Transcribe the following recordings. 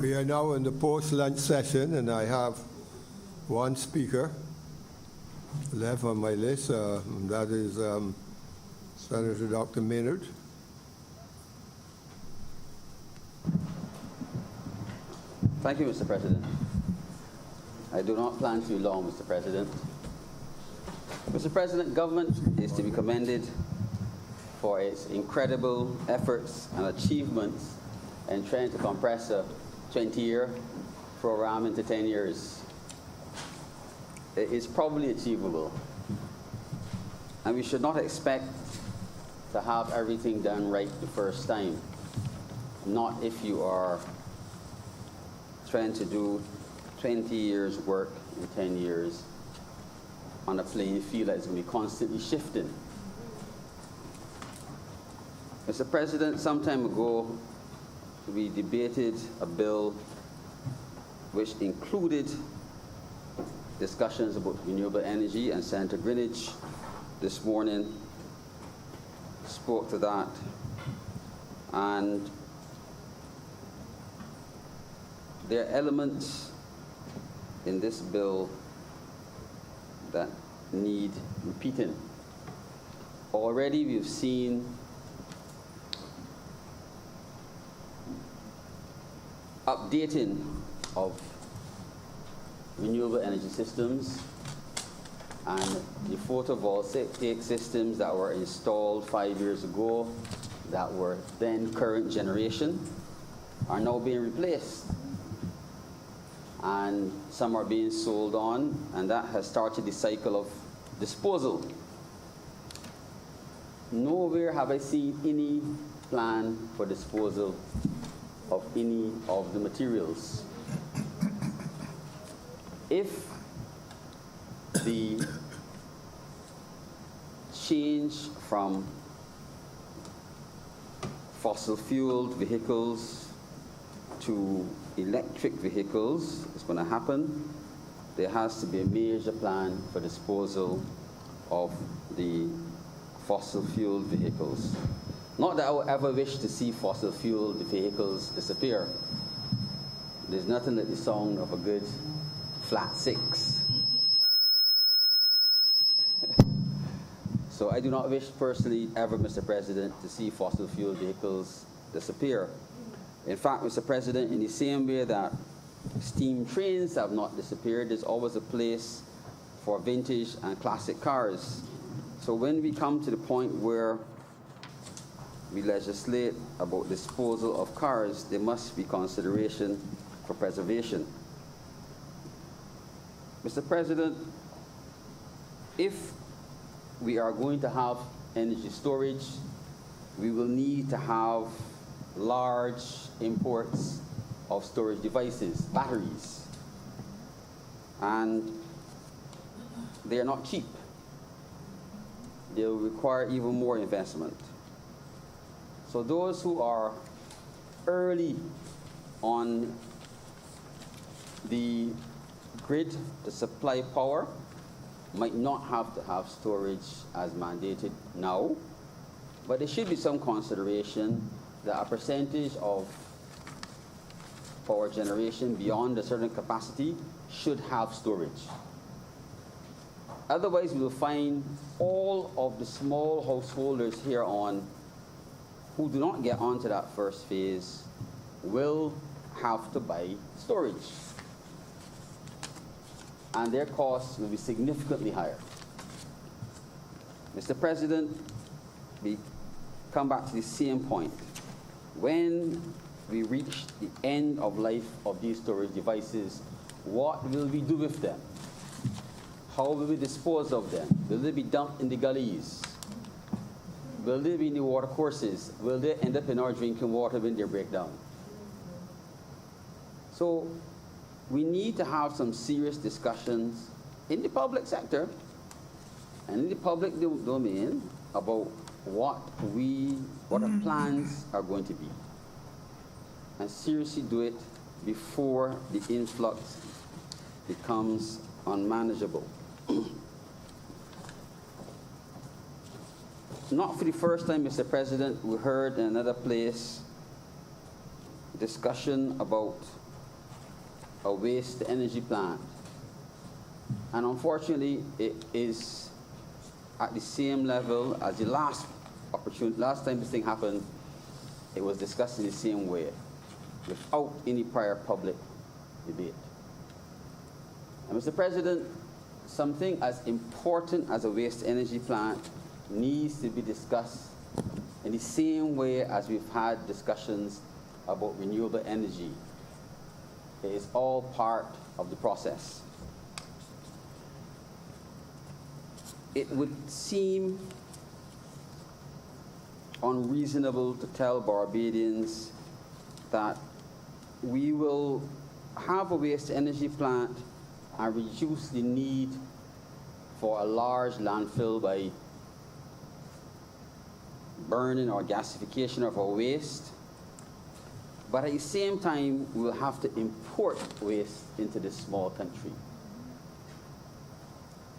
We are now in the post-lunch session, and I have one speaker left on my list, and that is Senator Dr. Maynard. Thank you, Mr. President. I do not plan to be long, Mr. President. Mr. President, government is to be commended for its incredible efforts and achievements in trying to compress a 20-year program into 10 years. It is probably achievable. And we should not expect to have everything done right the first time. Not if you are trying to do 20 years work in 10 years on a playing field that is going to be constantly shifting. Mr. President, some time ago, we debated a bill which included discussions about renewable energy, and Senator Greenwich this morning spoke to that. And there are elements in this bill that need repeating. Already we've seen updating of renewable energy systems, and the photovoltaic systems that were installed 5 years ago that were then current generation are now being replaced, and some are being sold on, and that has started the cycle of disposal. Nowhere have I seen any plan for disposal of any of the materials. If the change from fossil fueled vehicles to electric vehicles is going to happen, there has to be a major plan for disposal of the fossil fueled vehicles. Not that I would ever wish to see fossil fueled vehicles disappear. There's nothing like the sound of a good flat six. So I do not wish personally ever, Mr. President, to see fossil fuel vehicles disappear. In fact, Mr. President, in the same way that steam trains have not disappeared, there's always a place for vintage and classic cars. So when we come to the point where we legislate about disposal of cars, there must be consideration for preservation. Mr. President, if we are going to have energy storage, we will need to have large imports of storage devices, batteries, and they are not cheap. They will require even more investment. So those who are early on the grid to supply power might not have to have storage as mandated now, but there should be some consideration that a percentage of power generation beyond a certain capacity should have storage. Otherwise, we will find all of the small householders here on who do not get onto that first phase will have to buy storage, and their costs will be significantly higher. Mr. President, we come back to the same point. When we reach the end of life of these storage devices, what will we do with them? How will we dispose of them? Will they be dumped in the gullies? Will they be in the water courses? Will they end up in our drinking water when they break down? So we need to have some serious discussions in the public sector and in the public domain about what our plans are going to be, and seriously do it before the influx becomes unmanageable. Not for the first time, Mr. President, we heard in another place discussion about a waste-to-energy plant. And unfortunately, it is at the same level as the last time this thing happened. It was discussed in the same way, without any prior public debate. And Mr. President, something as important as a waste-energy plant needs to be discussed in the same way as we've had discussions about renewable energy. It is all part of the process. It would seem unreasonable to tell Barbadians that we will have a waste-energy plant and reduce the need for a large landfill by burning or gasification of our waste, but at the same time, we will have to import waste into this small country.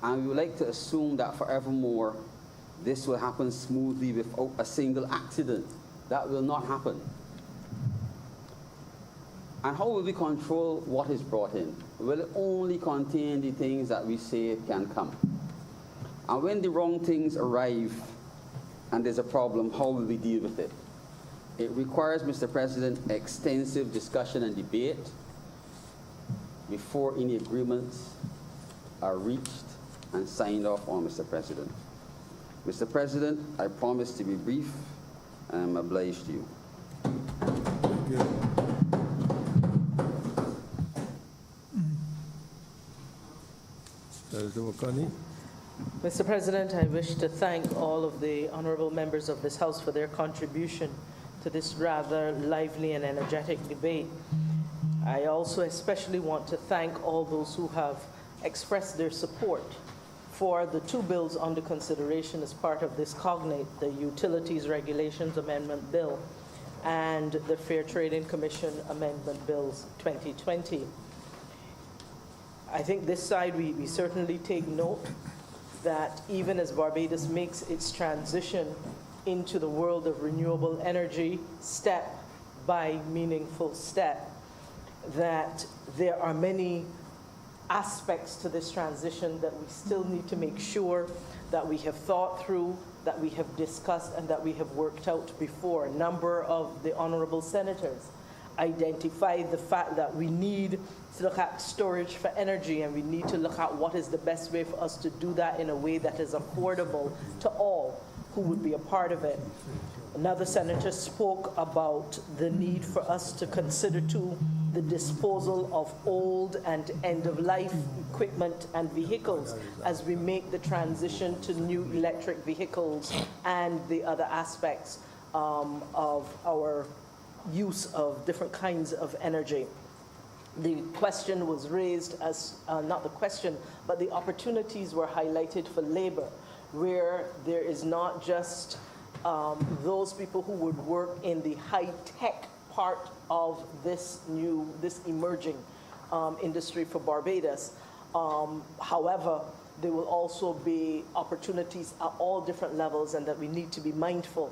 And we would like to assume that forevermore, this will happen smoothly without a single accident. That will not happen. And how will we control what is brought in? Will it only contain the things that we say can come? And when the wrong things arrive and there's a problem, how will we deal with it? It requires, Mr. President, extensive discussion and debate before any agreements are reached and signed off on, Mr. President. Mr. President, I promise to be brief, and I'm obliged to you. Thank you. Senator McConney. Mr. President, I wish to thank all of the honorable members of this House for their contribution to this rather lively and energetic debate. I also especially want to thank all those who have expressed their support for the two bills under consideration as part of this Cognate, the Utilities Regulations Amendment Bill and the Fair Trading Commission Amendment Bills 2020. I think this side, we certainly take note that even as Barbados makes its transition into the world of renewable energy, step by meaningful step, that there are many aspects to this transition that we still need to make sure that we have thought through, that we have discussed, and that we have worked out before. A number of the honorable senators identified the fact that we need to look at storage for energy, and we need to look at what is the best way for us to do that in a way that is affordable to all who would be a part of it. Another senator spoke about the need for us to consider too the disposal of old and end-of-life equipment and vehicles as we make the transition to new electric vehicles and the other aspects of our use of different kinds of energy. The question was raised as, not the question, but the opportunities were highlighted for labor, where there is not just those people who would work in the high-tech part of this emerging industry for Barbados. However, there will also be opportunities at all different levels, and that we need to be mindful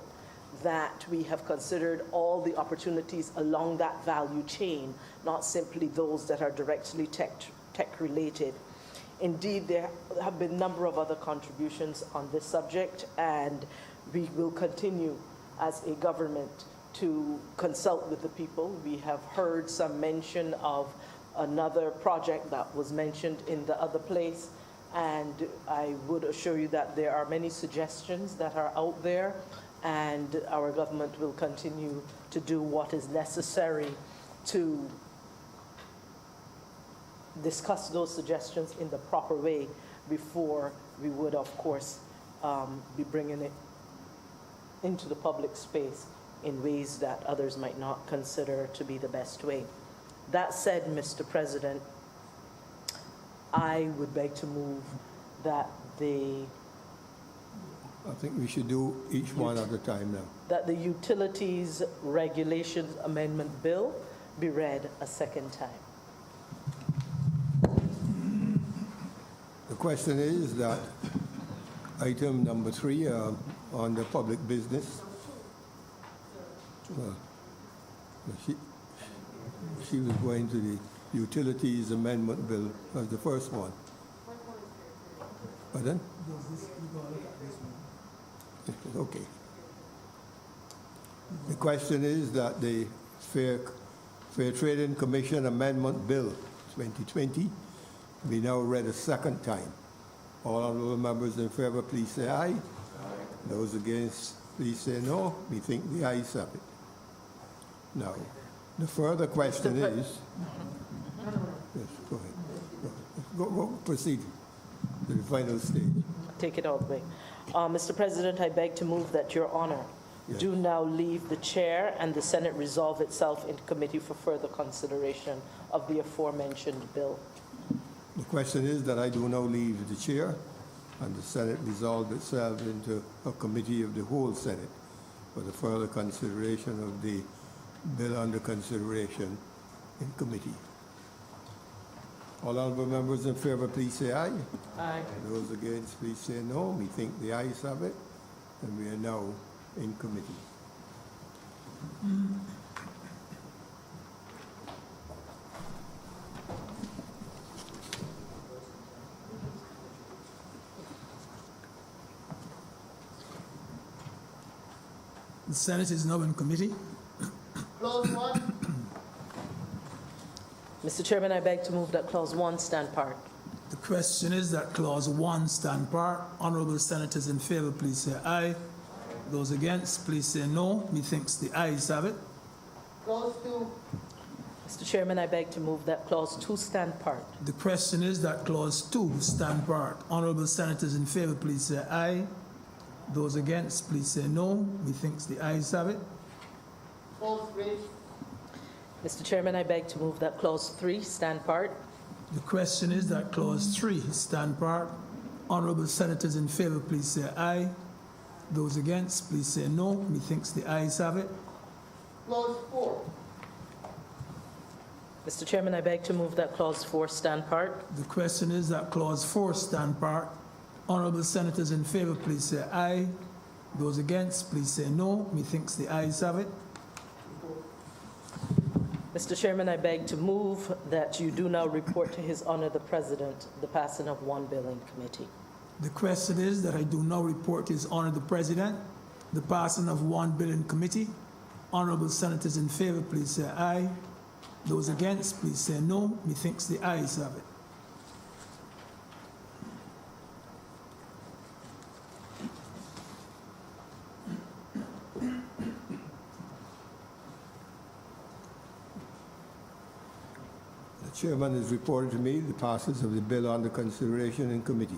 that we have considered all the opportunities along that value chain, not simply those that are directly tech-related. Indeed, there have been a number of other contributions on this subject, and we will continue as a government to consult with the people. We have heard some mention of another project that was mentioned in the other place, and I would assure you that there are many suggestions that are out there, and our government will continue to do what is necessary to discuss those suggestions in the proper way before we would, of course, be bringing it into the public space in ways that others might not consider to be the best way. That said, Mr. President, I would beg to move that I think we should do each one at a time now. that the Utilities Regulations Amendment Bill be read a second time. The question is that item number 3 on the public business. She was going to the Utilities Amendment Bill as the first one. Pardon? Okay. The question is that the Fair Trading Commission Amendment Bill 2020 be now read a second time. All honorable members in favor, please say aye. Those against, please say no. We think the ayes have it. Now, the further question is... Yes, go ahead. Go, proceed to the final stage. Take it all the way. Mr. President, I beg to move that Your Honor Yes. do now leave the chair and the Senate resolve itself into committee for further consideration of the aforementioned bill. The question is that I do now leave the chair and the Senate resolve itself into a committee of the whole Senate for the further consideration of the bill under consideration in committee. All honorable members in favor, please say aye. Aye. Those against, please say no. We think the ayes have it, and we are now in committee. The Senate is now in committee. Clause 1. Mr. Chairman, I beg to move that Clause 1 stand part. The question is that Clause 1 stand part. Honorable Senators in favor, please say aye. Those against, please say no. Methinks the ayes have it. Clause 2. Mr. Chairman, I beg to move that Clause 2 stand part. The question is that Clause 2 stand part. Honorable Senators in favor, please say aye. Those against, please say no. Methinks the ayes have it. Clause 3. Mr. Chairman, I beg to move that Clause 3 stand part. The question is that Clause 3 stand part. Honorable Senators in favor, please say aye. Those against, please say no. Methinks the ayes have it. Clause 4. Mr. Chairman, I beg to move that Clause 4 stand part. The question is that Clause 4 stand part. Honorable Senators in favor, please say aye. Those against, please say no. Methinks the ayes have it. Mr. Chairman, I beg to move that you do now report to His Honor the President the passing of one bill in committee. The question is that I do now report to His Honor the President the passing of one bill in committee. Honorable Senators in favor, please say aye. Those against, please say no. Methinks the ayes have it. The chairman has reported to me the passage of the bill under consideration in committee.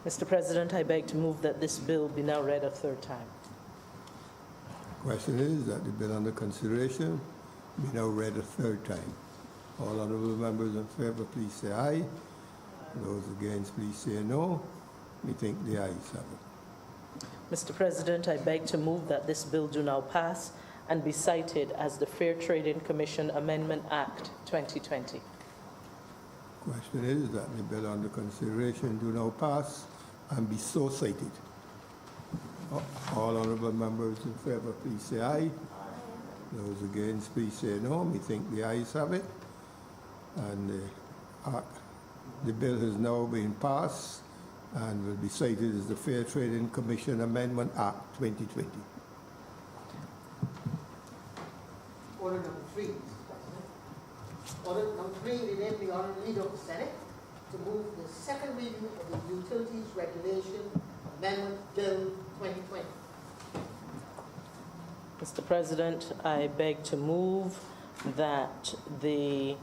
Mr. President, I beg to move that this bill be now read a third time. Question is that the bill under consideration be now read a third time. All honorable members in favor, please say aye. Those against, please say no. We think the ayes have it. Mr. President, I beg to move that this bill do now pass and be cited as the Fair Trading Commission Amendment Act 2020. Question is that the bill under consideration do now pass and be so cited. All honorable members in favor, please say aye. Those against, please say no. We think the ayes have it. And the bill has now been passed and will be cited as the Fair Trading Commission Amendment Act 2020. Order number 3. Mr. President. Order number 3, enable the Honorable Leader of the Senate to move the second reading of the Utilities Regulation Amendment Bill 2020. Mr. President, I beg to move that the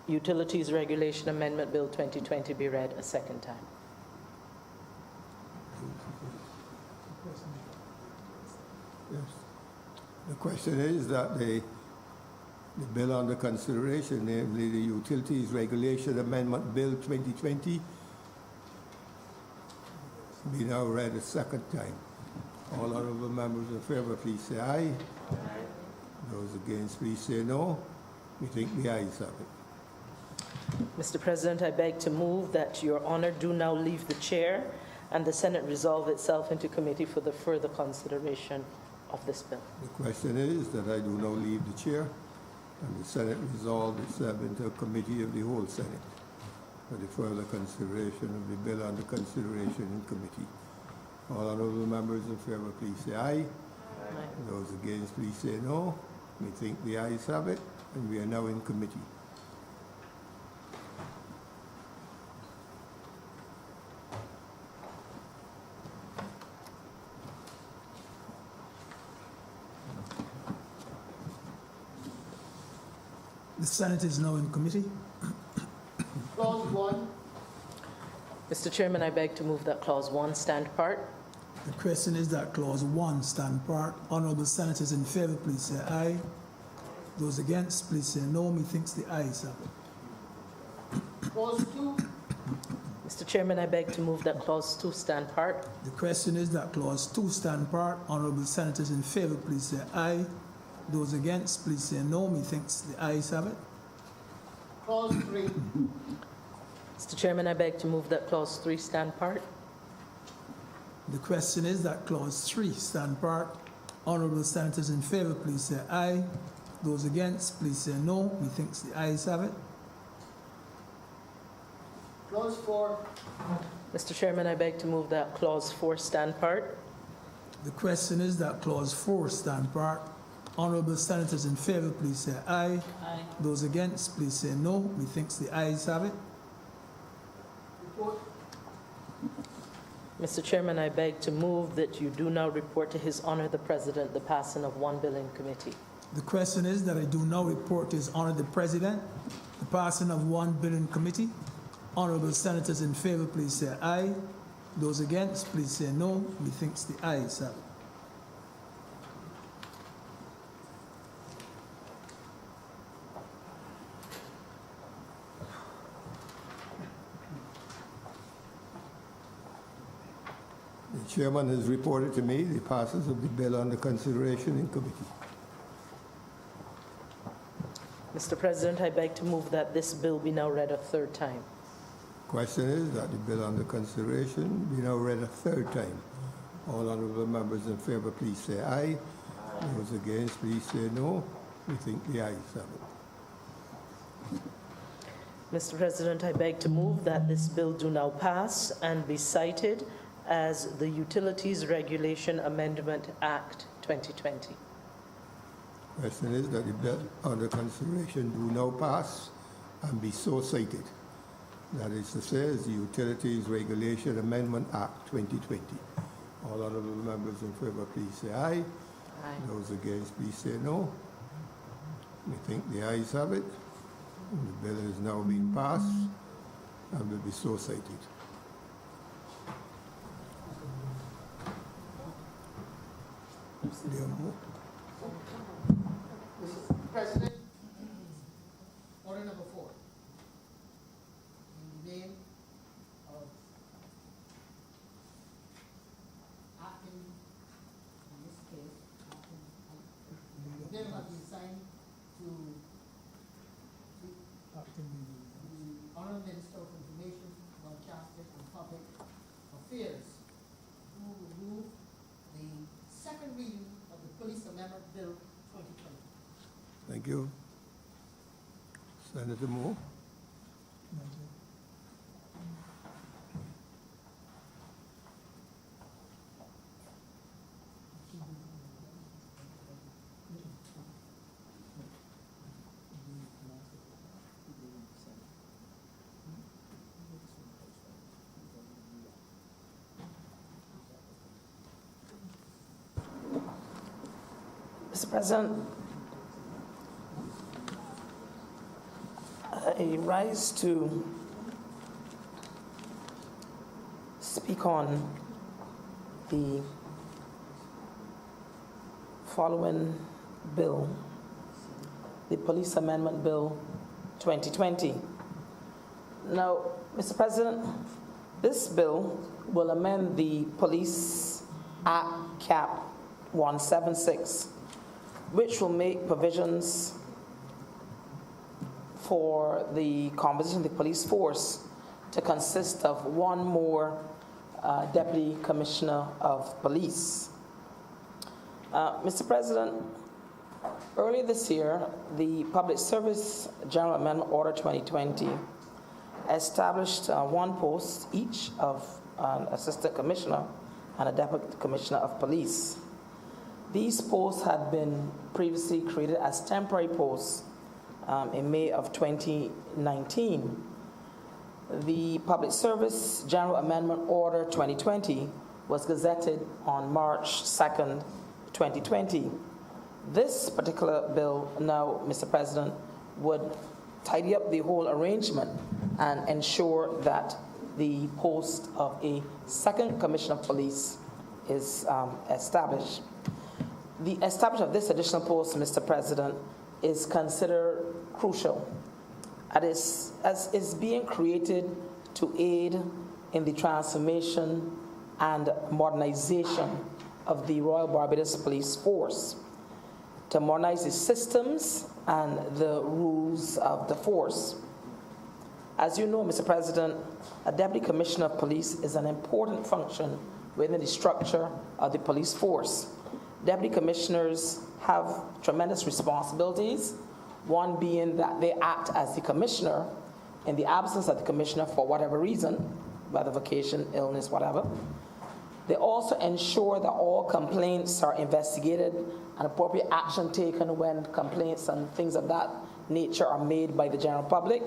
Utilities Regulation Amendment Bill 2020 be read a second time. Yes. The question is that the bill under consideration, namely the Utilities Regulation Amendment Bill 2020, be now read a second time. All honorable members in favor, please say aye. Those against, please say no. We think the ayes have it. Mr. President, I beg to move that Your Honor do now leave the chair and the Senate resolve itself into committee for the further consideration of this bill. The question is that I do now leave the chair And the Senate resolved itself into a committee of the whole Senate for the further consideration of the bill under consideration in committee. All honorable members in favor, please say aye. Those against, please say no. We think the ayes have it, and we are now in committee. The Senate is now in committee. Clause 1, Mr. Chairman, I beg to move that Clause 1 stand part. The question is that Clause 1 stand part. Honorable Senators in favor, please say aye. Those against, please say no. Methinks the ayes have it. clause 2, Mr. Chairman, I beg to move that Clause 2 stand part. The question is that Clause 2 stand part. Honorable Senators in favor, please say aye. Those against, please say no. Methinks the ayes have it. clause 3, Mr. Chairman, I beg to move that Clause 3 stand part. The question is that Clause 3 stand part. Honorable Senators in favor, please say aye. Those against, please say no. Methinks the ayes have it. clause 4, Mr. Chairman, I beg to move that Clause 4 stand part. The question is that Clause 4 stand part. Honorable Senators in favor, please say aye. Aye. Those against, please say no. Methinks the ayes have it. report, Mr. Chairman, I beg to move that you do now report to His Honor the President the passing of one bill in committee. The question is that I do now report to His Honor the President the passing of one bill in committee. Honorable Senators in favor, please say aye. Those against, please say no. Methinks the ayes have it. The chairman has reported to me the passage of the bill under consideration in committee. Mr. President, I beg to move that this bill be now read a third time. Question is that the bill under consideration be now read a third time. All honorable members in favor, please say aye. Those against, please say no. We think the ayes have it. Mr. President, I beg to move that this bill do now pass and be cited as the Utilities Regulation Amendment Act 2020. Question is that the bill under consideration do now pass and be so cited. That is to say, is the Utilities Regulation Amendment Act 2020. All honorable members in favor, please say aye. Aye. Those against, please say no. We think the ayes have it. The bill is now being passed and will be so cited. There are more. Mr. President, order number 4. In the name of acting, in this case, the bill has been signed to the Honorable Minister of Information, Broadcasting and Public Affairs, who will move the second reading of the Police Amendment Bill 2020. Thank you. Senator Moore. Mr. President, I rise to speak on the following bill, the Police Amendment Bill 2020. Now, Mr. President, this bill will amend the Police Act Cap 176, which will make provisions for the composition of the police force to consist of one more Deputy Commissioner of Police. Mr. President, Earlier this year, the Public Service General Amendment Order 2020 established one post each of an Assistant Commissioner and a Deputy Commissioner of Police. These posts had been previously created as temporary posts in May of 2019. The Public Service General Amendment Order 2020 was gazetted on March 2nd, 2020. This particular bill now, Mr. President, would tidy up the whole arrangement and ensure that the post of a second Commissioner of Police is established. The establishment of this additional post, Mr. President, is considered crucial. As is being created to aid in the transformation and modernization of the Royal Barbados Police Force, to modernize the systems and the rules of the force. As you know, Mr. President, a Deputy Commissioner of Police is an important function within the structure of the police force. Deputy Commissioners have tremendous responsibilities, one being that they act as the Commissioner in the absence of the Commissioner for whatever reason, whether vacation, illness, whatever. They also ensure that all complaints are investigated and appropriate action taken when complaints and things of that nature are made by the general public.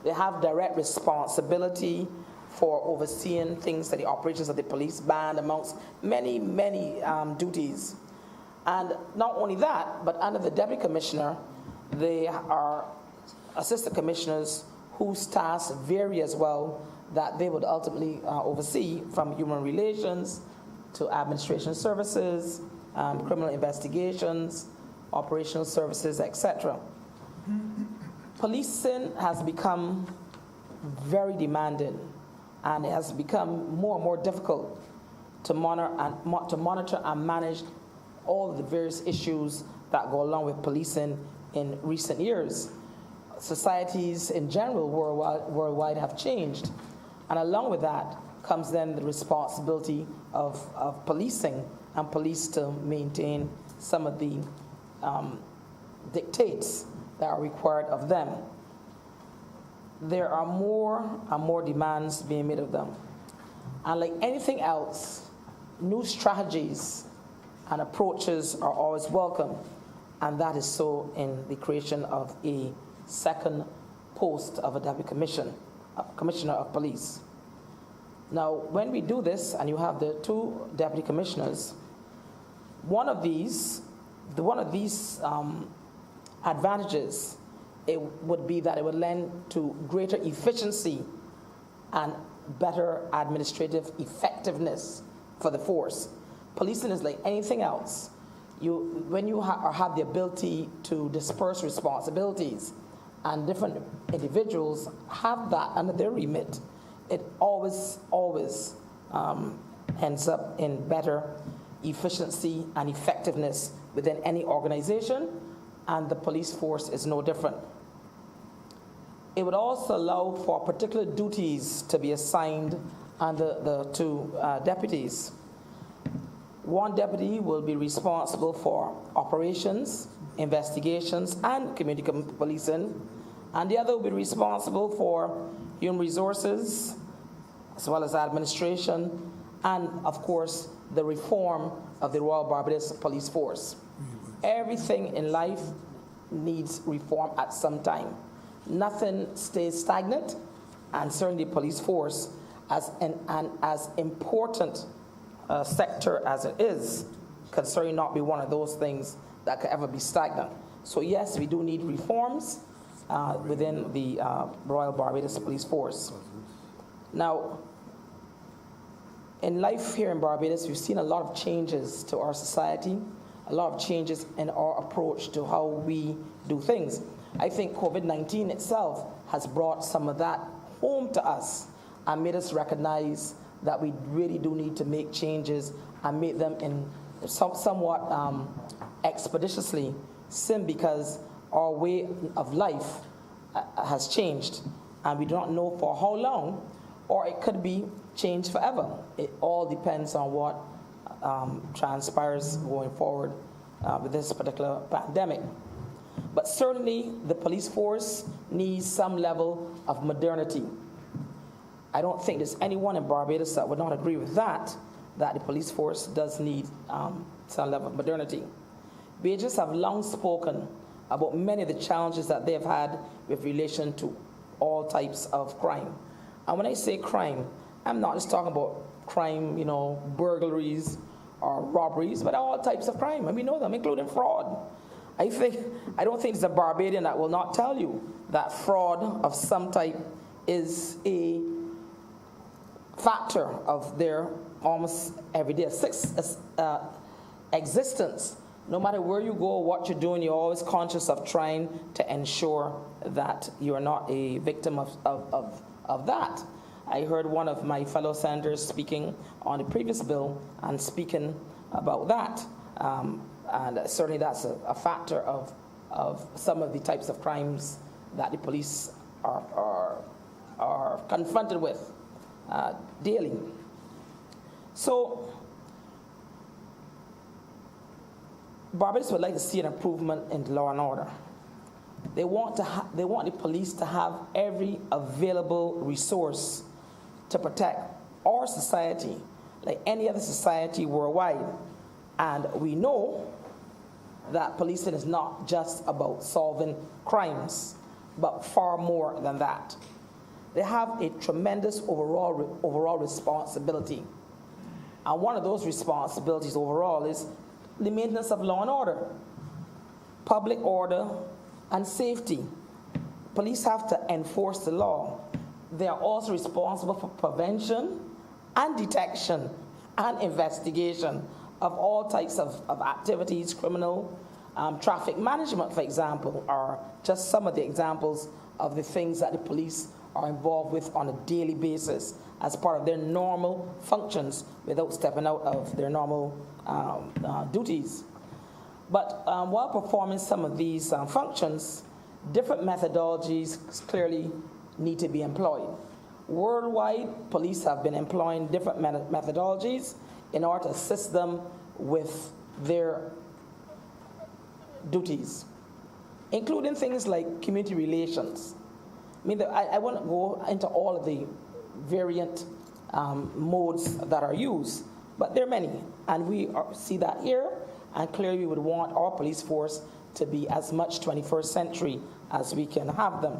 They have direct responsibility for overseeing things like the operations of the police band, amongst many, many duties. And not only that, but under the Deputy Commissioner, they are Assistant Commissioners whose tasks vary as well, that they would ultimately oversee, from human relations to administration services, criminal investigations, operational services, etc. Policing has become very demanding, and it has become more and more difficult to monitor and manage all of the various issues that go along with policing in recent years. Societies in general worldwide have changed, and along with that comes then the responsibility of policing and police to maintain some of the dictates that are required of them. There are more and more demands being made of them. And like anything else, new strategies and approaches are always welcome, and that is so in the creation of a second post of a Deputy Commissioner of Police. Now, when we do this, and you have the two Deputy Commissioners, one of these advantages, it would be that it would lend to greater efficiency and better administrative effectiveness for the force. Policing is like anything else. When you have the ability to disperse responsibilities, and different individuals have that under their remit, it always ends up in better efficiency and effectiveness within any organization, and the police force is no different. It would also allow for particular duties to be assigned under the two deputies. One deputy will be responsible for operations, investigations, and community policing, and the other will be responsible for human resources, as well as administration, and of course, the reform of the Royal Barbados Police Force. Everything in life needs reform at some time. Nothing stays stagnant, and certainly the police force, as important sector as it is, can certainly not be one of those things that could ever be stagnant. So yes, we do need reforms within the Royal Barbados Police Force. Now, in life here in Barbados, we've seen a lot of changes to our society, a lot of changes in our approach to how we do things. I think COVID-19 itself has brought some of that home to us and made us recognize that we really do need to make changes and make them in somewhat expeditiously, simply because our way of life has changed, and we do not know for how long, or it could be changed forever. It all depends on what transpires going forward with this particular pandemic. But certainly, the police force needs some level of modernity. I don't think there's anyone in Barbados that would not agree with that the police force does need some level of modernity. Bajans have long spoken about many of the challenges that they have had with relation to all types of crime. And when I say crime, I'm not just talking about crime, burglaries or robberies, but all types of crime, and we know them, including fraud. I don't think there's a Barbadian that will not tell you that fraud of some type is a factor of their almost everyday existence. No matter where you go or what you're doing, you're always conscious of trying to ensure that you are not a victim of that. I heard one of my fellow senators speaking on the previous bill and speaking about that. And certainly that's a factor of some of the types of crimes that the police are confronted with daily. So Barbados would like to see an improvement in law and order. They want the police to have every available resource to protect our society, like any other society worldwide. And we know that policing is not just about solving crimes, but far more than that. They have a tremendous overall responsibility. And one of those responsibilities overall is the maintenance of law and order, public order and safety. Police have to enforce the law. They are also responsible for prevention and detection and investigation of all types of activities, criminal, traffic management, for example, are just some of the examples of the things that the police are involved with on a daily basis as part of their normal functions without stepping out of their normal duties. But while performing some of these functions, different methodologies clearly need to be employed. Worldwide, police have been employing different methodologies in order to assist them with their duties, including things like community relations. I won't go into all of the variant modes that are used, but there are many, and we see that here, and clearly we would want our police force to be as much 21st century as we can have them.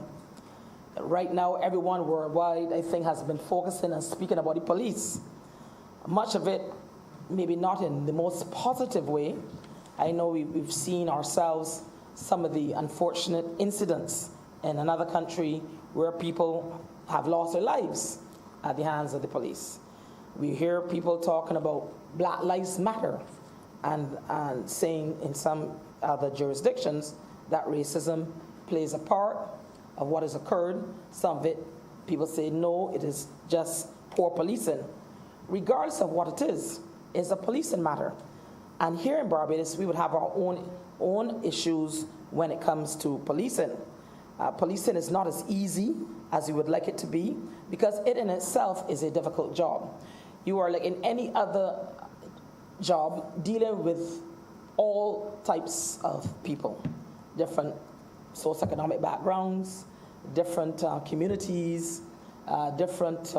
Right now, everyone worldwide, I think, has been focusing and speaking about the police. Much of it, maybe not in the most positive way. I know we've seen ourselves some of the unfortunate incidents in another country where people have lost their lives at the hands of the police. We hear people talking about Black Lives Matter and saying in some other jurisdictions that racism plays a part of what has occurred. Some of it, people say, no, it is just poor policing. Regardless of what it is, it's a policing matter. And here in Barbados, we would have our own issues when it comes to policing. Policing is not as easy as you would like it to be because it in itself is a difficult job. You are like in any other job dealing with all types of people, different socioeconomic backgrounds, different communities, different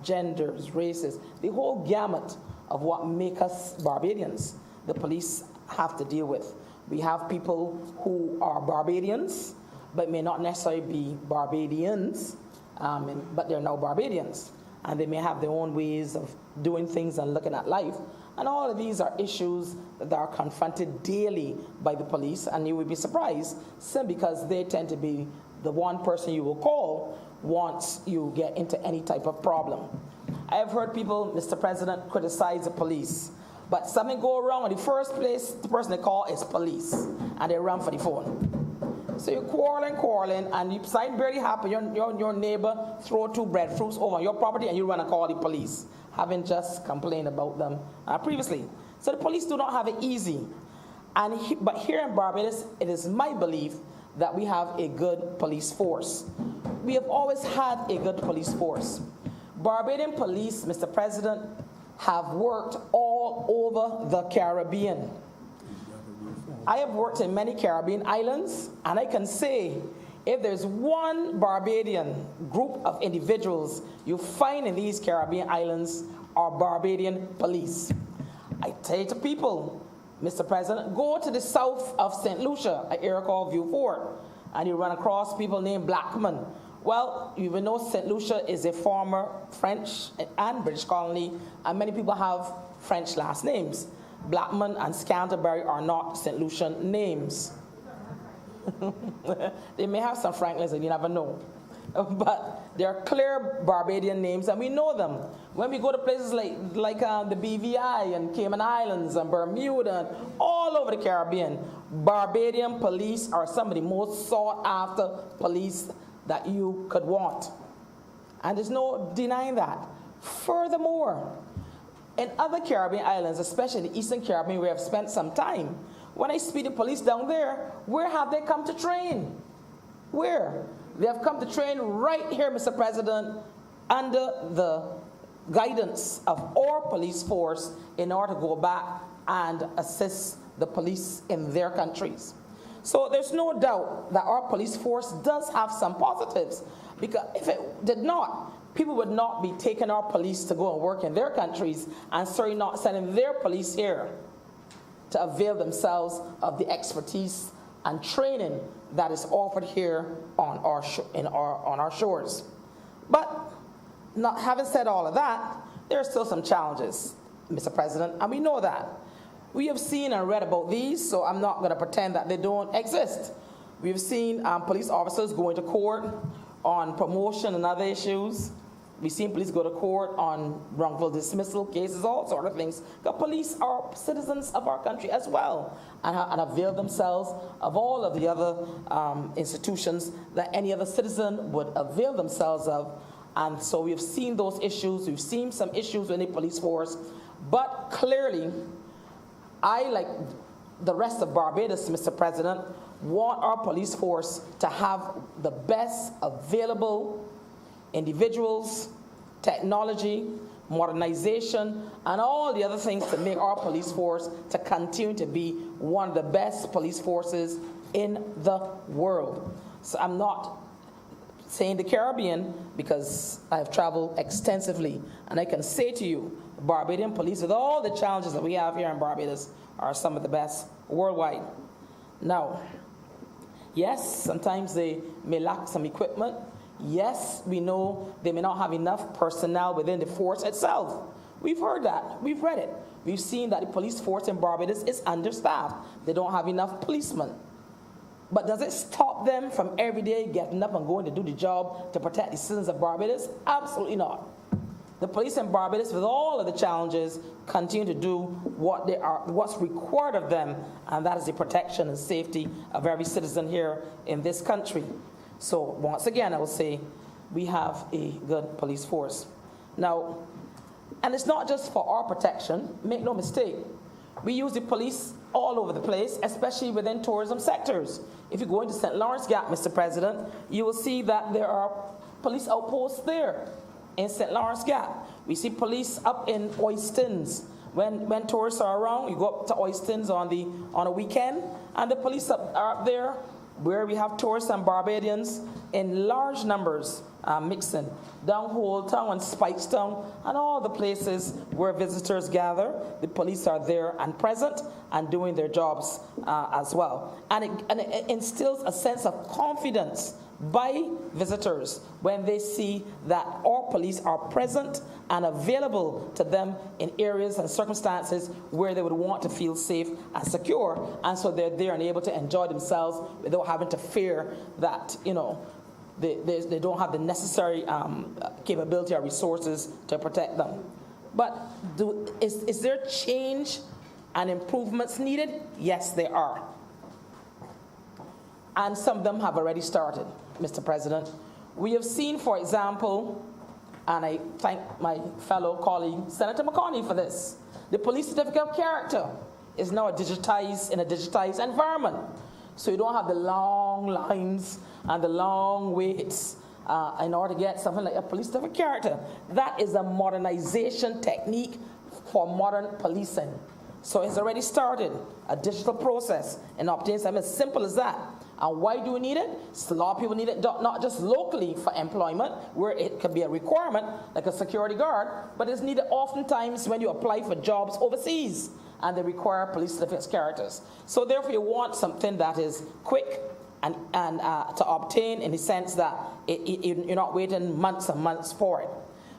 genders, races, the whole gamut of what make us Barbadians, the police have to deal with. We have people who are Barbadians, but may not necessarily be Barbadians, but they're now Barbadians. And they may have their own ways of doing things and looking at life. And all of these are issues that are confronted daily by the police, and you would be surprised, simply because they tend to be the one person you will call once you get into any type of problem. I have heard people, Mr. President, criticize the police, but something go wrong, and the first place, the person they call is police, and they run for the phone. So you're quarreling, and you sign barely happen. Your neighbor throw 2 breadfruits over your property, and you run and call the police, having just complained about them previously. So the police do not have it easy. But here in Barbados, it is my belief that we have a good police force. We have always had a good police force. Barbadian police, Mr. President, have worked all over the Caribbean. I have worked in many Caribbean islands, and I can say if there's one Barbadian group of individuals you find in these Caribbean islands are Barbadian police. I say to people, Mr. President, go to the south of St. Lucia, an area called Vieux Fort, and you run across people named Blackman. Well, you will know St. Lucia is a former French and British colony, and many people have French last names. Blackman and Scanterbury are not St. Lucian names. They may have some Franklins, and you never know. But they are clear Barbadian names, and we know them. When we go to places like the BVI and Cayman Islands and Bermuda and all over the Caribbean, Barbadian police are some of the most sought after police that you could want. And there's no denying that. Furthermore, in other Caribbean islands, especially the Eastern Caribbean, where I've spent some time, when I speak to police down there, where have they come to train? Where? They have come to train right here, Mr. President, under the guidance of our police force in order to go back and assist the police in their countries. So there's no doubt that our police force does have some positives, because if it did not, people would not be taking our police to go and work in their countries, and certainly not sending their police here to avail themselves of the expertise and training that is offered here on our shores. But not having said all of that, there are still some challenges, Mr. President, and we know that. We have seen and read about these, so I'm not going to pretend that they don't exist. We've seen police officers going to court on promotion and other issues. We've seen police go to court on wrongful dismissal cases, all sort of things. The police are citizens of our country as well, and avail themselves of all of the other institutions that any other citizen would avail themselves of. And so we've seen those issues. We've seen some issues in the police force. But clearly, I, like the rest of Barbados, Mr. President, want our police force to have the best available individuals, technology, modernization, and all the other things to make our police force to continue to be one of the best police forces in the world. So I'm not saying the Caribbean because I've traveled extensively, and I can say to you, Barbadian police, with all the challenges that we have here in Barbados, are some of the best worldwide. Now, yes, sometimes they may lack some equipment. Yes, we know they may not have enough personnel within the force itself. We've heard that. We've read it. We've seen that the police force in Barbados is understaffed. They don't have enough policemen. But does it stop them from every day getting up and going to do the job to protect the citizens of Barbados? Absolutely not. The police in Barbados, with all of the challenges, continue to do what's required of them, and that is the protection and safety of every citizen here in this country. So once again, I will say we have a good police force. Now, and it's not just for our protection, make no mistake. We use the police all over the place, especially within tourism sectors. If you go into St. Lawrence Gap, Mr. President, you will see that there are police outposts there in St. Lawrence Gap. We see police up in Oistins. When tourists are around, you go up to Oistins on a weekend, and the police are up there where we have tourists and Barbadians in large numbers mixing down Old Town and Spikestown and all the places where visitors gather. The police are there and present and doing their jobs as well. And it instills a sense of confidence by visitors when they see that our police are present and available to them in areas and circumstances where they would want to feel safe and secure, and so they're there and able to enjoy themselves without having to fear that, they don't have the necessary capability or resources to protect them. But is there change and improvements needed? Yes, there are. And some of them have already started, Mr. President. We have seen, for example, and I thank my fellow colleague, Senator McConney, for this, the police certificate of character is now digitized in a digitized environment. So you don't have the long lines and the long waits in order to get something like a police certificate of character. That is a modernization technique for modern policing. So it's already started a digital process and obtain something as simple as that. And why do we need it? So a lot of people need it not just locally for employment, where it could be a requirement, like a security guard, but it's needed oftentimes when you apply for jobs overseas and they require police certificates characters. So therefore you want something that is quick and to obtain, in the sense that you're not waiting months and months for it.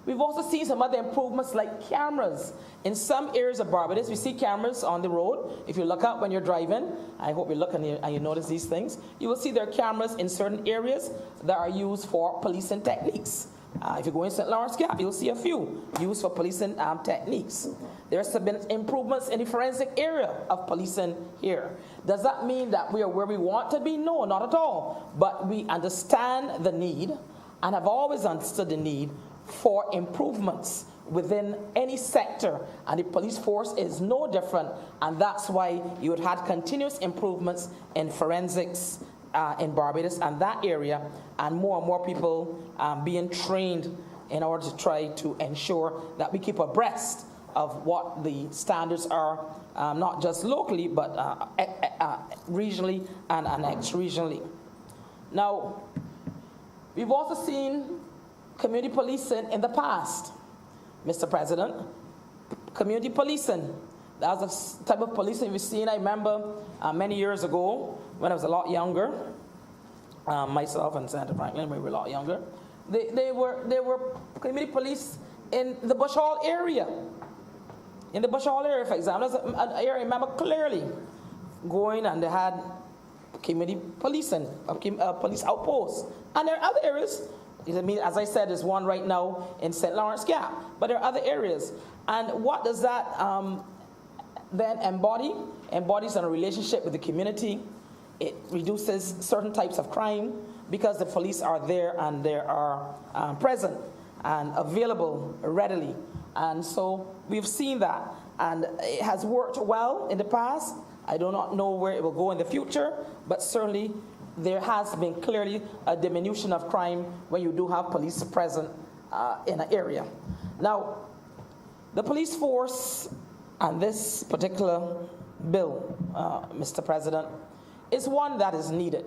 We've also seen some other improvements like cameras. In some areas of Barbados, we see cameras on the road. If you look up when you're driving, I hope you look and you notice these things, you will see there are cameras in certain areas that are used for policing techniques. If you go in St. Lawrence Gap, you'll see a few used for policing techniques. There's been improvements in the forensic area of policing here. Does that mean that we are where we want to be? No, not at all. But we understand the need and have always understood the need for improvements within any sector, and the police force is no different, and that's why you had continuous improvements in forensics in Barbados and that area, and more people being trained in order to try to ensure that we keep abreast of what the standards are, not just locally, but regionally and ex-regionally. Now, we've also seen community policing in the past, Mr. President. Community policing, that was the type of policing we've seen. I remember many years ago when I was a lot younger, myself and Senator Franklin, we were a lot younger. They were community police in the Bush Hall area. In the Bush Hall area, for example, there's an area I remember clearly going, and they had community policing, police outposts. And there are other areas. I mean, as I said, there's one right now in St. Lawrence Gap, but there are other areas. And what does that then embody? Embodies a relationship with the community. It reduces certain types of crime because the police are there and they are present and available readily. And so we've seen that, and it has worked well in the past. I do not know where it will go in the future, but certainly there has been clearly a diminution of crime when you do have police present in an area. Now, the police force and this particular bill, Mr. President, is one that is needed.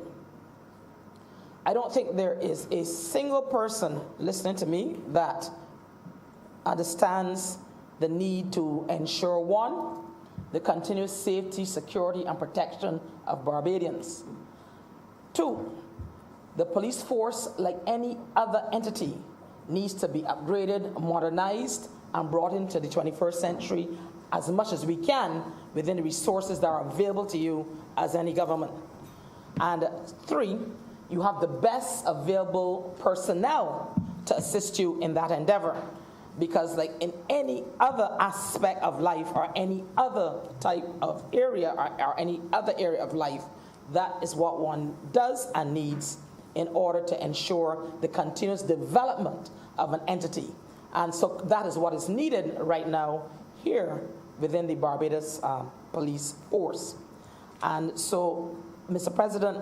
I don't think there is a single person listening to me that understands the need to ensure, one, the continuous safety, security, and protection of Barbadians. Two, the police force, like any other entity, needs to be upgraded, modernized, and brought into the 21st century as much as we can within the resources that are available to you as any government. And three, you have the best available personnel to assist you in that endeavor. Because like in any other aspect of life or any other type of area or any other area of life, that is what one does and needs in order to ensure the continuous development of an entity. And so that is what is needed right now here within the Barbados police force. And so, Mr. President,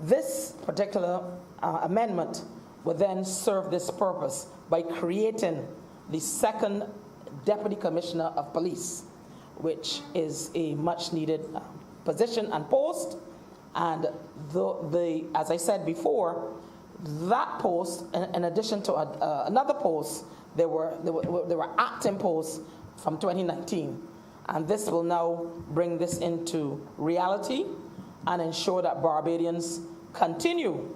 this particular amendment would then serve this purpose by creating the second Deputy Commissioner of Police, which is a much needed position and post. And as I said before, that post, in addition to another post, there were acting posts from 2019. And this will now bring this into reality and ensure that Barbadians continue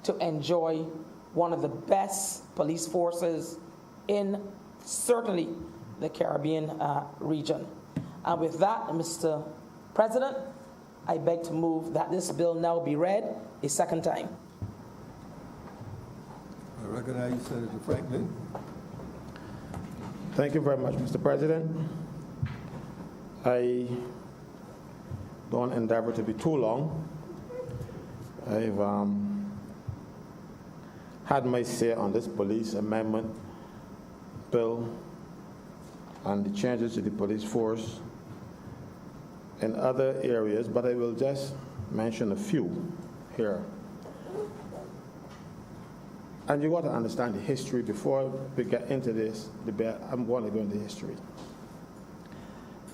to enjoy one of the best police forces in certainly the Caribbean region. And with that, Mr. President, I beg to move that this bill now be read a second time. I recognize Senator Franklin. Thank you very much, Mr. President. I don't endeavor to be too long. I've had my say on this police amendment bill and the changes to the police force in other areas, but I will just mention a few here. And you got to understand the history before we get into this debate. I'm going to go into history.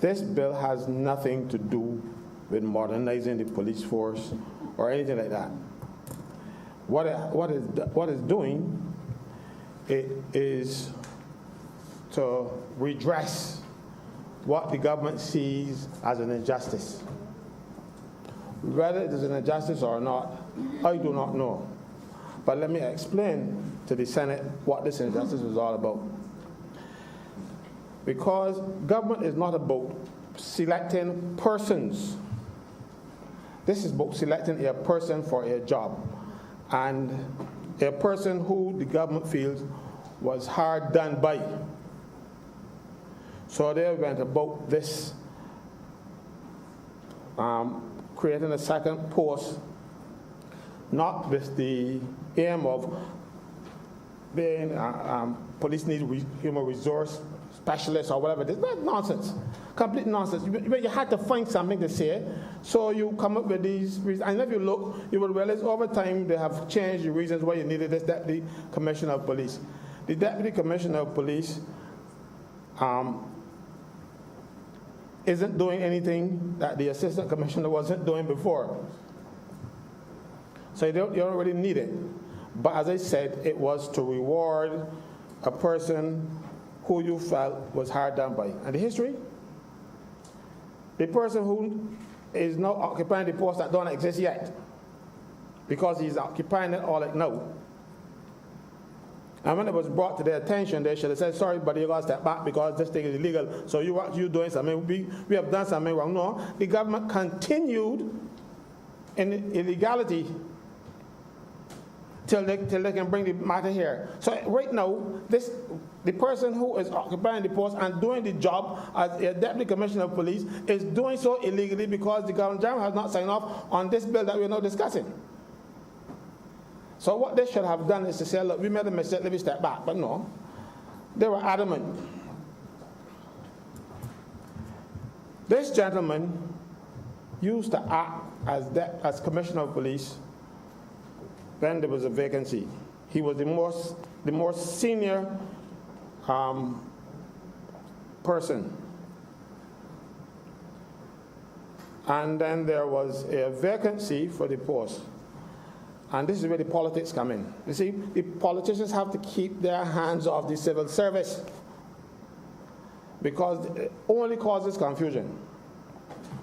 This bill has nothing to do with modernizing the police force or anything like that. What it's doing, it is to redress what the government sees as an injustice. Whether it is an injustice or not, I do not know. But let me explain to the Senate what this injustice is all about. Because government is not about selecting persons. This is about selecting a person for a job. And a person who the government feels was hard done by. So they went about this, creating a second post, not with the aim of being police need human resource specialist or whatever. It's not nonsense, complete nonsense. You had to find something to say, so you come up with these reasons. And if you look, you will realize over time they have changed the reasons why you needed this Deputy Commissioner of Police. The Deputy Commissioner of Police isn't doing anything that the Assistant Commissioner wasn't doing before. So you don't really need it. But as I said, it was to reward a person who you felt was hard done by. And the history? The person who is now occupying the post that don't exist yet, because he's occupying it all like now. And when it was brought to their attention, they should have said, sorry, but you got to step back because this thing is illegal. So you doing something, we have done something wrong. No, the government continued in illegality till they can bring the matter here. So right now, the person who is occupying the post and doing the job as a Deputy Commissioner of Police is doing so illegally because the Governor General has not signed off on this bill that we're now discussing. So what they should have done is to say, look, we made a mistake, let me step back. But no, they were adamant. This gentleman used to act as Commissioner of Police when there was a vacancy. He was the more senior person. And then there was a vacancy for the post. And this is where the politics come in. You see, the politicians have to keep their hands off the civil service because it only causes confusion.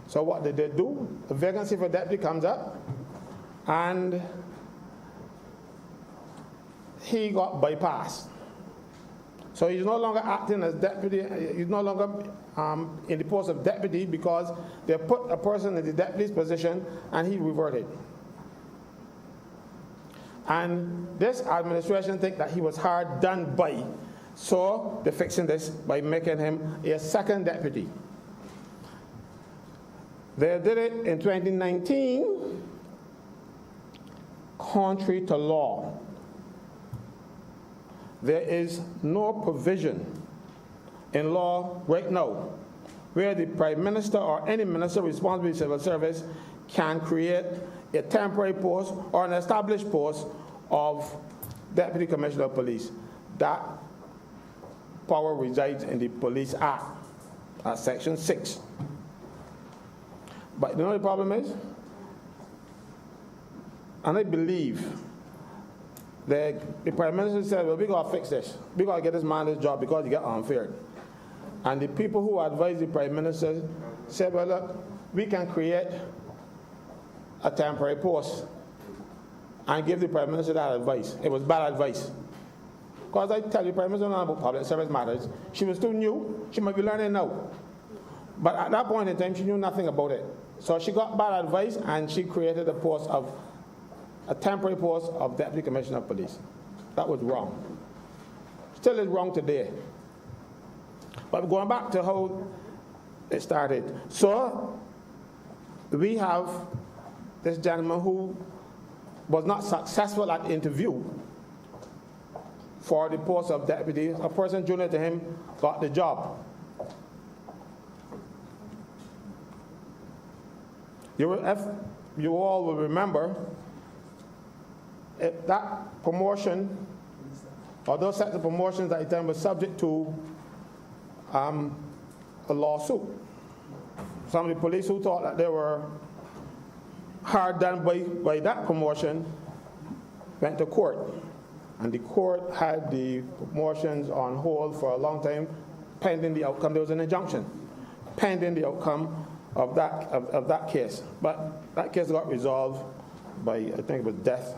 So what did they do? A vacancy for deputy comes up, and he got bypassed. So he's no longer acting as deputy, he's no longer in the post of deputy because they put a person in the deputy's position and he reverted. And this administration think that he was hard done by, so they're fixing this by making him a second deputy. They did it in 2019, contrary to law. There is no provision in law right now where the Prime Minister or any minister responsible for civil service can create a temporary post or an established post of Deputy Commissioner of Police. That power resides in the Police Act, Section 6. But you know what the problem is? And I believe that the Prime Minister said, well, we got to fix this. We got to get this man this job because he got unfair. And the people who advise the Prime Minister said, well, look, we can create a temporary post and give the Prime Minister that advice. It was bad advice. Because I tell you, Prime Minister knows about public service matters. She was too new. She might be learning now. But at that point in time, she knew nothing about it. So she got bad advice, and she created a temporary post of Deputy Commissioner of Police. That was wrong. Still is wrong today. But going back to how it started. So we have this gentleman who was not successful at the interview for the post of deputy. A person junior to him got the job. If you all will remember, that promotion although sets of promotions at the time were subject to a lawsuit. Some of the police who thought that they were hard done by that promotion went to court. And the court had the promotions on hold for a long time, pending the outcome. There was an injunction, pending the outcome of that case. But that case got resolved by, I think it was death.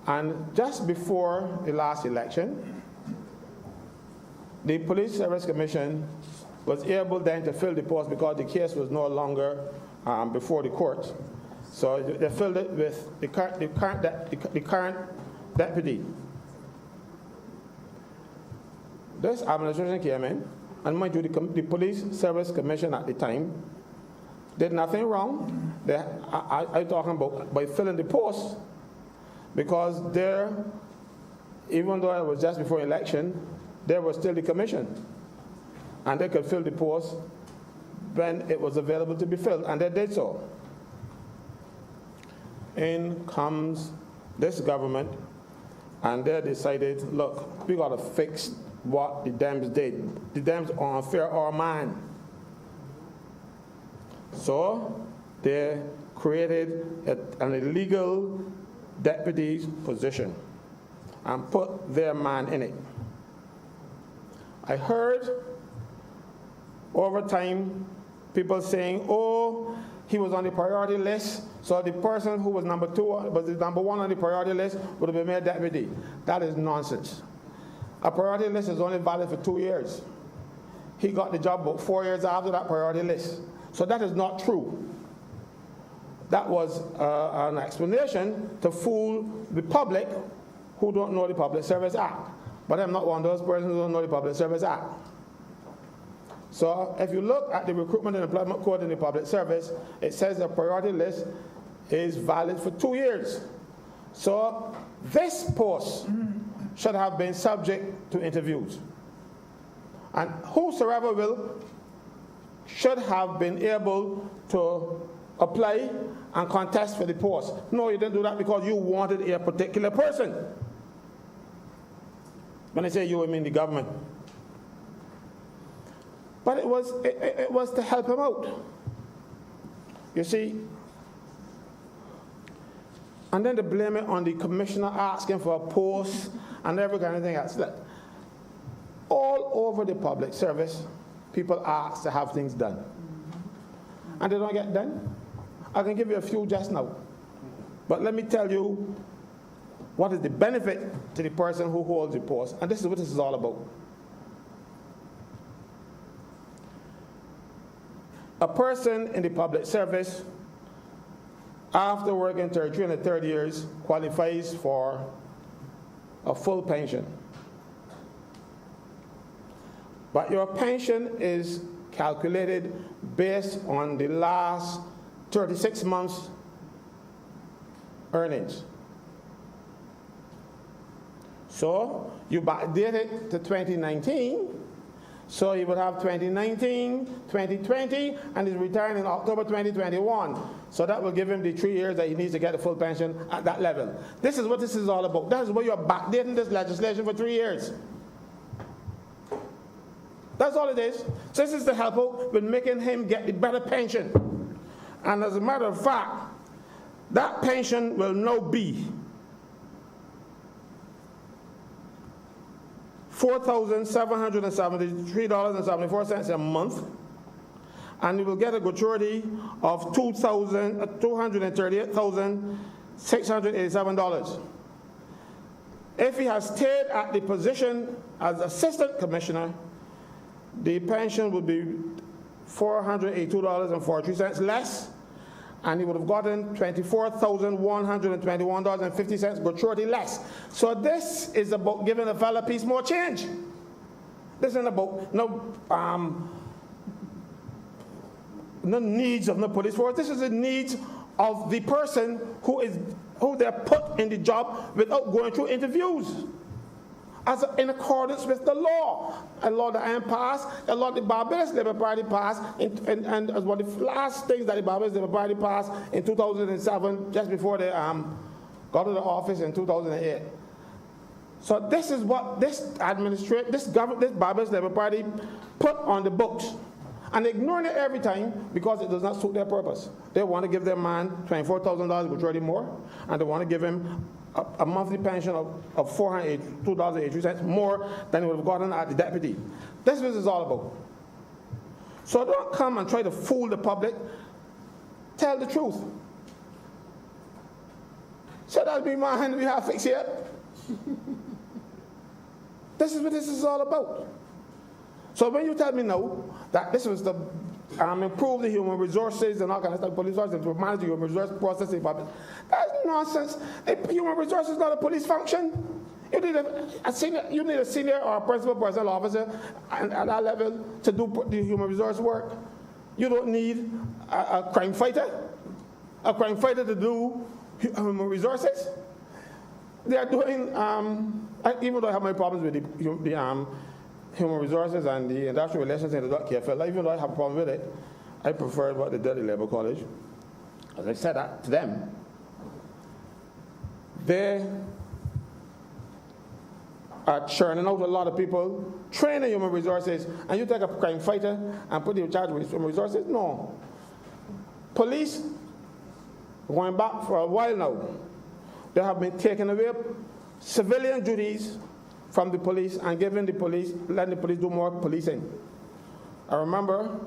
And just before the last election, the Police Service Commission was able then to fill the post because the case was no longer before the court. So they filled it with the current deputy. This administration came in, and mind you, the Police Service Commission at the time did nothing wrong. I'm talking about by filling the post, because there, even though it was just before election, there was still the commission, and they could fill the post when it was available to be filled, and they did so. In comes this government, and they decided, look, we got to fix what the Dems did. The Dems are unfair or man. So they created an illegal deputy position and put their man in it. I heard over time people saying, oh, he was on the priority list, so the person who was number 2 was the number 1 on the priority list would have been made deputy. That is nonsense. A priority list is only valid for 2 years. He got the job about 4 years after that priority list. So that is not true. That was an explanation to fool the public who don't know the Public Service Act. But I'm not one of those persons who don't know the Public Service Act. So if you look at the Recruitment and Employment Code in the public service, it says the priority list is valid for 2 years. So this post should have been subject to interviews. And whosoever will should have been able to apply and contest for the post. No, you didn't do that because you wanted a particular person. When I say you, I mean the government. But it was to help him out. You see, and then to blame it on the commissioner asking for a post and every kind of thing else. Look, all over the public service, people ask to have things done. And they don't get done. I can give you a few just now. But let me tell you what is the benefit to the person who holds the post. And this is what this is all about. A person in the public service, after working 33 and 30 years, qualifies for a full pension. But your pension is calculated based on the last 36 months' earnings. So you backdate it to 2019. So he would have 2019, 2020, and he's retiring in October 2021. So that will give him the 3 years that he needs to get a full pension at that level. This is what this is all about. That is why you're backdating this legislation for 3 years. That's all it is. So this is to help out with making him get the better pension. And as a matter of fact, that pension will now be $4,773.74 a month, and you will get a gratuity of $238,687. If he has stayed at the position as assistant commissioner, the pension would be $482.43 less, and he would have gotten $24,121.50 gratuity less. So this is about giving a fella piece more change. This isn't about no needs of the police force. This is the needs of the person who they're put in the job without going through interviews. In accordance with the law, a law that I am passed, a law the Barbados Labour Party passed, and as one of the last things that the Barbados Labour Party passed in 2007, just before the got to the office in 2008. So this is what this Barbados Labour Party put on the books, and ignoring it every time because it does not suit their purpose. They want to give their man $24,000 gratuity more, and they want to give him a monthly pension of $402.83 more than he would have gotten at the deputy. That's what it's all about. So don't come and try to fool the public. Tell the truth. So that'll be my hand we have fixed here. This is what this is all about. So when you tell me no, that this was to improve the human resources and all kind of stuff, police resources, to manage the human resource processing, that's nonsense. Human resources is not a police function. You need a senior or a principal personnel officer at that level to do the human resource work. You don't need a crime fighter to do human resources. They are doing, even though I have my problems with the human resources and the industrial relations in the KFL, even though I have a problem with it, I prefer what they did at Labour College. As I said that to them, they are churning out a lot of people, training human resources, and you take a crime fighter and put him in charge with human resources? No. Police, going back for a while now, they have been taking away civilian duties from the police and letting the police do more policing. I remember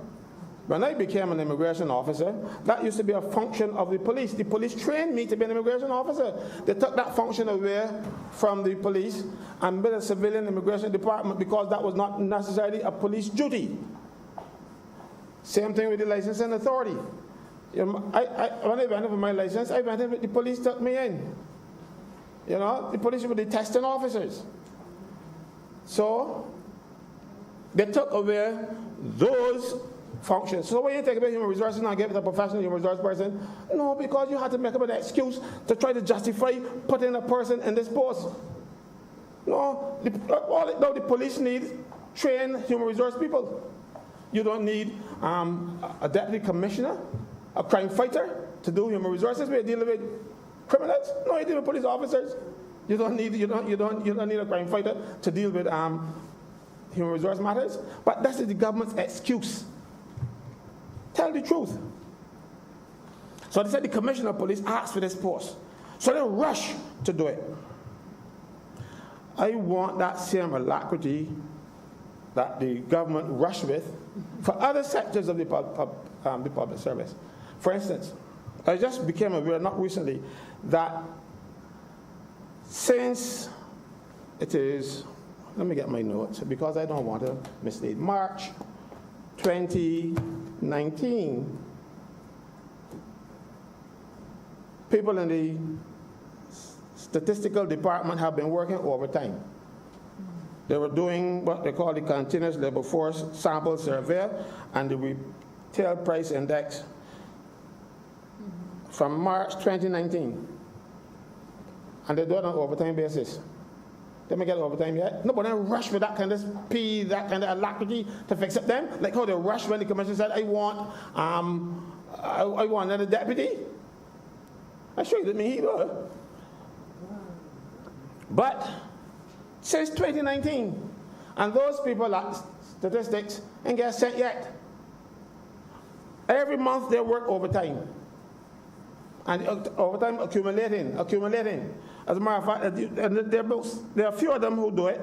when I became an immigration officer, that used to be a function of the police. The police trained me to be an immigration officer. They took that function away from the police and made a civilian immigration department because that was not necessarily a police duty. Same thing with the licensing authority. When I went in for my license, I went in with the police took me in. The police were the testing officers. So they took away those functions. So when you take away human resources and give it to a professional human resource person, no, because you had to make up an excuse to try to justify putting a person in this post. No, the police need trained human resource people. You don't need a deputy commissioner, a crime fighter to do human resources. We're dealing with criminals. No, you deal with police officers. You don't need a crime fighter to deal with human resource matters. But that's the government's excuse. Tell the truth. So they said the commissioner of police asked for this post. So they rush to do it. I want that same alacrity that the government rushed with for other sectors of the public service. For instance, I just became aware, not recently, that since it is, let me get my notes because I don't want to mislead, March 2019, people in the statistical department have been working overtime. They were doing what they call the continuous labor force sample survey and the retail price index from March 2019. And they do it on an overtime basis. They may get overtime yet. No, but they rush with that kind of speed, that kind of alacrity to fix it then. Like how they rushed when the commission said, I want another deputy. I sure you didn't mean he would. But since 2019, and those people at statistics ain't get sent yet. Every month they work overtime. And overtime accumulating. As a matter of fact, there are a few of them who do it.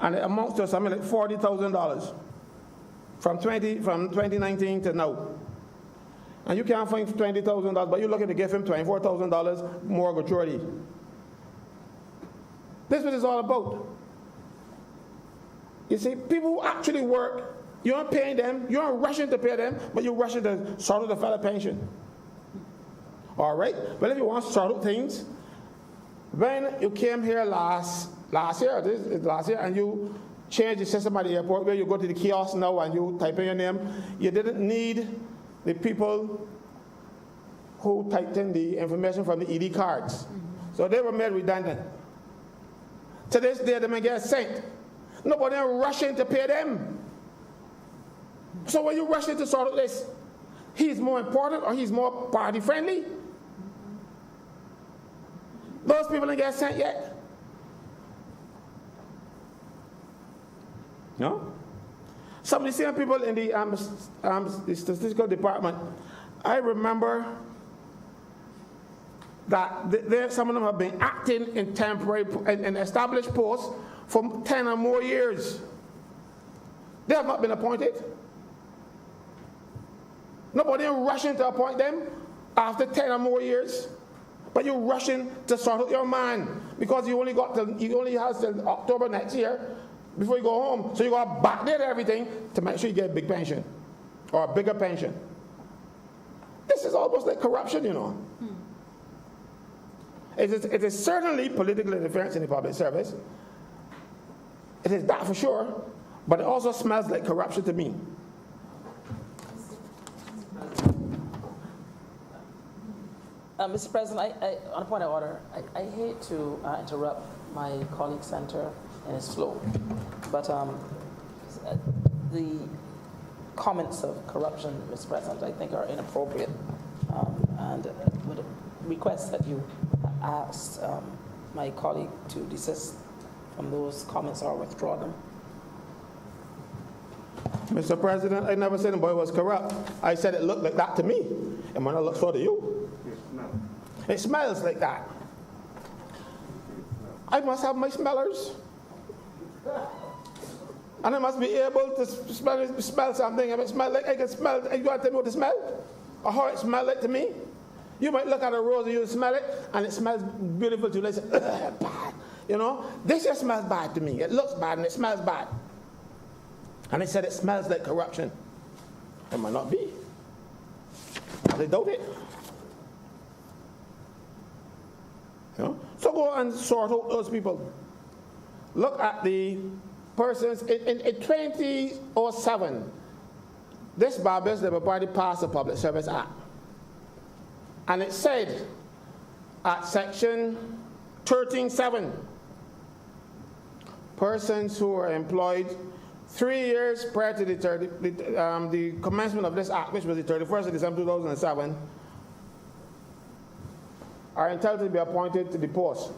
And it amounts to something like $40,000 from 2019 to now. And you can't find $20,000, but you're looking to give him $24,000 more gratuity. This is what it's all about. You see, people who actually work, you aren't paying them, you aren't rushing to pay them, but you're rushing to sort out the fella pension. All right? Well, if you want to sort out things, when you came here last year, and you changed the system at the airport where you go to the kiosk now and you type in your name, you didn't need the people who typed in the information from the ED cards. So they were made redundant. To this day, they may get sent. Nobody rushing to pay them. So when you rush to sort of this, he's more important or he's more party friendly? Those people didn't get sent yet. No? Some of the same people in the statistical department, I remember that some of them have been acting in temporary and established posts for 10 or more years. They have not been appointed. Nobody is rushing to appoint them after 10 or more years. But you're rushing to sort out your man because you only have till October next year before you go home. So you got to backdate everything to make sure you get a big pension or a bigger pension. This is almost like corruption, you know. It is certainly political interference in the public service. It is that for sure, but it also smells like corruption to me. Mr. President, on a point of order, I hate to interrupt my colleague Senator in his flow, but the comments of corruption, Mr. President, I think are inappropriate, and would request that you ask my colleague to desist from those comments or withdraw them. Mr. President, I never said the boy was corrupt. I said it looked like that to me. And when I look so to you, it smells like that. I must have my smellers. And I must be able to smell something. If it smells like, I can smell, you want to tell me what it smells? Or how it smells like to me? You might look at a rose and you smell it, and it smells beautiful to you. They say, bad. You know, this just smells bad to me. It looks bad and it smells bad. And they said it smells like corruption. It might not be. They doubt it. You know? So go and sort out those people. Look at the persons. In 2007, this Barbados Labour Party passed the Public Service Act. And it said at section 13.7, persons who are employed 3 years prior to the commencement of this act, which was the 31st of December 2007, are entitled to be appointed to the post.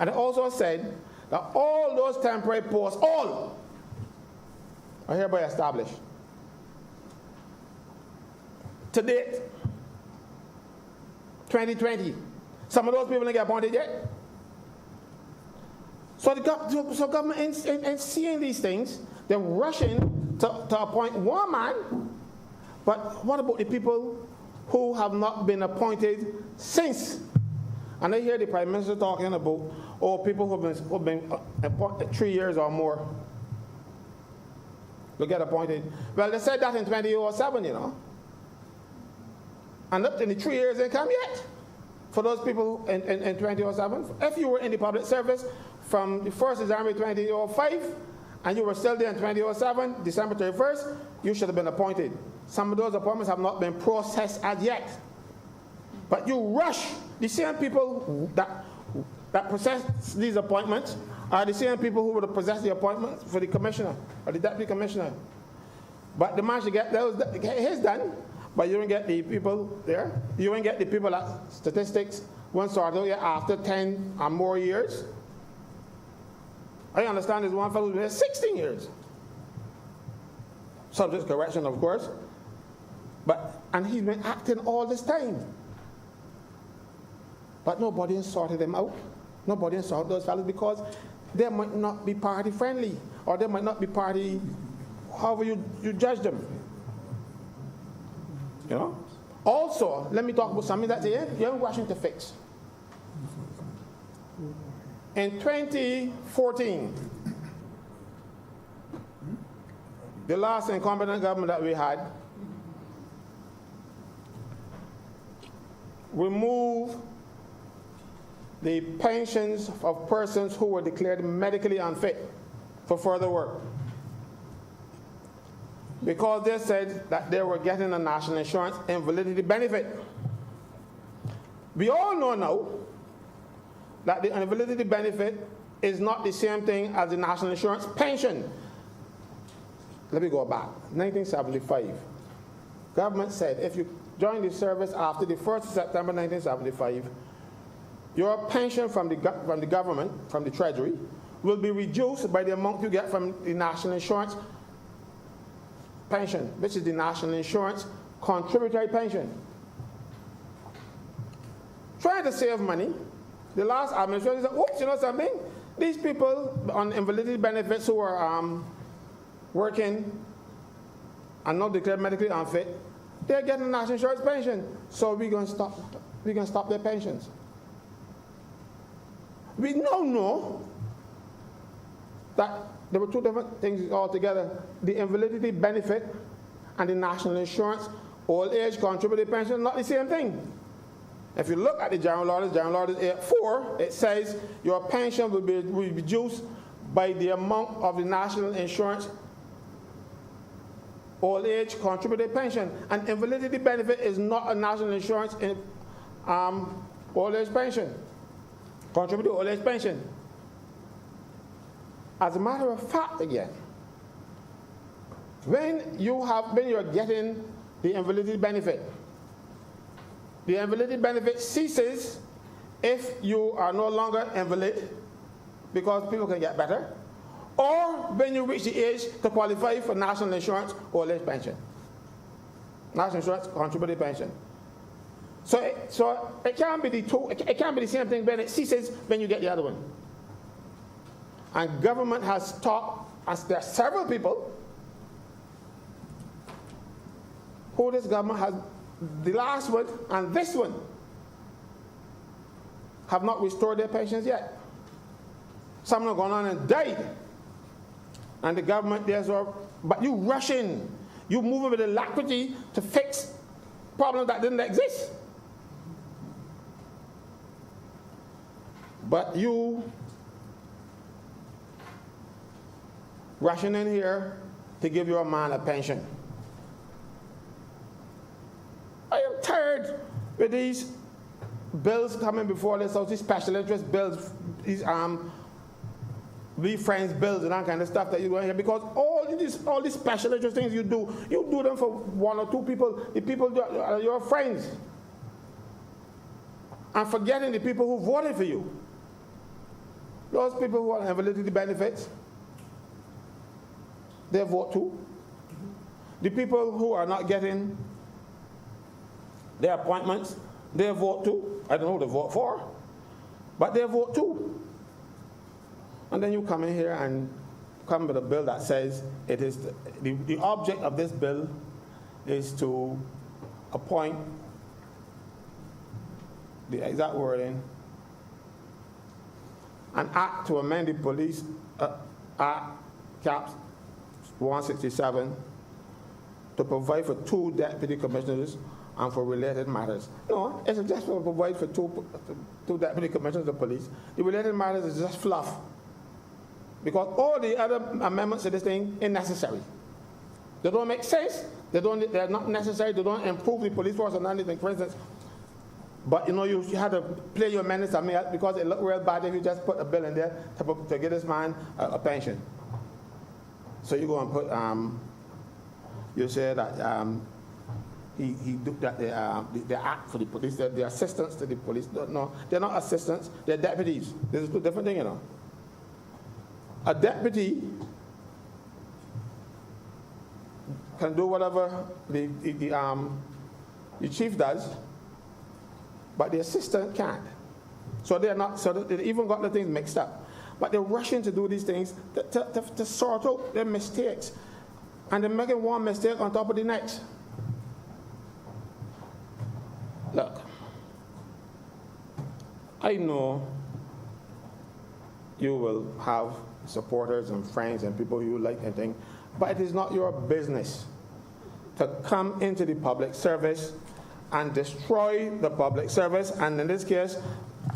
And it also said that all those temporary posts, all, are hereby established. To date, 2020, some of those people didn't get appointed yet. So the government ain't seeing these things. They're rushing to appoint one man. But what about the people who have not been appointed since? And I hear the Prime Minister talking about, people who've been appointed 3 years or more will get appointed. Well, they said that in 2007, you know. And up in the 3 years ain't come yet for those people in 2007. If you were in the public service from the 1st of January 2005 and you were still there in 2007, December 31st, you should have been appointed. Some of those appointments have not been processed as yet. But you rush. The same people that process these appointments are the same people who would have possessed the appointment for the commissioner or the deputy commissioner. But the man should get his done. But you don't get the people there. You don't get the people at statistics when started yet after 10 or more years. I understand there's one fellow who's been here 16 years. Subject to correction, of course. And he's been acting all this time. But nobody has sorted them out. Nobody has sorted those fellows because they might not be party friendly or they might not be party, however you judge them. You know? Also, let me talk about something that you're rushing to fix. In 2014, the last incompetent government that we had removed the pensions of persons who were declared medically unfit for further work, because they said that they were getting a national insurance invalidity benefit. We all know now that the invalidity benefit is not the same thing as the national insurance pension. Let me go back. 1975. Government said if you join the service after the 1st of September 1975, your pension from the government, from the Treasury, will be reduced by the amount you get from the National Insurance pension, which is the National Insurance contributory pension. Trying to save money, the last administration said, oops, you know something? These people on invalidity benefits who are working and not declared medically unfit, they're getting a national insurance pension. So we're going to stop their pensions. We now know that there were two different things altogether. The invalidity benefit and the national insurance old age contributory pension, not the same thing. If you look at the General Orders 8.4, it says your pension will be reduced by the amount of the national insurance old age contributory pension. And invalidity benefit is not a national insurance old age pension, contributory old age pension. As a matter of fact, again, when you're getting the invalidity benefit ceases if you are no longer invalid because people can get better, or when you reach the age to qualify for national insurance old age pension, national insurance contributory pension. So it can't be it can't be the same thing when it ceases when you get the other one. And government has taught us, there are several people who this government has, the last one and this one, have not restored their pensions yet. Some have gone on and died. And the government, but you rush in. You move with alacrity to fix problems that didn't exist. But you rushing in here to give your man a pension. I am tired with these bills coming before us, these special interest bills, these We Friends bills and that kind of stuff that you do here, because all these special interest things you do them for one or two people, the people that are your friends, and forgetting the people who voted for you. Those people who are invalidity benefits, they vote too. The people who are not getting their appointments, they vote too. I don't know who they vote for, but they vote too. And then you come in here and come with a bill that says it is the object of this bill is to appoint, the exact wording, an act to amend the police act, Cap 167, to provide for 2 deputy commissioners and for related matters. No, it's just to provide for two deputy commissioners of police. The related matters is just fluff, because all the other amendments to this thing are necessary. They don't make sense. They're not necessary. They don't improve the police force or anything. For instance, but you had to play your amendments because it looked real bad if you just put a bill in there to give this man a pension. So you go and put you say that he looked at the act for the police, the assistants to the police. No, they're not assistants, they're deputies. This is two different things, A deputy can do whatever the chief does, but the assistant can't. So they even got the things mixed up. But they're rushing to do these things to sort out their mistakes. And they're making one mistake on top of the next. Look, I know you will have supporters and friends and people you like and things, but it is not your business to come into the public service and destroy the public service, and in this case,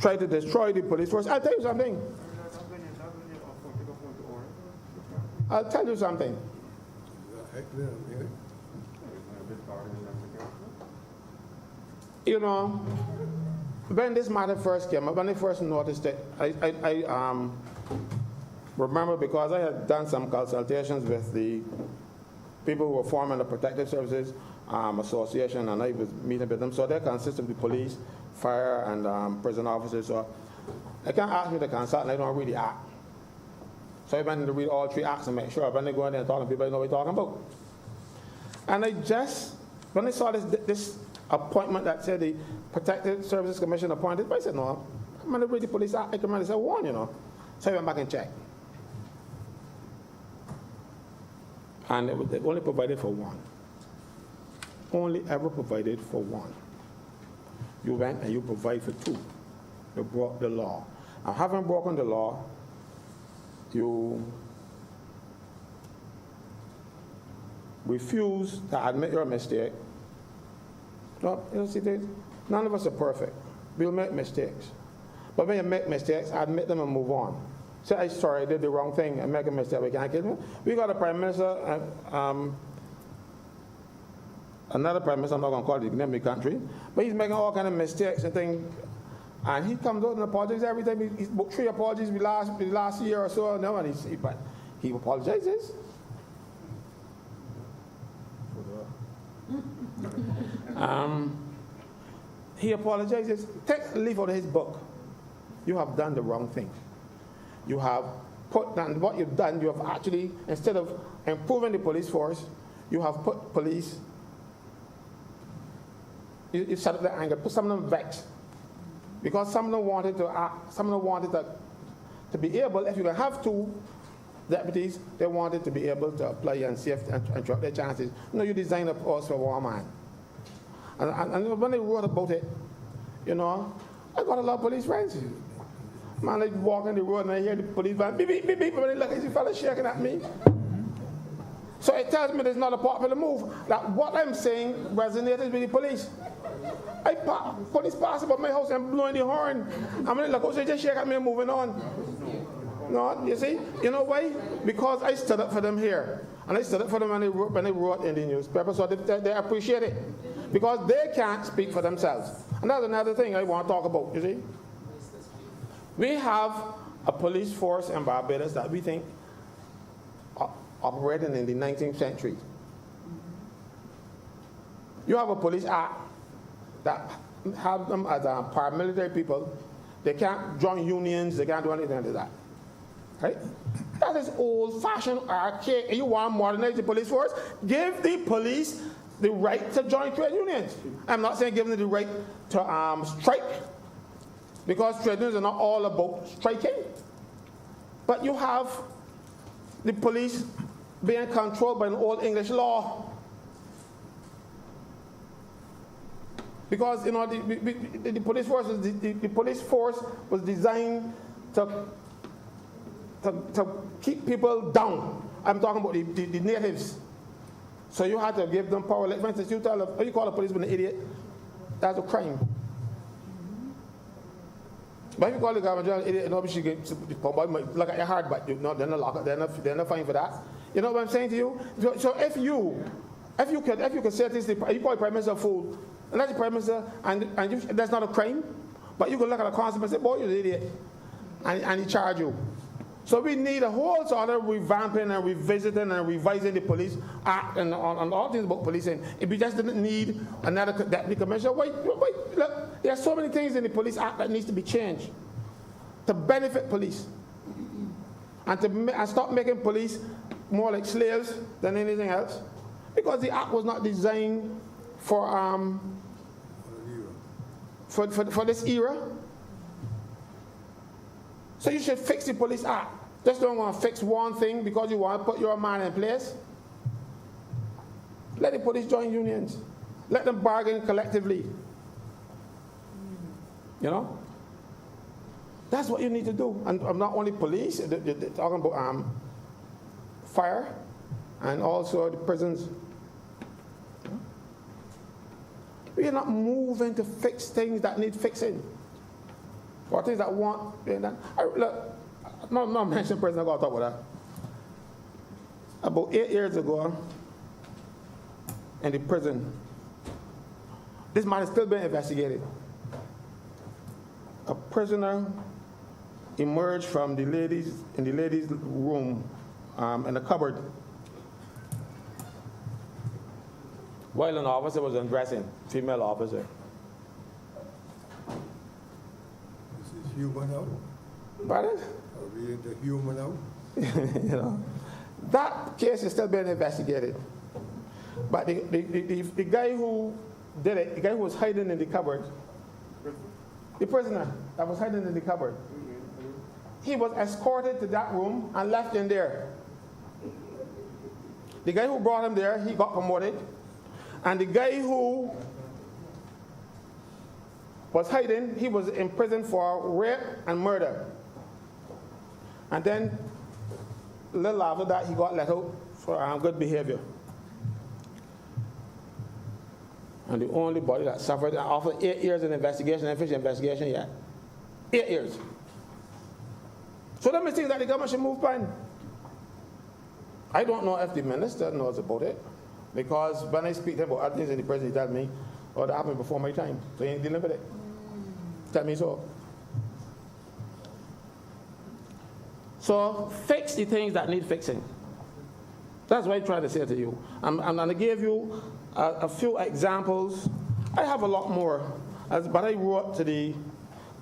try to destroy the police force. I'll tell you something. When this matter first came up, when I first noticed it, I remember, because I had done some consultations with the people who were forming the protective services association, and I was meeting with them. So they consist of the police, fire, and prison officers. So they can't ask me to consult, and I don't really act. So I went to read all 3 acts and make sure when they go in there and talking to people, I know what they're talking about. And when I saw this appointment that said the Protected Services Commission appointed, I said, no, I'm going to read the police act. I come and say, one, you know. So I went back and checked. And it only provided for 1. Only ever provided for 1. You went and you provide for 2. You broke the law. And having broken the law, you refuse to admit your mistake. No, you know, see, none of us are perfect. We'll make mistakes. But when you make mistakes, admit them and move on. Say, I'm sorry, I did the wrong thing, I make a mistake, we can't kill me. We got a prime minister, another prime minister, I'm not going to call it the name of the country, but he's making all kind of mistakes and things. And he comes out and apologizes every time. He's booked 3 apologies the last year or so. No, and but he apologizes. He apologizes. Take a leaf out of his book. You have done the wrong thing. You have put down what you've done. You have actually, instead of improving the police force, you have put police. You set up the anger, put some of them vexed. Because some of them wanted to act, some of them wanted to be able, if you can have 2 deputies, they wanted to be able to apply and see and drop their chances. No, you design a post for 1 man. And when they wrote about it, you know, I got a lot of police friends. Man, I walk on the road and I hear the police van, beep, beep, beep, beep, and they look at you fellas shaking at me. So it tells me there's not a popular move. That what I'm saying resonated with the police. Police pass about my house and blowing the horn. I'm going to look out, so they just shake at me and moving on. No, you see? You know why? Because I stood up for them here. And I stood up for them when they wrote in the newspaper, so they appreciate it. Because they can't speak for themselves. And that's another thing I want to talk about, you see? We have a police force in Barbados that we think operating in the 19th century. You have a police act that have them as paramilitary people. They can't join unions, they can't do anything like that. Right? That is old-fashioned, archaic. You want to modernize the police force? Give the police the right to join trade unions. I'm not saying give them the right to strike, because trade unions are not all about striking. But you have the police being controlled by an old English law. Because you know the police force was designed to keep people down. I'm talking about the natives. So you had to give them power. Like, for instance, you call a policeman an idiot, that's a crime. But if you call the government general an idiot, nobody should get look at your heart, but they're not locked up. They're not fine for that. You know what I'm saying to you? So if you could say this, you call the prime minister a fool, and that's the prime minister, and that's not a crime, but you could look at a constable and say, boy, you're an idiot, and he charge you. So we need a whole sort of revamping and revisiting and revising the police act and on all things about policing. If we just didn't need another deputy commissioner, wait, look, there are so many things in the police act that needs to be changed to benefit police and stop making police more like slaves than anything else, because the act was not designed for this era. So you should fix the police act. Just don't want to fix one thing because you want to put your man in place. Let the police join unions. Let them bargain collectively. You know? That's what you need to do. And not only police, they're talking about fire and also the prisons. We are not moving to fix things that need fixing. Or things that want being done. Look, not mention President, I'm going to talk about that. About 8 years ago, in the prison, this man is still being investigated. A prisoner emerged from in the ladies' room in the cupboard while an officer was undressing, female officer. This is human now. Pardon? Are we into human now? You know, that case is still being investigated. But the guy who did it, the guy who was hiding in the cupboard, the prisoner that was hiding in the cupboard, he was escorted to that room and left in there. The guy who brought him there, he got promoted. And the guy who was hiding, he was in prison for rape and murder. And then, a little after that, he got let out for good behavior. And the only body that suffered after 8 years in investigation, and finished investigation yet. 8 years. So that means things that the government should move by. I don't know if the minister knows about it, because when I speak to him about other things in the prison, he tells me, oh, that happened before my time, so he ain't dealing with it. Tell me so. So fix the things that need fixing. That's what I try to say to you. I'm going to give you a few examples. I have a lot more, but I wrote to the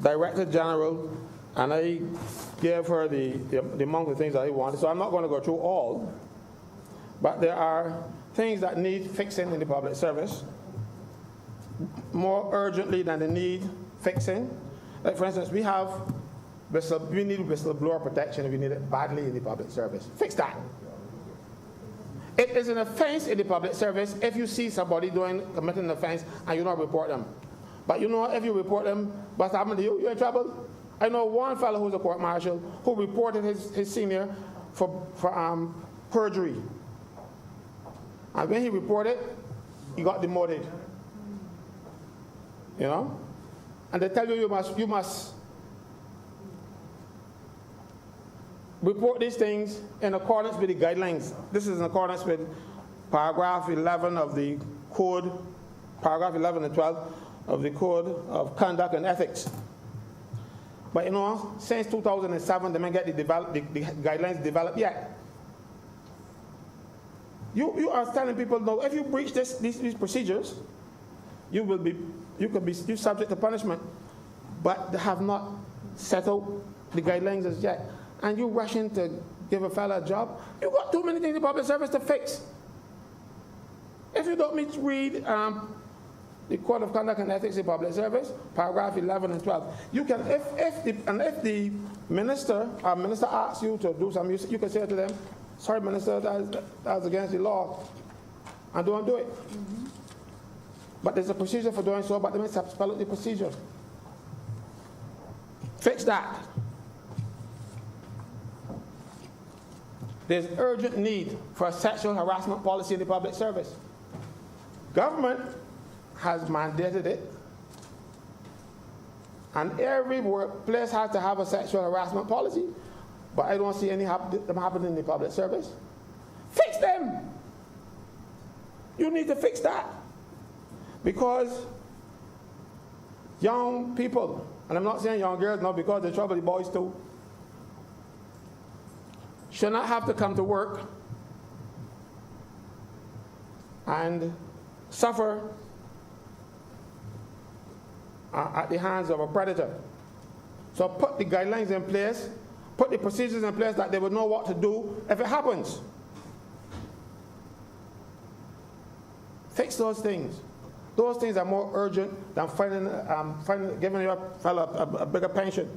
Director General, and I gave her the amount of things that I wanted. So I'm not going to go through all, but there are things that need fixing in the public service more urgently than they need fixing. Like, for instance, we need whistleblower protection, and we need it badly in the public service. Fix that. It is an offense in the public service if you see somebody committing an offense and you don't report them. But you know, if you report them, what's happened to you? You're in trouble. I know one fellow who's a court marshal who reported his senior for perjury. And when he reported, he got demoted. You know? And they tell you you must report these things in accordance with the guidelines. This is in accordance with paragraph 11 of the code, paragraph 11 and 12 of the Code of Conduct and Ethics. But you know, since 2007, they may get the guidelines developed yet. You are telling people, no, if you breach these procedures, you could be subject to punishment. But they have not set out the guidelines as yet. And you're rushing to give a fella a job. You've got too many things in public service to fix. If you don't read the Code of Conduct and Ethics in Public Service, paragraph 11 and 12, you can, if the minister asks you to do something, you can say to them, sorry, minister, that's against the law, and don't do it. Mm-hmm. But there's a procedure for doing so, but they must have to spell out the procedure. Fix that. There's urgent need for a sexual harassment policy in the public service. Government has mandated it, and every workplace has to have a sexual harassment policy, but I don't see any them happening in the public service. Fix them. You need to fix that. Because young people, and I'm not saying young girls, no, because they trouble the boys too, should not have to come to work and suffer at the hands of a predator. So put the guidelines in place, put the procedures in place that they would know what to do if it happens. Fix those things. Those things are more urgent than giving your fellow a bigger pension.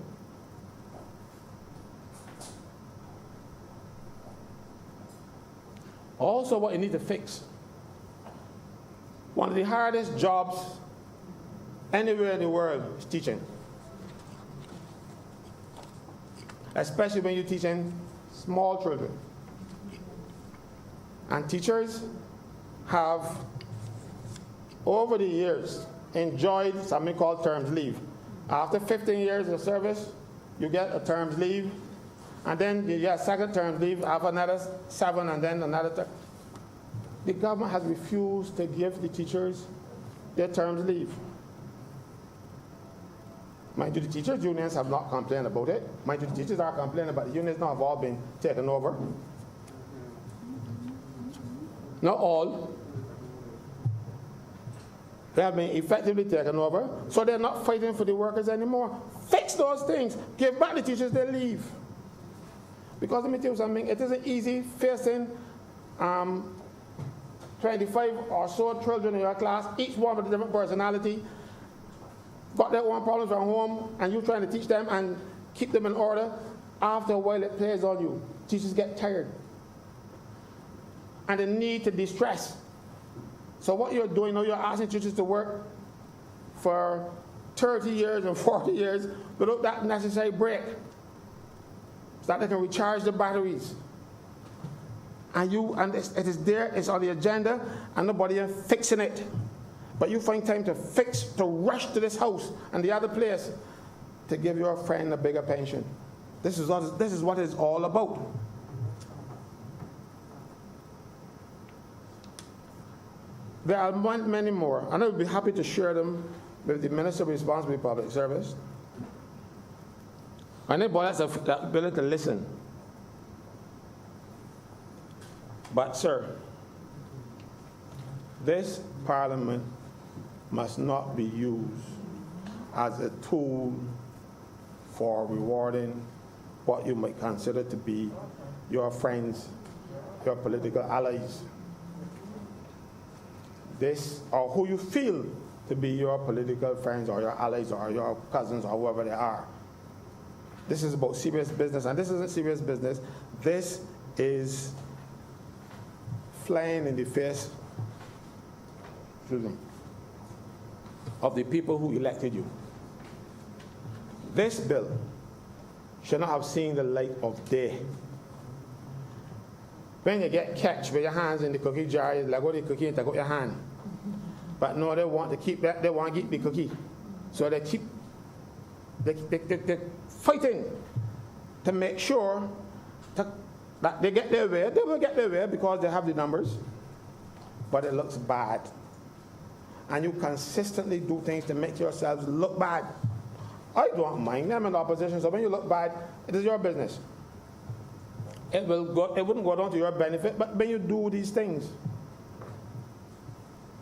Also, what you need to fix, one of the hardest jobs anywhere in the world is teaching. Especially when you're teaching small children. And teachers have, over the years, enjoyed something called terms leave. After 15 years of service, you get a terms leave, and then you get a second term leave after another 7, and then another term. The government has refused to give the teachers their terms leave. Mind you, the teachers' unions have not complained about it. Mind you, the teachers are complaining, but the unions now have all been taken over. Not all. They have been effectively taken over, so they're not fighting for the workers anymore. Fix those things. Give back the teachers their leave. Because let me tell you something, it isn't easy facing 25 or so children in your class, each one with a different personality, got their own problems from home, and you're trying to teach them and keep them in order. After a while, it plays on you. Teachers get tired. And they need to de-stress. So what you're doing now, you're asking teachers to work for 30 years and 40 years without that necessary break, so that they can recharge the batteries. And it is there, it's on the agenda, and nobody is fixing it. But you find time to rush to this house and the other place to give your friend a bigger pension. This is what it's all about. There are many more, and I would be happy to share them with the Minister responsible for public service. Anybody has the ability to listen. But, sir, this Parliament must not be used as a tool for rewarding what you might consider to be your friends, your political allies. Or who you feel to be your political friends or your allies or your cousins or whoever they are. This is about serious business, and this isn't serious business. This is flying in the face of the people who elected you. This bill should not have seen the light of day. When you get catch with your hands in the cookie jar, you let go of the cookie and take out your hand. But no, they want to keep that. They want to keep the cookie, so they keep they're fighting to make sure that they get their way. They will get their way because they have the numbers, but it looks bad. And you consistently do things to make yourselves look bad. I don't mind them in opposition, so when you look bad, it is your business. It wouldn't go down to your benefit, but when you do these things,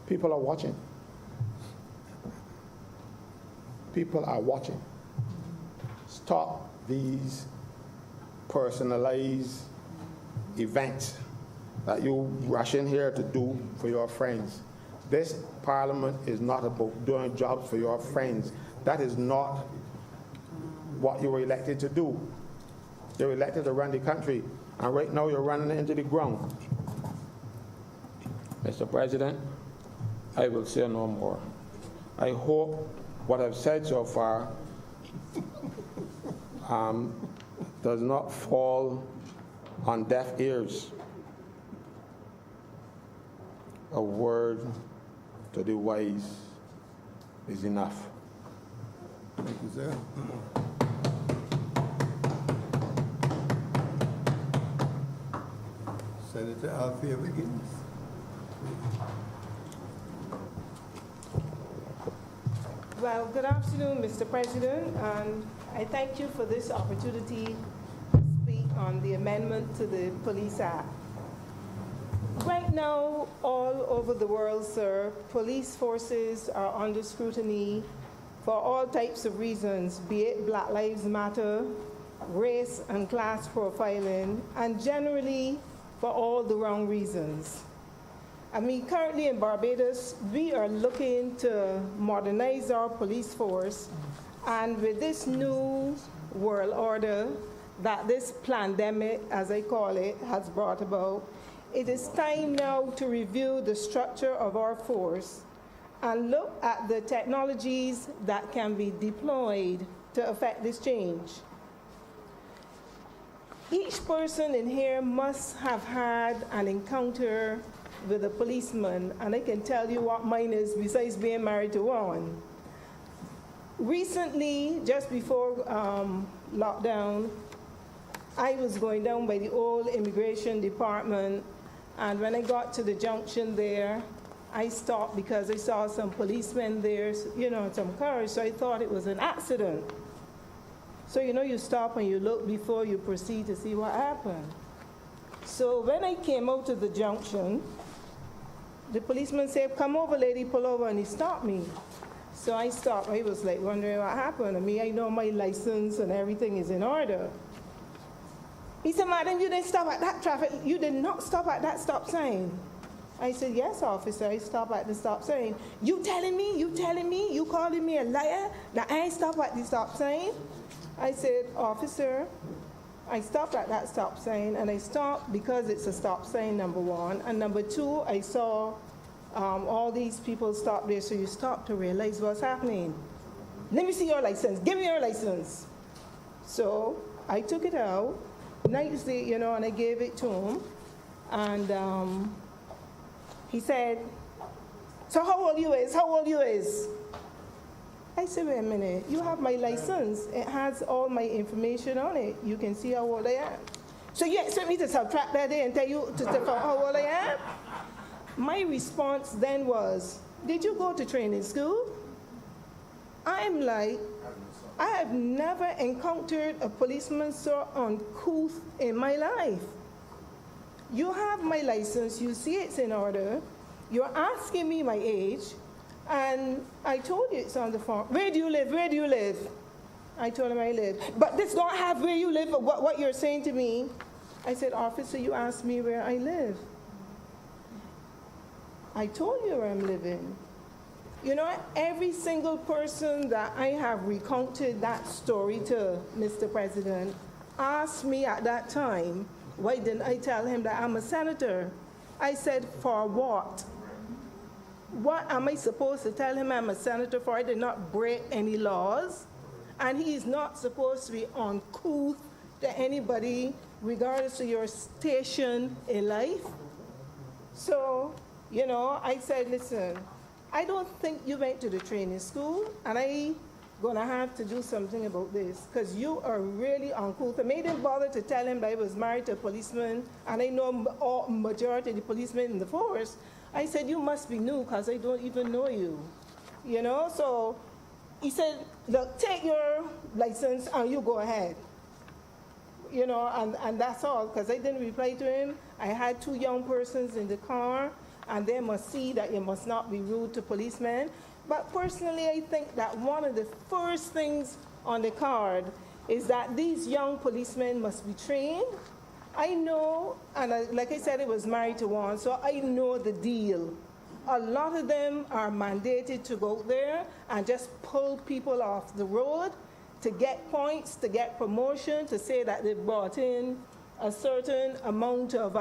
people are watching. People are watching. Stop these personalized events that you rush in here to do for your friends. This Parliament is not about doing jobs for your friends. That is not what you were elected to do. You were elected to run the country, and right now you're running it into the ground. Mr. President, I will say no more. I hope what I've said so far does not fall on deaf ears. A word to the wise is enough. Thank you, sir. Senator Althea begins. Well, good afternoon, Mr. President, and I thank you for this opportunity to speak on the amendment to the Police Act. Right now, all over the world, sir, police forces are under scrutiny for all types of reasons, be it Black Lives Matter, race and class profiling, and generally for all the wrong reasons. I mean, currently in Barbados, we are looking to modernize our police force, and with this new world order that this pandemic, as I call it, has brought about, it is time now to review the structure of our force and look at the technologies that can be deployed to affect this change. Each person in here must have had an encounter with a policeman, and I can tell you what mine is besides being married to one. Recently, just before lockdown, I was going down by the old immigration department, and when I got to the junction there, I stopped because I saw some policemen there, some cars, so I thought it was an accident. So, you stop and you look before you proceed to see what happened. So when I came out to the junction, the policeman said, "Come over, lady, pull over," and he stopped me. So I stopped. I was like wondering what happened. I mean, I know my license and everything is in order. He said, "Madam, you didn't stop at that traffic. You did not stop at that stop sign." I said, "Yes, officer, I stopped at the stop sign." You telling me, you calling me a liar that I ain't stopped at the stop sign?" I said, "Officer, I stopped at that stop sign, and I stopped because it's a stop sign, number one. And number two, I saw all these people stop there, so you stop to realize what's happening. Let me see your license. Give me your license." So I took it out, nicely, and I gave it to him. And he said, "So how old you is? How old you is?" I said, "Wait a minute, you have my license. It has all my information on it. You can see how old I am. So you expect me to subtract that day and tell you to how old I am?" My response then was, "Did you go to training school?" I'm like, I have never encountered a policeman so uncouth in my life. You have my license, you see it's in order, you're asking me my age, and I told you it's on the form. Where do you live? Where do you live? I told him I live. But this don't have where you live, what you're saying to me. I said, "Officer, you asked me where I live. I told you where I'm living." Every single person that I have recounted that story to, Mr. President, asked me at that time, why didn't I tell him that I'm a senator? I said, "For what? What am I supposed to tell him I'm a senator for? I did not break any laws, and he's not supposed to be uncouth to anybody, regardless of your station in life." So, I said, "Listen, I don't think you went to the training school, and I'm gonna have to do something about this, because you are really uncouth." I didn't bother to tell him that I was married to a policeman, and I know majority of the policemen in the force. I said, "You must be new, because I don't even know you." So he said, "Look, take your license and you go ahead." And that's all, because I didn't reply to him. I had two young persons in the car, and they must see that you must not be rude to policemen. But personally, I think that one of the first things on the card is that these young policemen must be trained. I know, and like I said, I was married to one, so I know the deal. A lot of them are mandated to go there and just pull people off the road to get points, to get promotion, to say that they brought in a certain amount of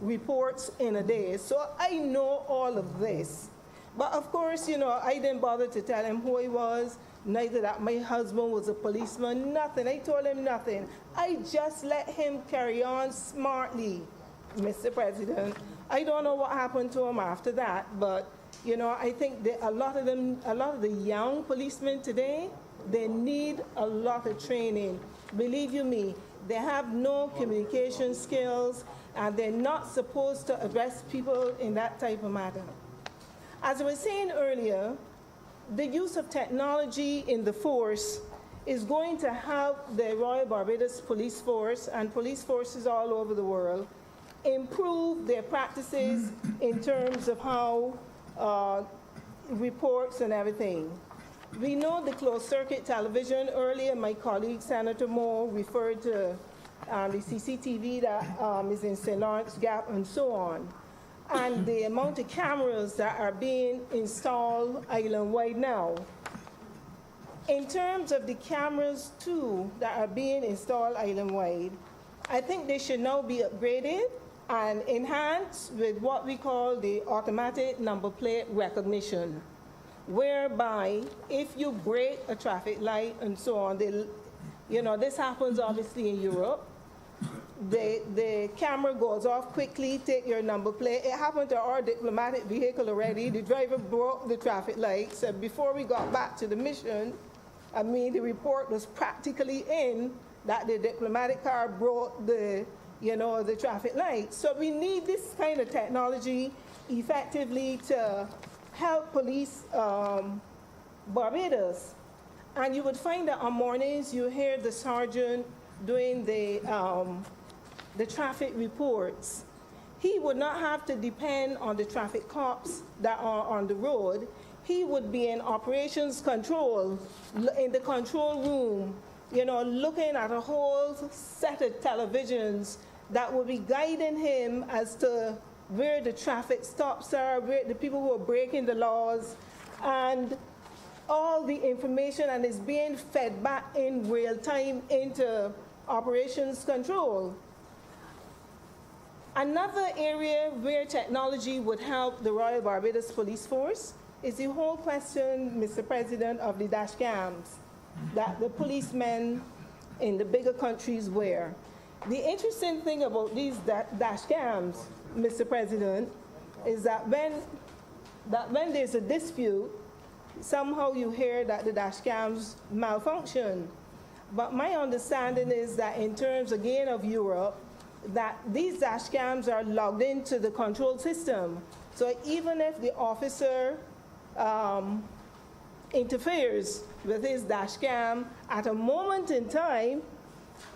reports in a day. So I know all of this. But of course, I didn't bother to tell him who I was, neither that my husband was a policeman, nothing. I told him nothing. I just let him carry on smartly, Mr. President. I don't know what happened to him after that, but, I think that a lot of the young policemen today, they need a lot of training. Believe you me, they have no communication skills, and they're not supposed to address people in that type of manner. As I was saying earlier, the use of technology in the force is going to help the Royal Barbados Police Force and police forces all over the world improve their practices in terms of how reports and everything. We know the closed-circuit television. Earlier, my colleague, Senator Moore, referred to the CCTV that is in St. Lawrence Gap and so on, and the amount of cameras that are being installed island-wide now. In terms of the cameras, too, that are being installed island-wide, I think they should now be upgraded and enhanced with what we call the automatic number plate recognition, whereby if you break a traffic light and so on, this happens obviously in Europe, the camera goes off quickly, take your number plate. It happened to our diplomatic vehicle already. The driver broke the traffic lights, and before we got back to the mission, the report was practically in that the diplomatic car broke the traffic lights. So we need this kind of technology effectively to help police Barbados. And you would find that on mornings you hear the sergeant doing the traffic reports. he would not have to depend on the traffic cops that are on the road. He would be in operations control, in the control room, looking at a whole set of televisions that would be guiding him as to where the traffic stops are, where the people who are breaking the laws, and all the information, and is being fed back in real time into operations control. Another area where technology would help the Royal Barbados Police Force is the whole question, Mr. President, of the dash cams that the policemen in the bigger countries wear. The interesting thing about these dash cams, Mr. President, is that when there's a dispute, somehow you hear that the dash cams malfunction. But my understanding is that in terms, again, of Europe, that these dash cams are logged into the control system. So even if the officer interferes with his dash cam at a moment in time,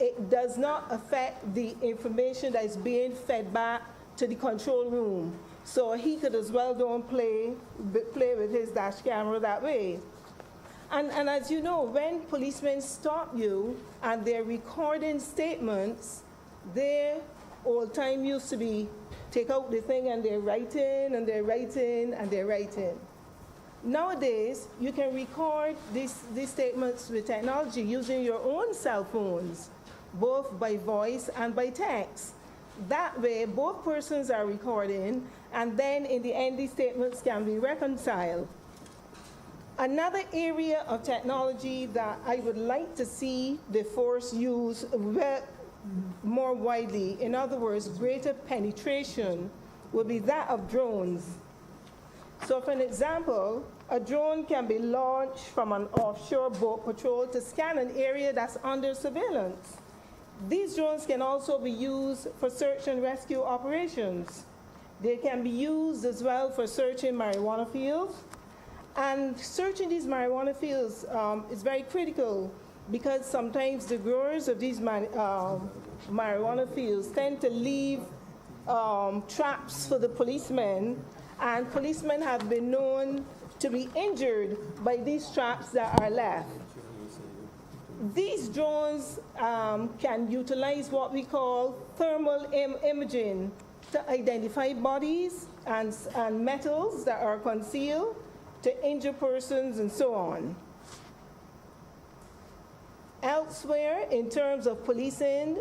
it does not affect the information that is being fed back to the control room. So he could as well don't play with his dash camera that way. And as you know, when policemen stop you and they're recording statements, their old time used to be take out the thing and they're writing and they're writing and they're writing. Nowadays, you can record these statements with technology using your own cell phones, both by voice and by text. That way, both persons are recording, and then in the end, these statements can be reconciled. Another area of technology that I would like to see the force use more widely, in other words, greater penetration, would be that of drones. So for an example, a drone can be launched from an offshore boat patrol to scan an area that's under surveillance. These drones can also be used for search and rescue operations. They can be used as well for searching marijuana fields. And searching these marijuana fields is very critical because sometimes the growers of these marijuana fields tend to leave traps for the policemen, and policemen have been known to be injured by these traps that are left. These drones can utilize what we call thermal imaging to identify bodies and metals that are concealed, to injure persons, and so on. Elsewhere, in terms of policing,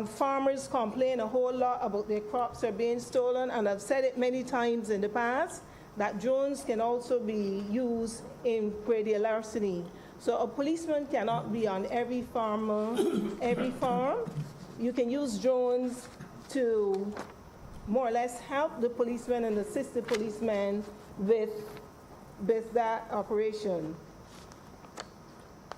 farmers complain a whole lot about their crops are being stolen, and I've said it many times in the past, that drones can also be used in prairie larceny. So a policeman cannot be on every farm. You can use drones to more or less help the policeman and assist the policeman with that operation.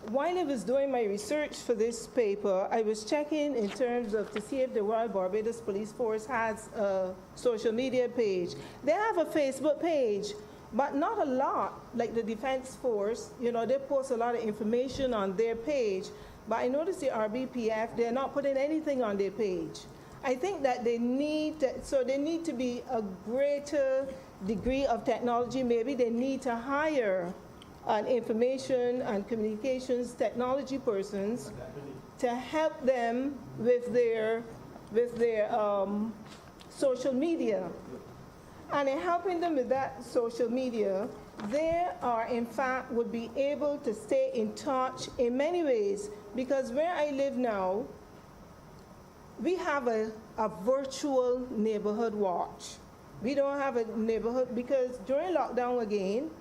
While I was doing my research for this paper, I was checking in terms of to see if the Royal Barbados Police Force has a social media page. They have a Facebook page, but not a lot, like the Defense Force. They post a lot of information on their page, but I noticed the RBPF, they're not putting anything on their page. I think that they need to be a greater degree of technology. Maybe they need to hire an information and communications technology persons to help them with their social media. And in helping them with that social media, they are, in fact, would be able to stay in touch in many ways, because where I live now, we have a virtual neighborhood watch. We don't have a neighborhood, because during lockdown again,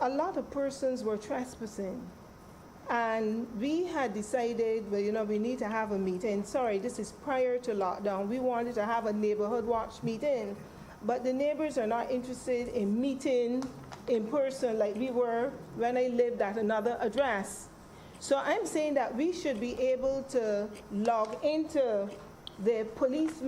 a lot of persons were trespassing. And we had decided, we need to have a meeting. Sorry, this is prior to lockdown. We wanted to have a neighborhood watch meeting, but the neighbors are not interested in meeting in person like we were when I lived at another address. So I'm saying that we should be able to log into the police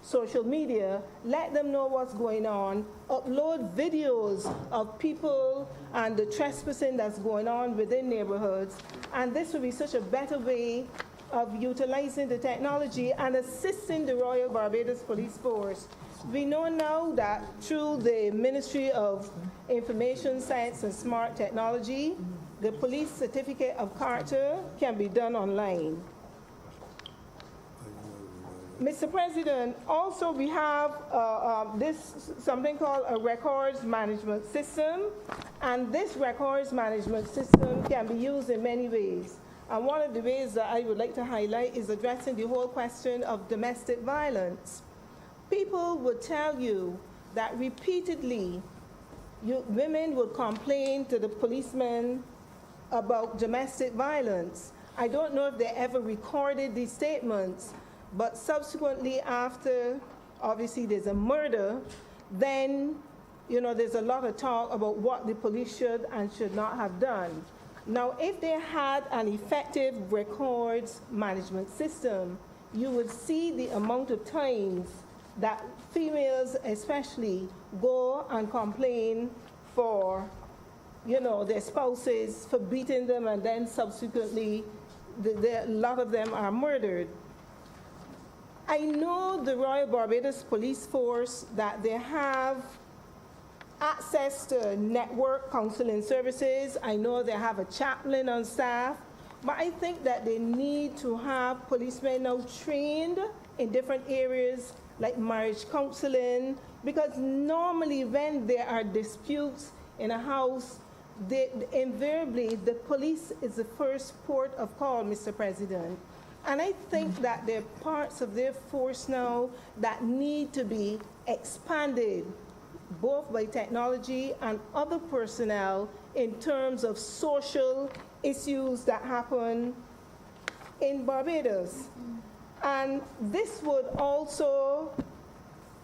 social media, let them know what's going on, upload videos of people and the trespassing that's going on within neighborhoods, and this would be such a better way of utilizing the technology and assisting the Royal Barbados Police Force. We know now that through the Ministry of Information, Science and Smart Technology, the police certificate of character can be done online. Mr. President, also we have something called a records management system, and this records management system can be used in many ways. And one of the ways that I would like to highlight is addressing the whole question of domestic violence. People would tell you that repeatedly women would complain to the policemen about domestic violence. I don't know if they ever recorded these statements, but subsequently after, obviously there's a murder, then, there's a lot of talk about what the police should and should not have done. Now, if they had an effective records management system, you would see the amount of times that females especially go and complain for, their spouses for beating them, and then subsequently a lot of them are murdered. I know the Royal Barbados Police Force, that they have access to network counseling services. I know they have a chaplain on staff, but I think that they need to have policemen now trained in different areas like marriage counseling, because normally when there are disputes in a house, invariably the police is the first port of call, Mr. President. And I think that there are parts of their force now that need to be expanded, both by technology and other personnel, in terms of social issues that happen in Barbados. And this would also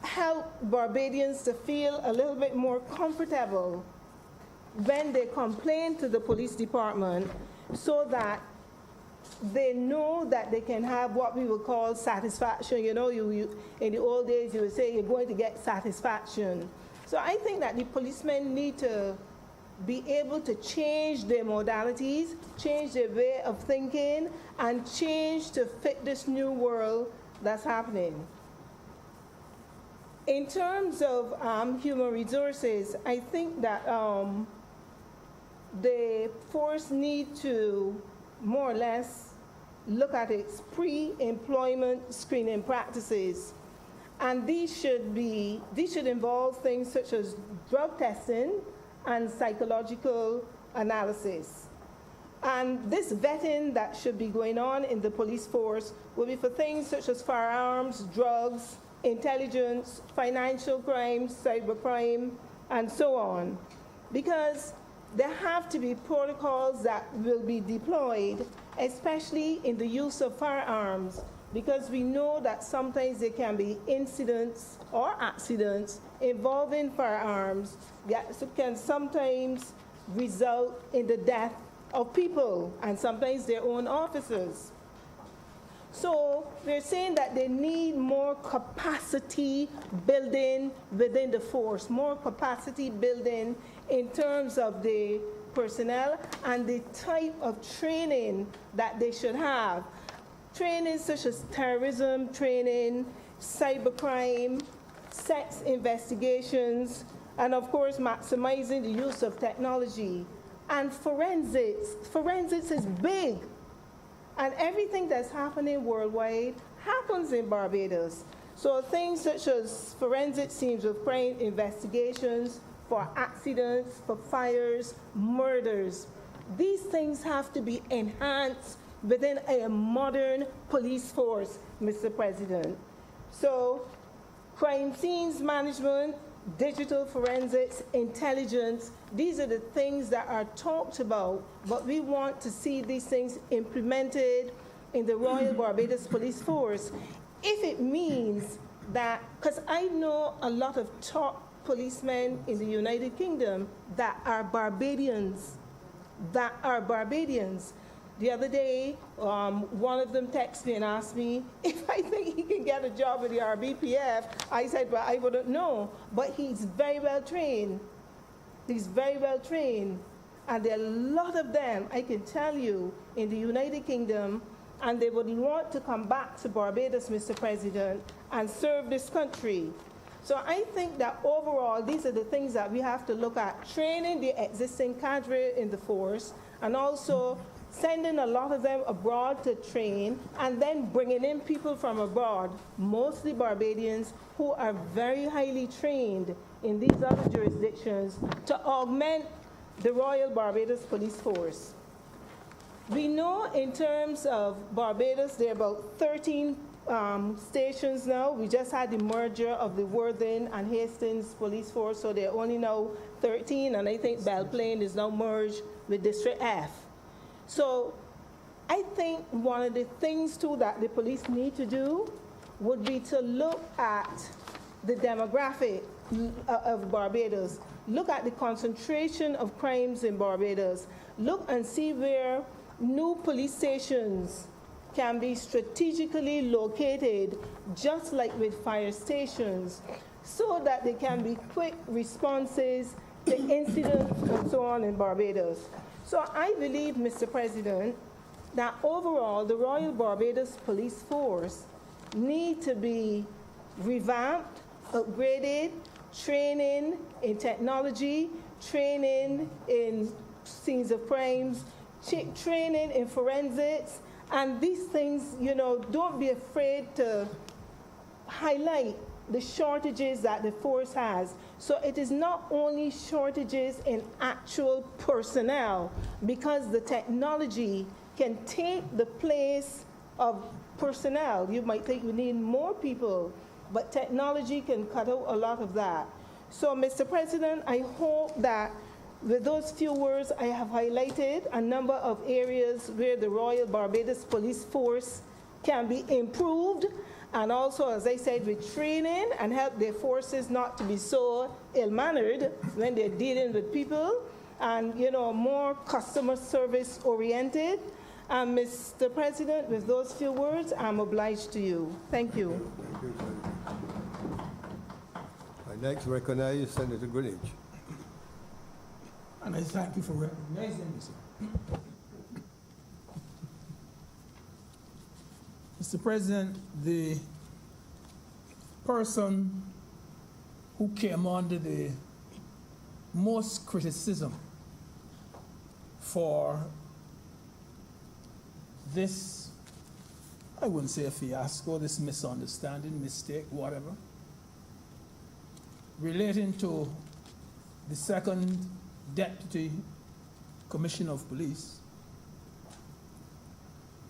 help Barbadians to feel a little bit more comfortable when they complain to the police department, so that they know that they can have what we would call satisfaction. In the old days, you would say you're going to get satisfaction. So I think that the policemen need to be able to change their modalities, change their way of thinking, and change to fit this new world that's happening. In terms of human resources, I think that the force need to more or less look at its pre-employment screening practices. And these should involve things such as drug testing and psychological analysis. And this vetting that should be going on in the police force will be for things such as firearms, drugs, intelligence, financial crimes, cybercrime, and so on. Because there have to be protocols that will be deployed, especially in the use of firearms, because we know that sometimes there can be incidents or accidents involving firearms that can sometimes result in the death of people, and sometimes their own officers. So we're saying that they need more capacity building within the force, more capacity building in terms of the personnel and the type of training that they should have. Training such as terrorism training, cybercrime, sex investigations, and of course maximizing the use of technology. And forensics. Forensics is big. And everything that's happening worldwide happens in Barbados. So things such as forensic scenes of crime investigations, for accidents, for fires, murders, these things have to be enhanced within a modern police force, Mr. President. So crime scenes management, digital forensics, intelligence, these are the things that are talked about, but we want to see these things implemented in the Royal Barbados Police Force. If it means that, because I know a lot of top policemen in the United Kingdom that are Barbadians, The other day, one of them texted me and asked me if I think he can get a job with the RBPF. I said, well, I wouldn't know, but he's very well trained. He's very well trained. And there are a lot of them, I can tell you, in the United Kingdom and they would want to come back to Barbados, Mr. President, and serve this country. So I think that overall, these are the things that we have to look at: training the existing cadre in the force, and also sending a lot of them abroad to train, and then bringing in people from abroad, mostly Barbadians, who are very highly trained in these other jurisdictions, to augment the Royal Barbados Police Force. We know in terms of Barbados, there are about 13 stations now. We just had the merger of the Worthing and Hastings Police Force, so there are only now 13, and I think Belplain is now merged with District F. So I think one of the things too that the police need to do would be to look at the demographic of Barbados, look at the concentration of crimes in Barbados, look and see where new police stations can be strategically located, just like with fire stations, so that they can be quick responses to incidents and so on in Barbados. So I believe, Mr. President, that overall the Royal Barbados Police Force need to be revamped, upgraded, training in technology, training in scenes of crimes, training in forensics, and these things, don't be afraid to highlight the shortages that the force has. So it is not only shortages in actual personnel, because the technology can take the place of personnel. You might think you need more people, but technology can cut out a lot of that. So, Mr. President, I hope that with those few words, I have highlighted a number of areas where the Royal Barbados Police Force can be improved, and also, as I said, with training and help their forces not to be so ill-mannered when they're dealing with people, and, more customer service oriented. And Mr. President, with those few words, I'm obliged to you. Thank you. Thank you, Senator. I next recognize Senator Greenwich. And I thank you for recognizing me, sir. Mr. President, the person who came under the most criticism for this, I wouldn't say a fiasco, this misunderstanding, mistake, whatever, relating to the second Deputy Commissioner of Police,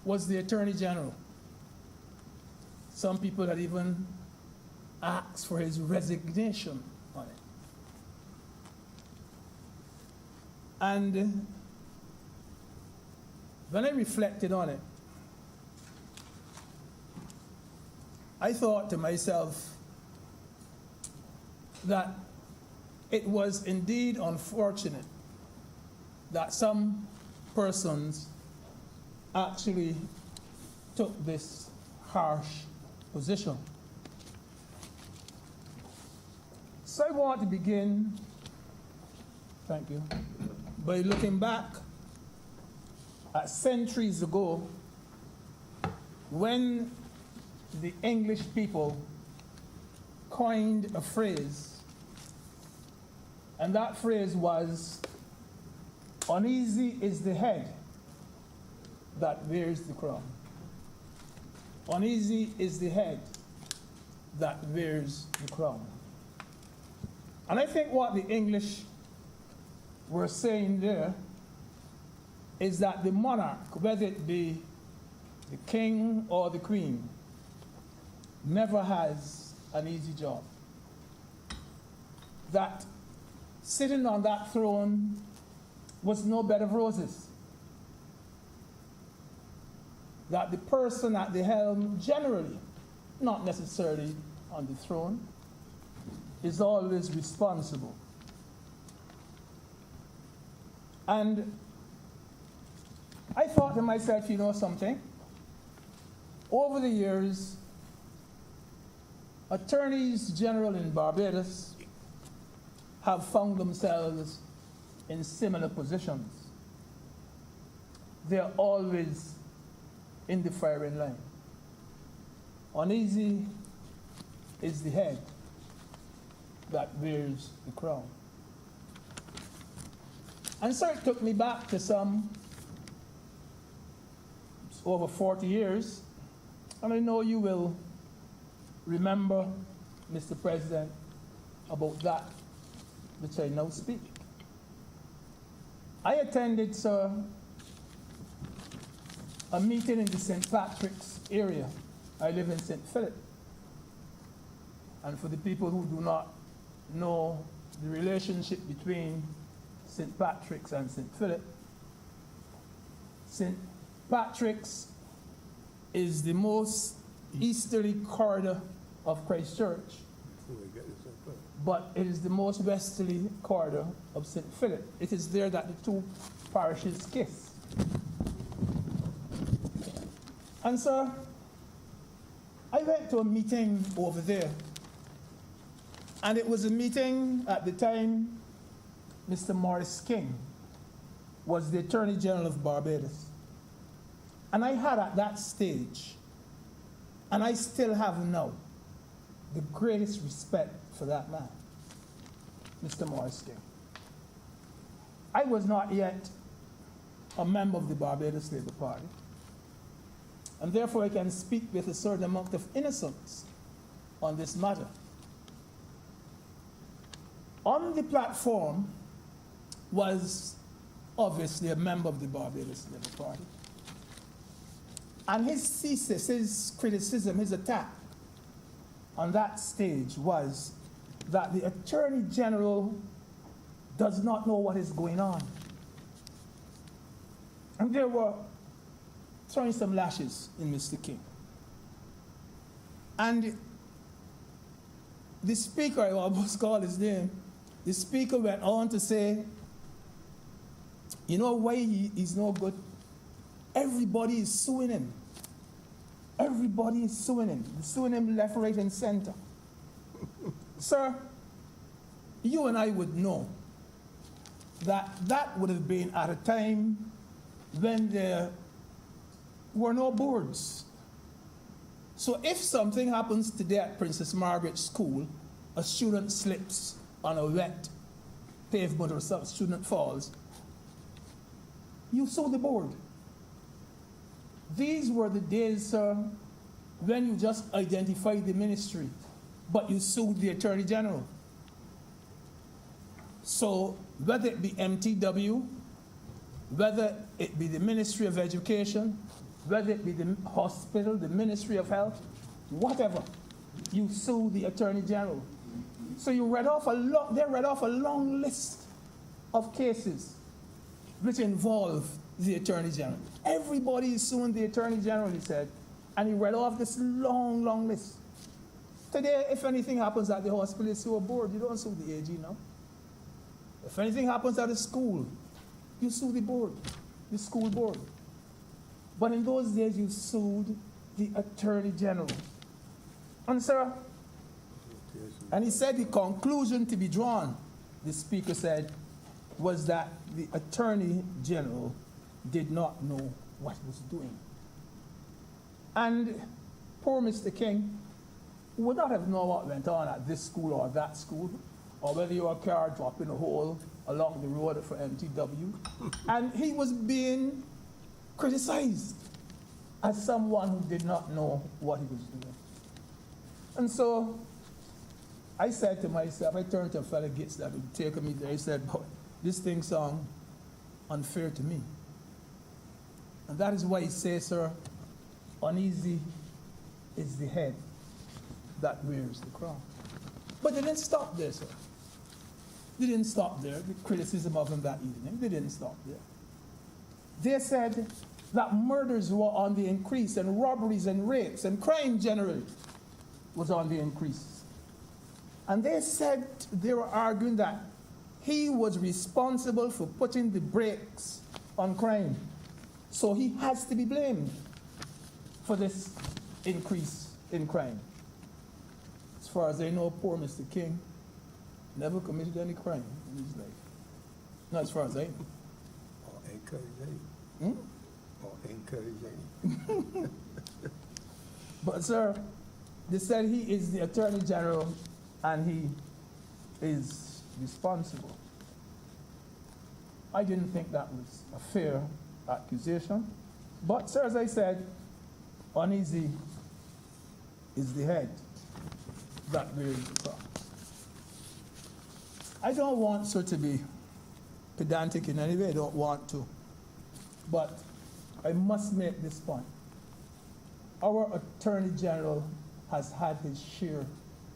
was the Attorney General. Some people had even asked for his resignation on it. And when I reflected on it, I thought to myself that it was indeed unfortunate that some persons actually took this harsh position. So I want to begin, thank you, by looking back at centuries ago when the English people coined a phrase, and that phrase was, "Uneasy is the head that wears the crown." Uneasy is the head that wears the crown. And I think what the English were saying there is that the monarch, whether it be the king or the queen, never has an easy job. That sitting on that throne was no bed of roses. That the person at the helm, generally, not necessarily on the throne, is always responsible. And I thought to myself, you know something? Over the years, attorneys general in Barbados have found themselves in similar positions. They're always in the firing line. Uneasy is the head that wears the crown. And so it took me back to over 40 years, and I know you will remember, Mr. President, about that which I now speak. I attended, sir, a meeting in the St. Patrick's area. I live in St. Philip. And for the people who do not know the relationship between St. Patrick's and St. Philip, St. Patrick's is the most easterly corridor of Christchurch, but it is the most westerly corridor of St. Philip. It is there that the two parishes kiss. And so I went to a meeting over there, and it was a meeting at the time Mr. Maurice King was the Attorney General of Barbados. And I had at that stage, and I still have now, the greatest respect for that man, Mr. Maurice King. I was not yet a member of the Barbados Labour Party, and therefore I can speak with a certain amount of innocence on this matter. On the platform was obviously a member of the Barbados Labour Party. And his thesis, his criticism, his attack on that stage was that the Attorney General does not know what is going on. And they were throwing some lashes in Mr. King. And the speaker, I almost call his name, the speaker went on to say, you know why he's no good? Everybody is suing him. Everybody is suing him. They're suing him left, right, and center. Sir, you and I would know that that would have been at a time when there were no boards. So if something happens today at Princess Margaret School, a student slips on a wet pavement or some student falls, you sue the board. These were the days, sir, when you just identified the ministry, but you sued the Attorney General. So whether it be MTW, whether it be the Ministry of Education, whether it be the hospital, the Ministry of Health, whatever, you sue the Attorney General. So you read off they read off a long list of cases which involve the Attorney General. Everybody is suing the Attorney General, he said, and he read off this long, long list. Today, if anything happens at the hospital, you sue a board. You don't sue the AG now. If anything happens at a school, you sue the board, the school board. But in those days, you sued the Attorney General. And sir, and he said the conclusion to be drawn, the speaker said, was that the Attorney General did not know what he was doing. And poor Mr. King would not have known what went on at this school or that school, or whether your car dropped in a hole along the road for MTW. And he was being criticized as someone who did not know what he was doing. And so I said to myself, I turned to a fellow Gates that would take me there. He said, boy, this thing sounds unfair to me. And that is why he says, sir, uneasy is the head that wears the crown. But they didn't stop there, sir. They didn't stop there, the criticism of him that evening. They didn't stop there. They said that murders were on the increase, and robberies and rapes and crime generally was on the increase. And they said, they were arguing that he was responsible for putting the brakes on crime. So he has to be blamed for this increase in crime. As far as I know, poor Mr. King never committed any crime in his life. Not as far as I know. or encourage any. But, sir, they said he is the Attorney General and he is responsible. I didn't think that was a fair accusation. But, sir, as I said, uneasy is the head that wears the crown. I don't want, sir, to be pedantic in any way. I don't want to. But I must make this point. Our Attorney General has had his share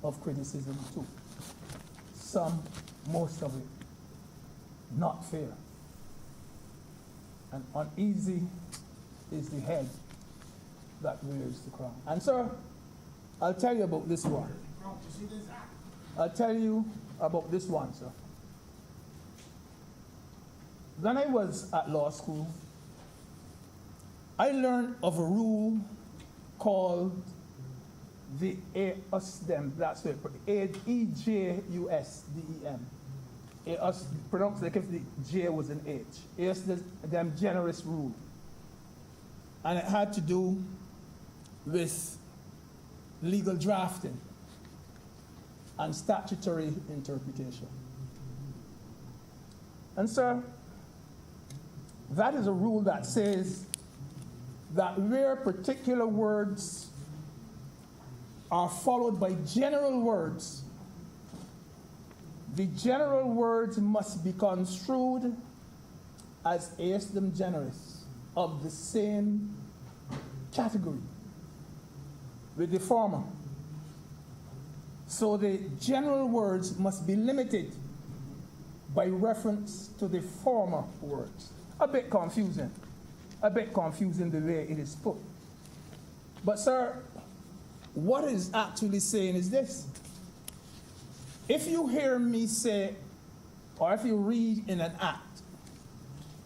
of criticism too. Some, most of it, not fair. And uneasy is the head that wears the crown. And sir, I'll tell you about this one. I'll tell you about this one, sir. When I was at law school, I learned of a rule called the EJUSDEM, that's it, E-J-U-S-D-E-M. Pronounced like if the J was an H. EJUSDEM generous rule. And it had to do with legal drafting and statutory interpretation. And sir, that is a rule that says that where particular words are followed by general words, the general words must be construed as EJUSDEM generis of the same category with the former. So the general words must be limited by reference to the former words. A bit confusing the way it is put. But sir, what it is actually saying is this. If you hear me say, or if you read in an act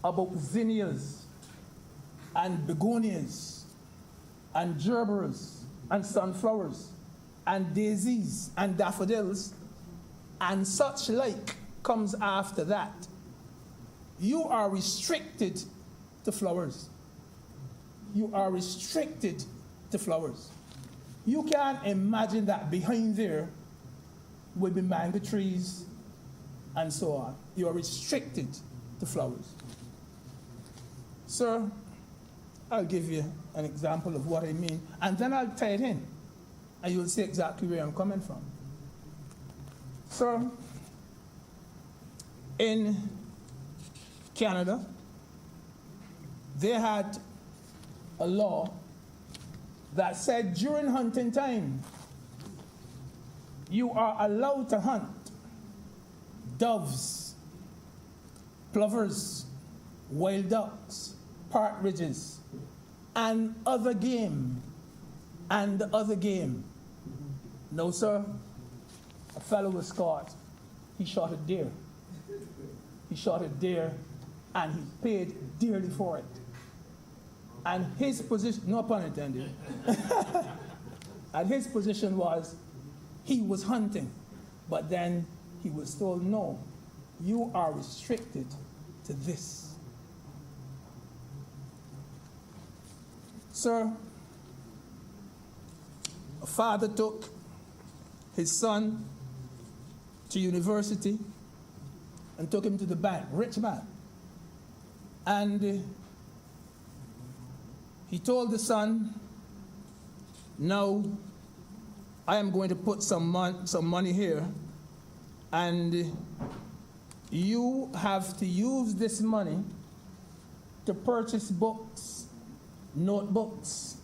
about zinnias and begonias and gerberas and sunflowers and daisies and daffodils and such like comes after that, you are restricted to flowers. You are restricted to flowers. You can't imagine that behind there would be mango trees and so on. You are restricted to flowers. Sir, I'll give you an example of what I mean, and then I'll tie it in, and you'll see exactly where I'm coming from. Sir, in Canada, they had a law that said during hunting time, you are allowed to hunt doves, plovers, wild ducks, partridges, and other game, No, sir, a fellow was caught. He shot a deer. And he paid dearly for it. And his position, no pun intended, and his position was he was hunting, but then he was told, no, you are restricted to this. Sir, a father took his son to university and took him to the bank, rich man. And he told the son, now I am going to put some money here, and you have to use this money to purchase books, notebooks,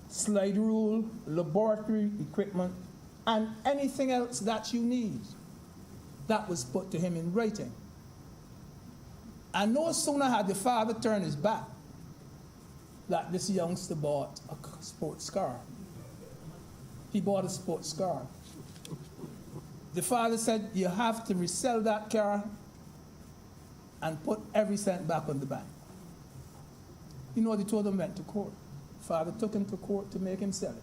slide rule, laboratory equipment, and anything else that you need. That was put to him in writing. And no sooner had the father turned his back that this youngster bought a sports car. He bought a sports car. The father said, you have to resell that car and put every cent back on the bank. You know, they told him went to court. Father took him to court to make him sell it.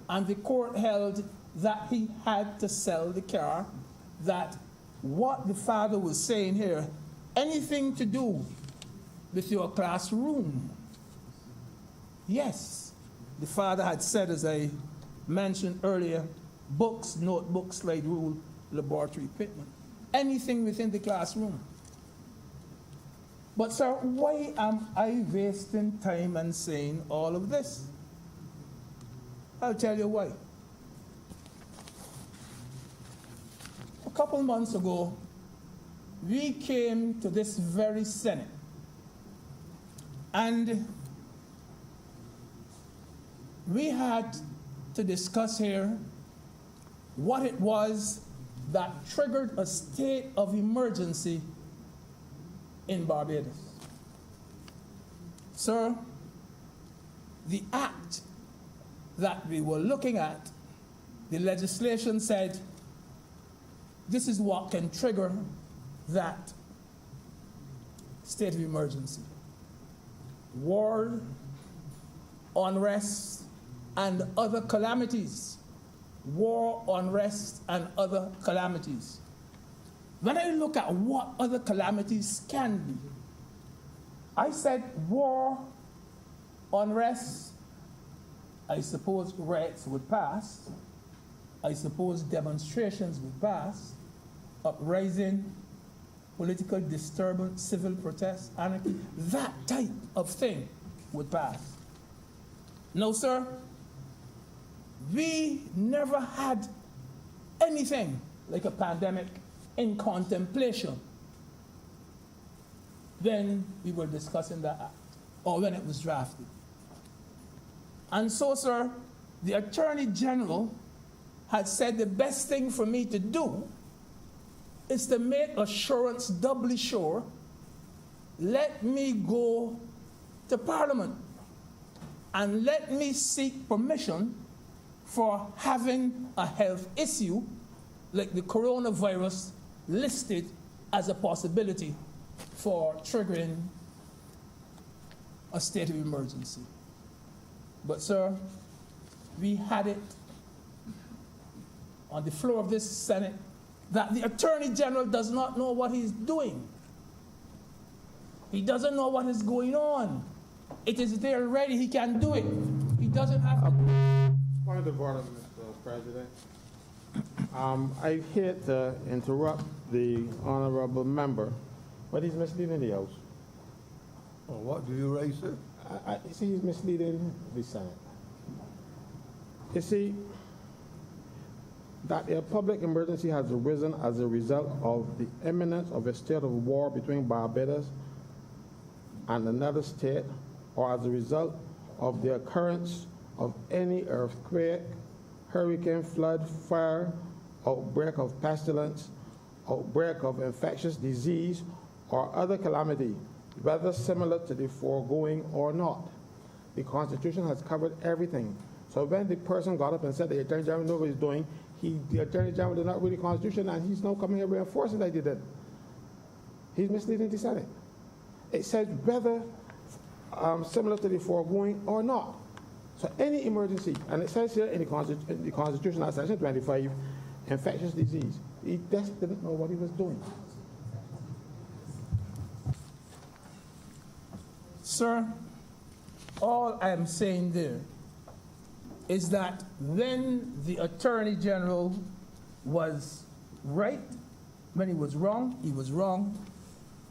And the court held that he had to sell the car, that what the father was saying here, anything to do with your classroom, Yes, the father had said, as I mentioned earlier, books, notebooks, slide rule, laboratory equipment, anything within the classroom. But sir, why am I wasting time and saying all of this? I'll tell you why. A couple months ago, we came to this very Senate, and we had to discuss here what it was that triggered a state of emergency in Barbados. Sir, the act that we were looking at, the legislation said this is what can trigger that state of emergency: war, unrest, and other calamities. War, unrest, and other calamities. When I look at what other calamities can be, I said war, unrest, I suppose riots would pass, I suppose demonstrations would pass, uprising, political disturbance, civil protest, anarchy, that type of thing would pass. No, sir, we never had anything like a pandemic in contemplation when we were discussing that act, or when it was drafted. And so, sir, the Attorney General had said the best thing for me to do is to make assurance doubly sure. Let me go to Parliament and let me seek permission for having a health issue like the coronavirus listed as a possibility for triggering a state of emergency. But sir, we had it on the floor of this Senate that the Attorney General does not know what he's doing. He doesn't know what is going on. It is there ready, he can do it. He doesn't have to. Point of order, Mr. President. I hate to interrupt the honorable member, but he's misleading the House. Well, what do you raise, sir? You see, he's misleading the Senate. You see, that a public emergency has arisen as a result of the imminence of a state of war between Barbados and another state, or as a result of the occurrence of any earthquake, hurricane, flood, fire, outbreak of pestilence, outbreak of infectious disease, or other calamity, whether similar to the foregoing or not. The Constitution has covered everything. So when the person got up and said the Attorney General knows what he's doing, the Attorney General did not read the Constitution, and he's now coming here reinforcing that he did. He's misleading the Senate. It says whether similar to the foregoing or not. So any emergency, and it says here in the Constitution, at Section 25, infectious disease. He just didn't know what he was doing. Sir, all I am saying there is that when the Attorney General was right, when he was wrong,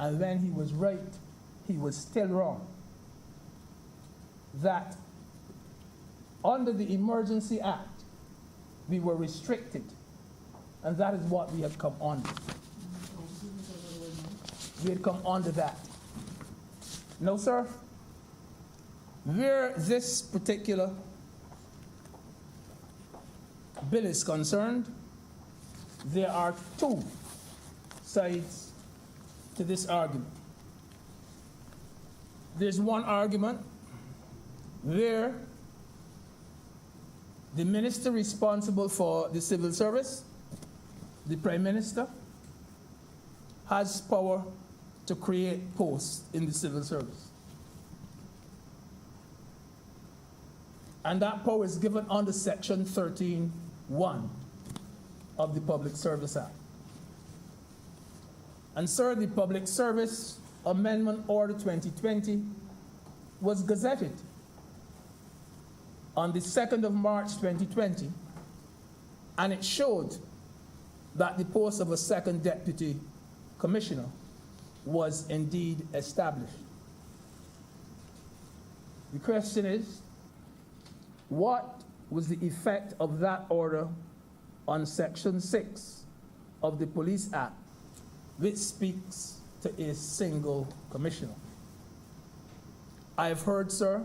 and when he was right, he was still wrong. That under the Emergency Act, we were restricted, and that is what we had come under. We had come under that. No, sir. Where this particular bill is concerned, there are two sides to this argument. There's one argument where the minister responsible for the civil service, the Prime Minister, has power to create posts in the civil service. And that power is given under Section 13(1) of the Public Service Act. And sir, the Public Service Amendment Order 2020 was gazetted. on the 2nd of March 2020, and it showed that the post of a second deputy commissioner was indeed established. The question is, what was the effect of that order on Section 6 of the Police Act, which speaks to a single commissioner? I've heard, sir,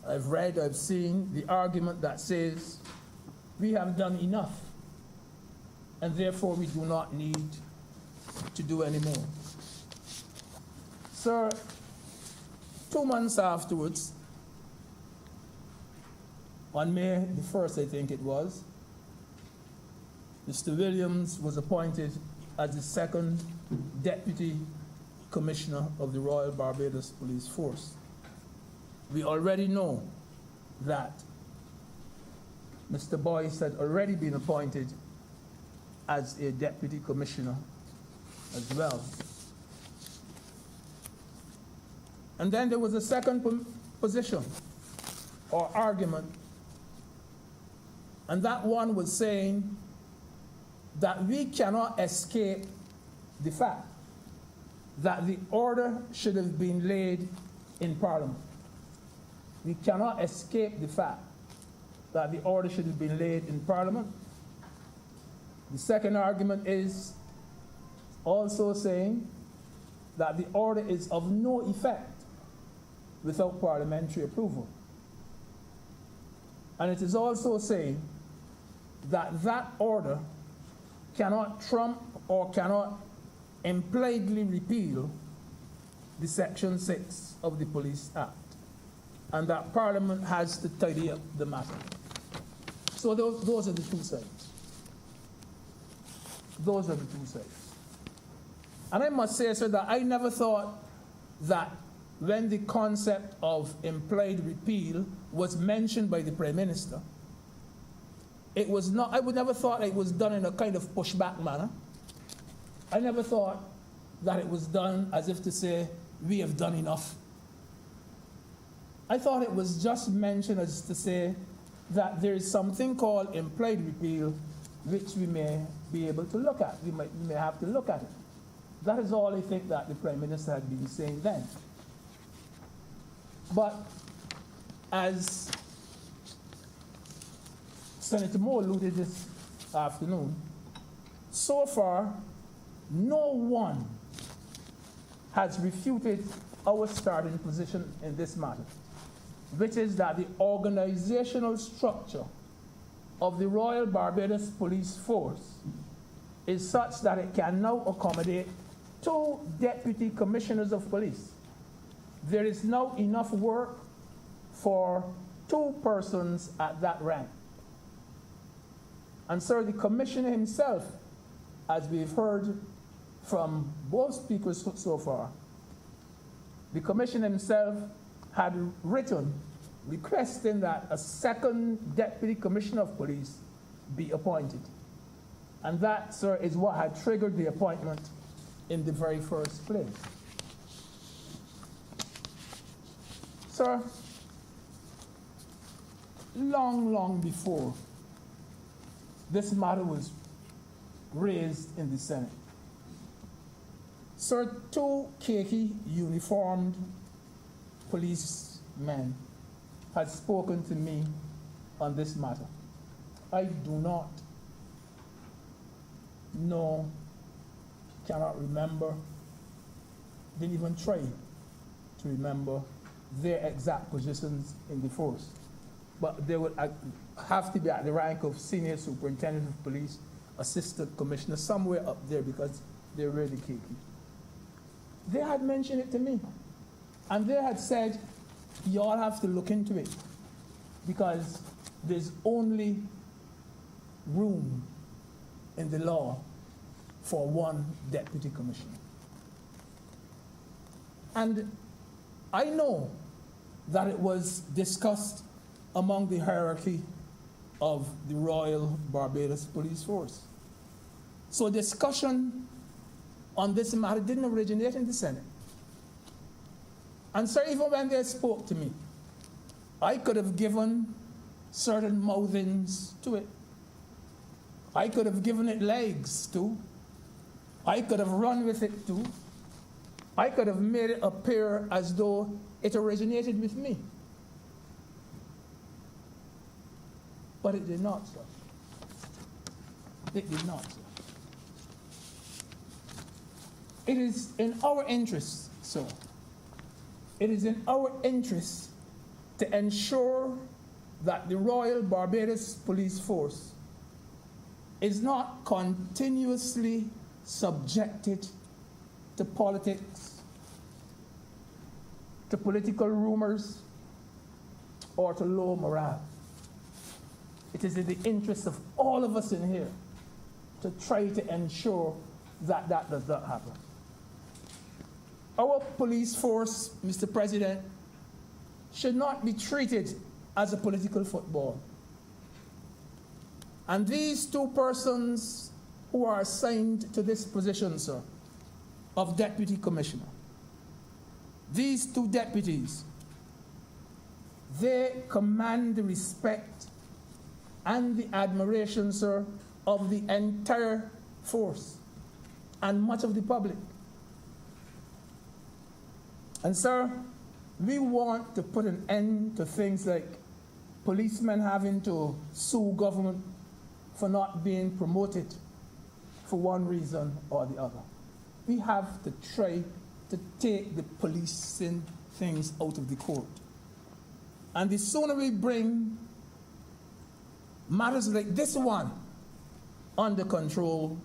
I've read, I've seen the argument that says we have done enough and therefore we do not need to do any more. Sir, 2 months afterwards, on May the 1st, I think it was, Mr. Williams was appointed as the second Deputy Commissioner of the Royal Barbados Police Force. We already know that Mr. Boyce had already been appointed as a Deputy Commissioner as well. And then there was a second position or argument, and that one was saying that we cannot escape the fact that the order should have been laid in Parliament. We cannot escape the fact that the order should have been laid in Parliament. The second argument is also saying that the order is of no effect without parliamentary approval. And it is also saying that that order cannot trump or cannot impliedly repeal the Section 6 of the Police Act, and that Parliament has to tidy up the matter. So those are the two sides. Those are the two sides. And I must say, sir, that I never thought that when the concept of implied repeal was mentioned by the Prime Minister, it was not, I would never thought it was done in a kind of pushback manner. I never thought that it was done as if to say, we have done enough. I thought it was just mentioned as to say that there is something called implied repeal which we may be able to look at. We may have to look at it. That is all I think that the Prime Minister had been saying then. But as Senator Moore alluded this afternoon, so far, no one has refuted our starting position in this matter, which is that the organizational structure of the Royal Barbados Police Force is such that it can now accommodate 2 deputy commissioners of police. There is now enough work for 2 persons at that rank. And sir, the commissioner himself, as we've heard from both speakers so far, the commissioner himself had written requesting that a second deputy commissioner of police be appointed. And that, sir, is what had triggered the appointment in the very first place. Sir, long before this matter was raised in the Senate, sir, 2 khaki uniformed policemen had spoken to me on this matter. I do not know, cannot remember, didn't even try to remember their exact positions in the force. But they would have to be at the rank of senior superintendent of police, assistant commissioner, somewhere up there, because they're really khaki. They had mentioned it to me, and they had said, you all have to look into it, because there's only room in the law for 1 deputy commissioner. And I know that it was discussed among the hierarchy of the Royal Barbados Police Force. So discussion on this matter didn't originate in the Senate. And so even when they spoke to me, I could have given certain mouthings to it. I could have given it legs too. I could have run with it too. I could have made it appear as though it originated with me. But it did not, sir. It did not, sir. It is in our interest, sir. It is in our interest to ensure that the Royal Barbados Police Force is not continuously subjected to politics, to political rumors, or to low morale. It is in the interest of all of us in here to try to ensure that that does not happen. Our police force, Mr. President, should not be treated as a political football. And these two persons who are assigned to this position, sir, of Deputy Commissioner, these two deputies, they command the respect and the admiration, sir, of the entire force and much of the public. And sir, we want to put an end to things like policemen having to sue government for not being promoted for one reason or the other. We have to try to take the policing things out of the court. And the sooner we bring matters like this one under control,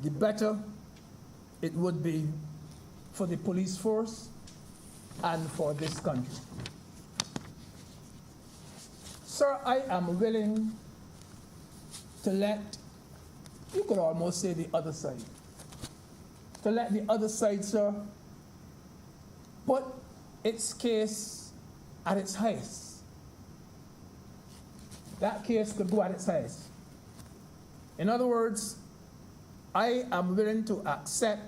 the better it would be for the police force and for this country. Sir, I am willing to let, you could almost say the other side, to let the other side, sir, put its case at its highest. That case could go at its highest. In other words, I am willing to accept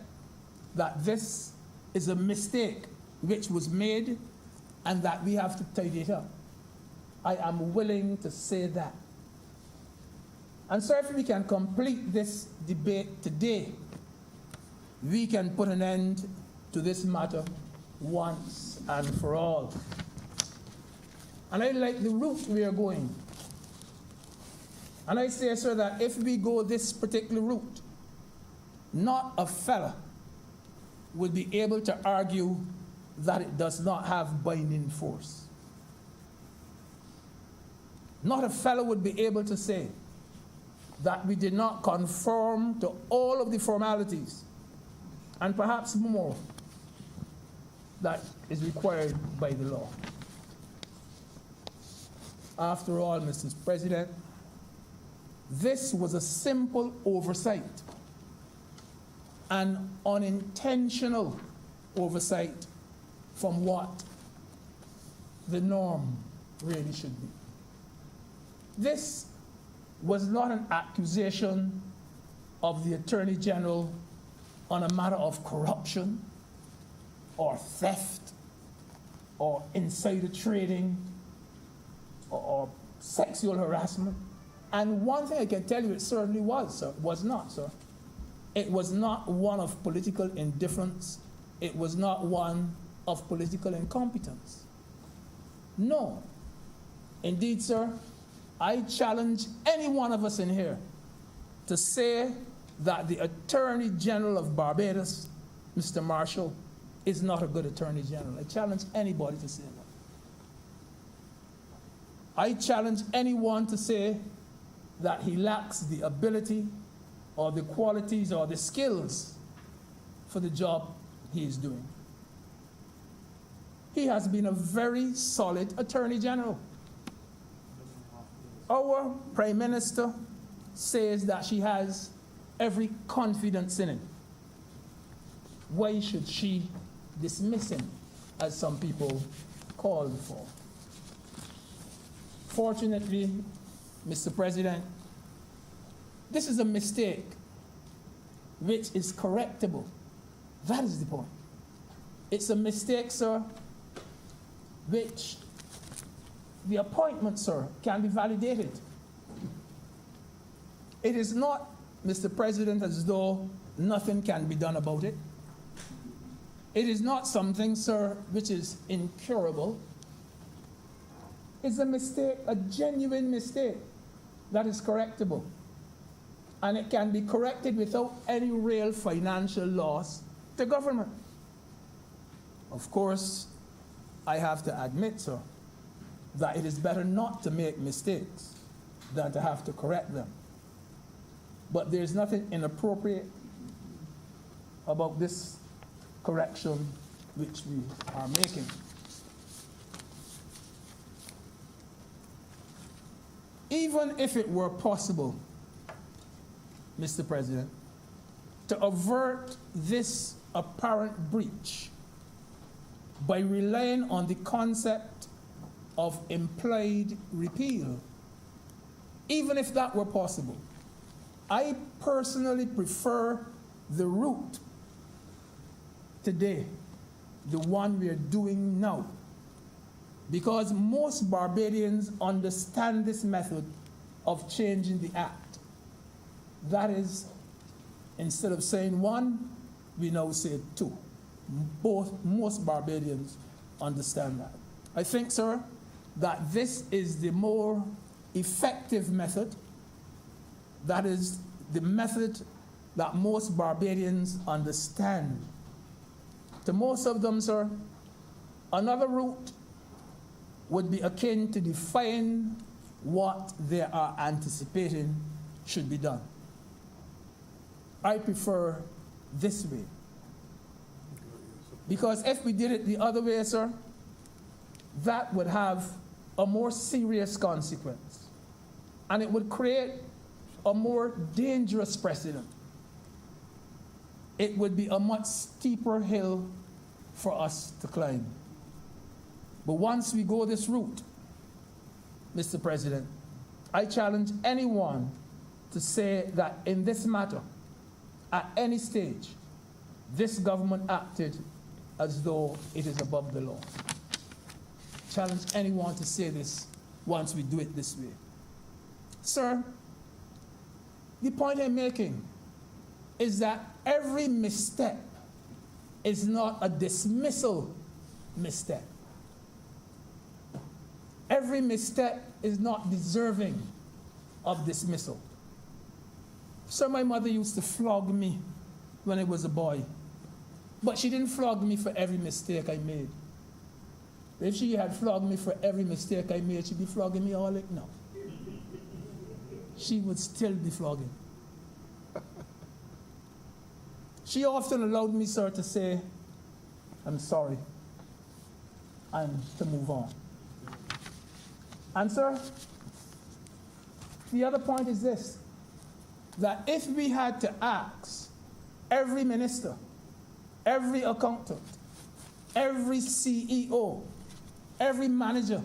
that this is a mistake which was made and that we have to tidy it up. I am willing to say that. And so if we can complete this debate today, we can put an end to this matter once and for all. And I like the route we are going. And I say, sir, that if we go this particular route, not a fella would be able to argue that it does not have binding force. Not a fellow would be able to say that we did not conform to all of the formalities and perhaps more that is required by the law. After all, Mr. President, this was a simple oversight, an unintentional oversight from what the norm really should be. This was not an accusation of the Attorney General on a matter of corruption or theft or insider trading or sexual harassment. And one thing I can tell you, it certainly was, sir. Was not, sir. It was not one of political indifference. It was not one of political incompetence. No. Indeed, sir, I challenge any one of us in here to say that the Attorney General of Barbados, Mr. Marshall, is not a good Attorney General. I challenge anybody to say that. I challenge anyone to say that he lacks the ability or the qualities or the skills for the job he is doing. He has been a very solid Attorney General. Our Prime Minister says that she has every confidence in him. Why should she dismiss him, as some people called for? Fortunately, Mr. President, this is a mistake which is correctable. That is the point. It's a mistake, sir, which the appointment, sir, can be validated. It is not, Mr. President, as though nothing can be done about it. It is not something, sir, which is incurable. It's a mistake, a genuine mistake that is correctable. And it can be corrected without any real financial loss to government. Of course, I have to admit, sir, that it is better not to make mistakes than to have to correct them. But there's nothing inappropriate about this correction which we are making. Even if it were possible, Mr. President, to avert this apparent breach by relying on the concept of implied repeal, even if that were possible, I personally prefer the route today, the one we are doing now, because most Barbadians understand this method of changing the act. That is, instead of saying one, we now say two. Most Barbadians understand that. I think, sir, that this is the more effective method. That is the method that most Barbadians understand. To most of them, sir, another route would be akin to define what they are anticipating should be done. I prefer this way. Because if we did it the other way, sir, that would have a more serious consequence. And it would create a more dangerous precedent. It would be a much steeper hill for us to climb. But once we go this route, Mr. President, I challenge anyone to say that in this matter, at any stage, this government acted as though it is above the law. Challenge anyone to say this once we do it this way. Sir, the point I'm making is that every misstep is not a dismissal misstep. Every misstep is not deserving of dismissal. Sir, my mother used to flog me when I was a boy, but she didn't flog me for every mistake I made. If she had flogged me for every mistake I made, she'd be flogging me all like now. She would still be flogging. She often allowed me, sir, to say, I'm sorry, and to move on. And, sir, the other point is this, that if we had to ask every minister, every accountant, every CEO, every manager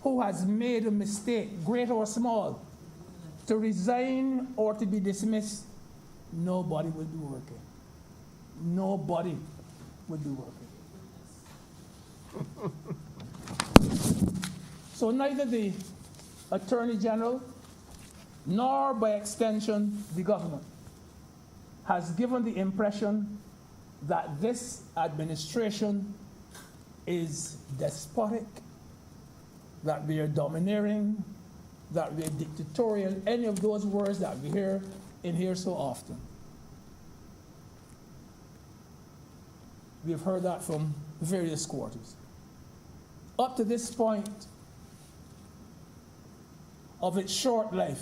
who has made a mistake, great or small, to resign or to be dismissed, nobody would be working. Nobody would be working. So neither the Attorney General nor, by extension, the government has given the impression that this administration is despotic, that we are domineering, that we are dictatorial, any of those words that we hear in here so often. We have heard that from various quarters. Up to this point of its short life,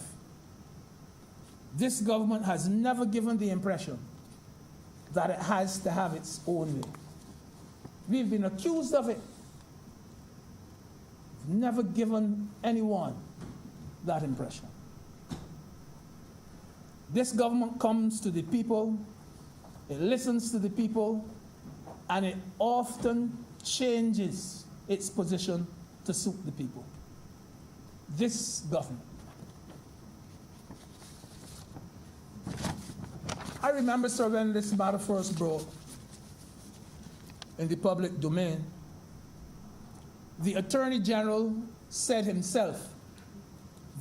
this government has never given the impression that it has to have its own way. We've been accused of it. Never given anyone that impression. This government comes to the people, it listens to the people, and it often changes its position to suit the people. This government. I remember, sir, when this matter first broke in the public domain, the Attorney General said himself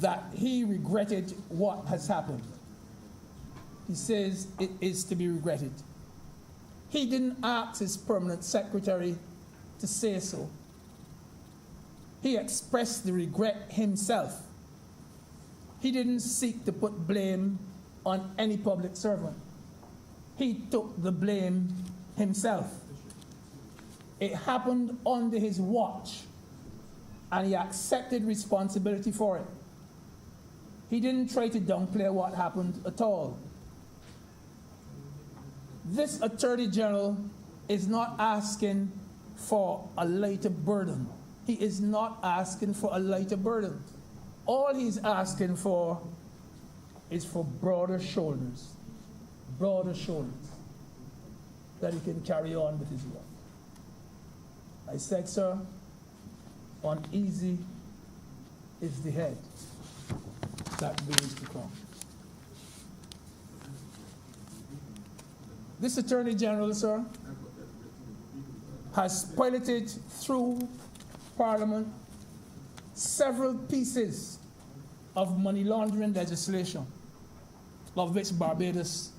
that he regretted what has happened. He says it is to be regretted. He didn't ask his permanent secretary to say so. He expressed the regret himself. He didn't seek to put blame on any public servant. He took the blame himself. It happened under his watch, and he accepted responsibility for it. He didn't try to downplay what happened at all. This Attorney General is not asking for a lighter burden. He is not asking for a lighter burden. All he's asking for is for broader shoulders, that he can carry on with his work. I said, sir, uneasy is the head that bears the crown. This Attorney General, sir, has piloted through Parliament several pieces of money laundering legislation, of which Barbados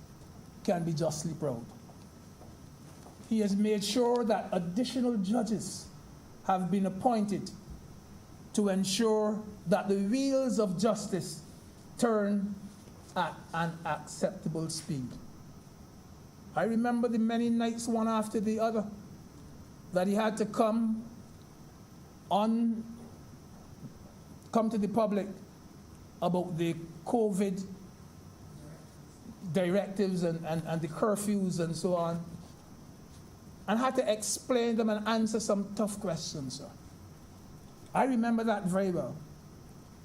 can be justly proud. He has made sure that additional judges have been appointed to ensure that the wheels of justice turn at an acceptable speed. I remember the many nights, one after the other, that he had to come to the public about the COVID directives and the curfews and so on, and had to explain them and answer some tough questions, sir. I remember that very well.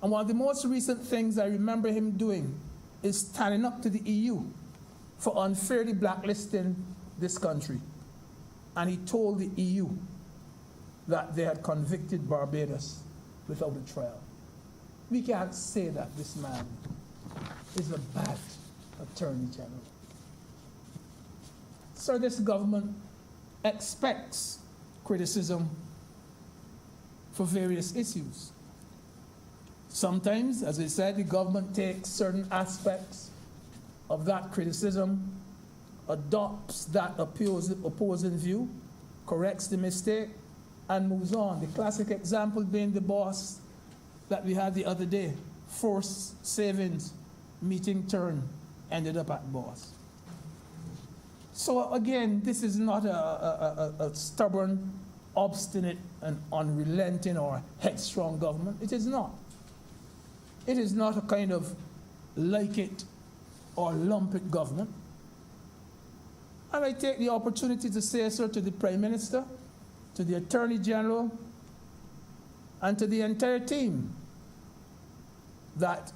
And one of the most recent things I remember him doing is standing up to the EU for unfairly blacklisting this country. And he told the EU that they had convicted Barbados without a trial. We can't say that this man is a bad Attorney General. Sir, this government expects criticism for various issues. Sometimes, as I said, the government takes certain aspects of that criticism, adopts that opposing view, corrects the mistake, and moves on. The classic example being the boss that we had the other day, forced savings, meeting turn, ended up at boss. So again, this is not a stubborn, obstinate, and unrelenting or headstrong government. It is not. It is not a kind of like it or lump it government. And I take the opportunity to say, sir, to the Prime Minister, to the Attorney General, and to the entire team, that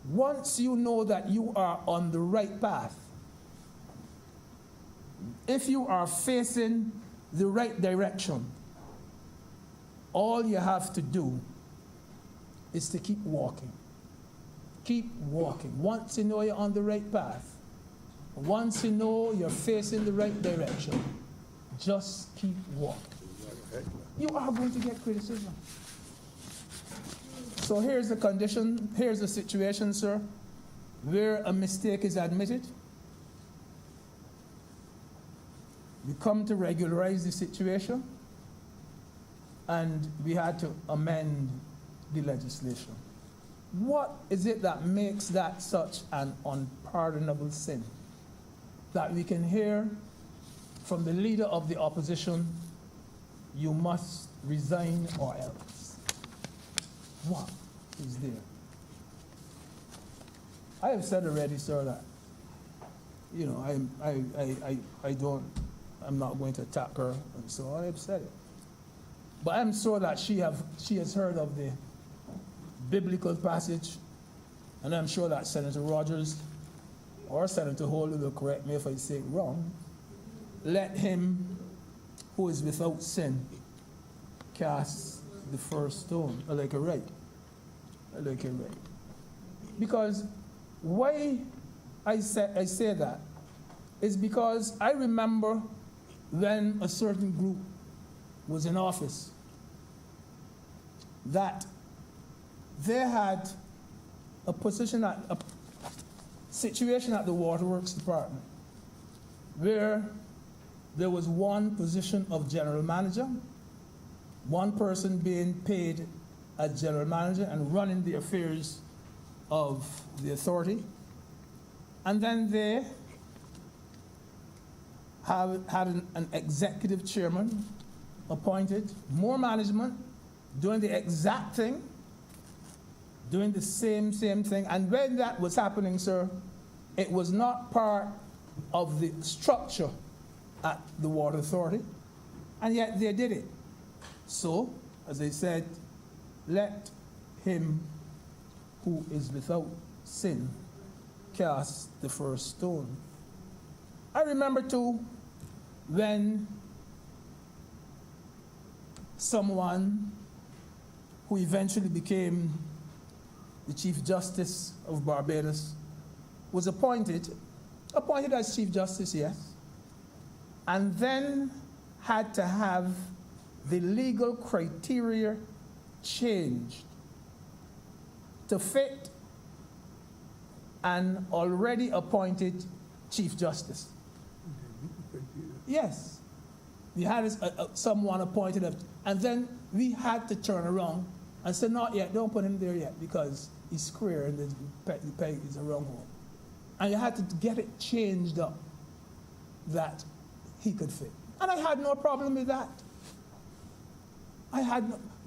once you know that you are on the right path, if you are facing the right direction, all you have to do is to keep walking. Keep walking. Once you know you're on the right path, once you know you're facing the right direction, just keep walking. You are going to get criticism. So here's the condition, here's the situation, sir, where a mistake is admitted. We come to regularize the situation, and we had to amend the legislation. What is it that makes that such an unpardonable sin? That we can hear from the leader of the opposition, you must resign or else. What is there? I have said already, sir, that, you know, I'm not going to attack her, and so I have said it. But I'm sure that she has heard of the biblical passage, and I'm sure that Senator Rogers or Senator Holder will correct me if I say it wrong. Let him who is without sin cast the first stone. I like it right. Because why I say that is because I remember when a certain group was in office that they had a situation at the Waterworks Department where there was one position of general manager, one person being paid as general manager and running the affairs of the authority. And then they had an executive chairman appointed, more management, doing the exact thing, doing the same thing. And when that was happening, sir, it was not part of the structure at the Water Authority, and yet they did it. So, as I said, let him who is without sin cast the first stone. I remember too when someone who eventually became the Chief Justice of Barbados was appointed as Chief Justice, yes, and then had to have the legal criteria changed to fit an already appointed Chief Justice. Yes. We had someone appointed, and then we had to turn around and say, not yet, don't put him there yet, because he's square and the peg is a wrong one. And you had to get it changed up that he could fit. And I had no problem with that.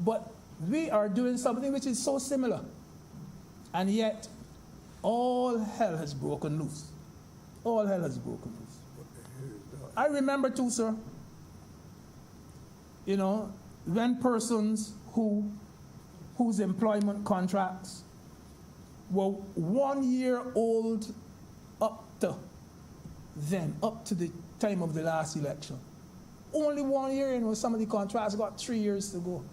But we are doing something which is so similar. And yet, all hell has broken loose. All hell has broken loose. I remember too, sir, when persons whose employment contracts were 1 year old up to the time of the last election. Only 1 year, some of the contracts got 3 years to go.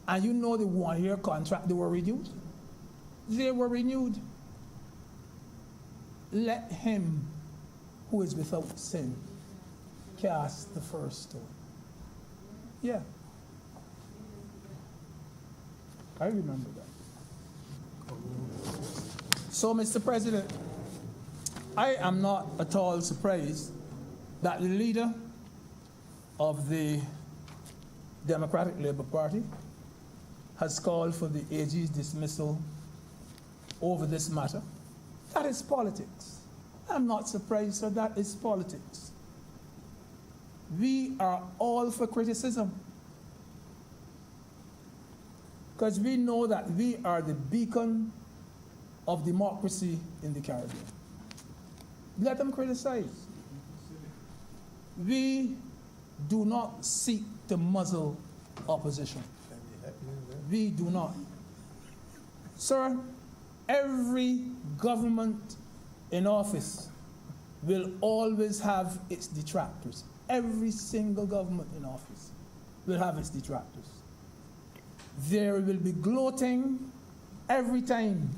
And the 1 year contract, they were renewed. They were renewed. Let him who is without sin cast the first stone. Yeah. I remember that. So, Mr. President, I am not at all surprised that the leader of the Democratic Labour Party has called for the AG's dismissal over this matter. That is politics. I'm not surprised, sir, that is politics. We are all for criticism, because we know that we are the beacon of democracy in the Caribbean. Let them criticize. We do not seek to muzzle opposition. We do not. Sir, every government in office will always have its detractors. Every single government in office will have its detractors. There will be gloating every time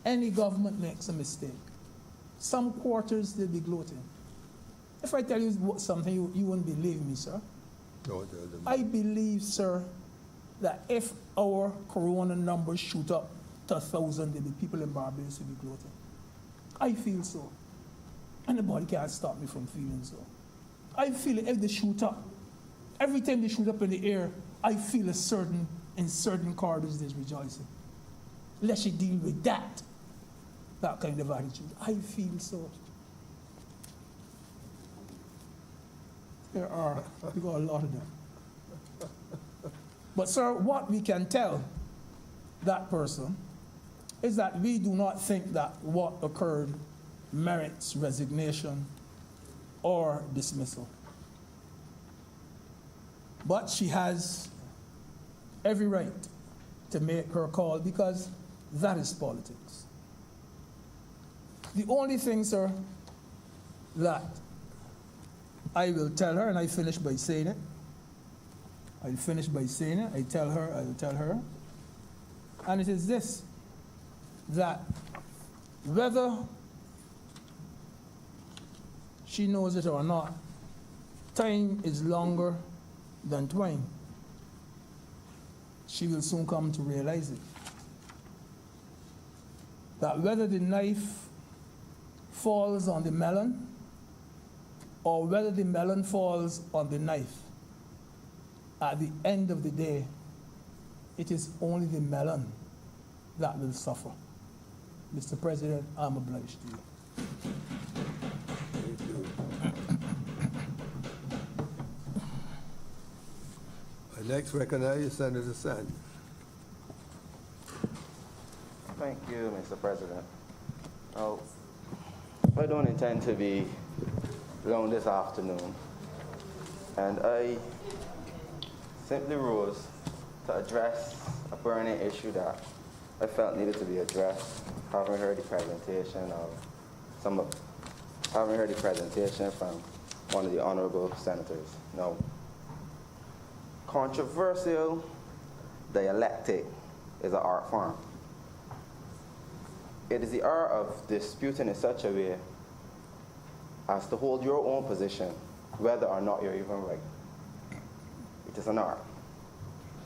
any government makes a mistake. Some quarters they'll be gloating. If I tell you something, you wouldn't believe me, sir. No, I believe, sir, that if our corona numbers shoot up to 1,000, there'll be people in Barbados who will be gloating. I feel so. And nobody can stop me from feeling so. I feel it if they shoot up. Every time they shoot up in the air, I feel in certain corridors there's rejoicing. Let you deal with that kind of attitude. I feel so. We got a lot of them. But sir, what we can tell that person is that we do not think that what occurred merits resignation or dismissal. But she has every right to make her call, because that is politics. The only thing, sir, that I will tell her, and I finish by saying it, I tell her, and it is this, that whether she knows it or not, time is longer than twine. she will soon come to realize it. That whether the knife falls on the melon or whether the melon falls on the knife, at the end of the day, it is only the melon that will suffer. Mr. President, I'm obliged to you. Thank you. I next recognize Senator Sanders. Thank you, Mr. President. Oh, I don't intend to be long this afternoon, and I simply rose to address a burning issue that I felt needed to be addressed, having heard the presentation from one of the honorable senators. Now, controversial dialectic is an art form. It is the art of disputing in such a way as to hold your own position, whether or not you're even right. It is an art.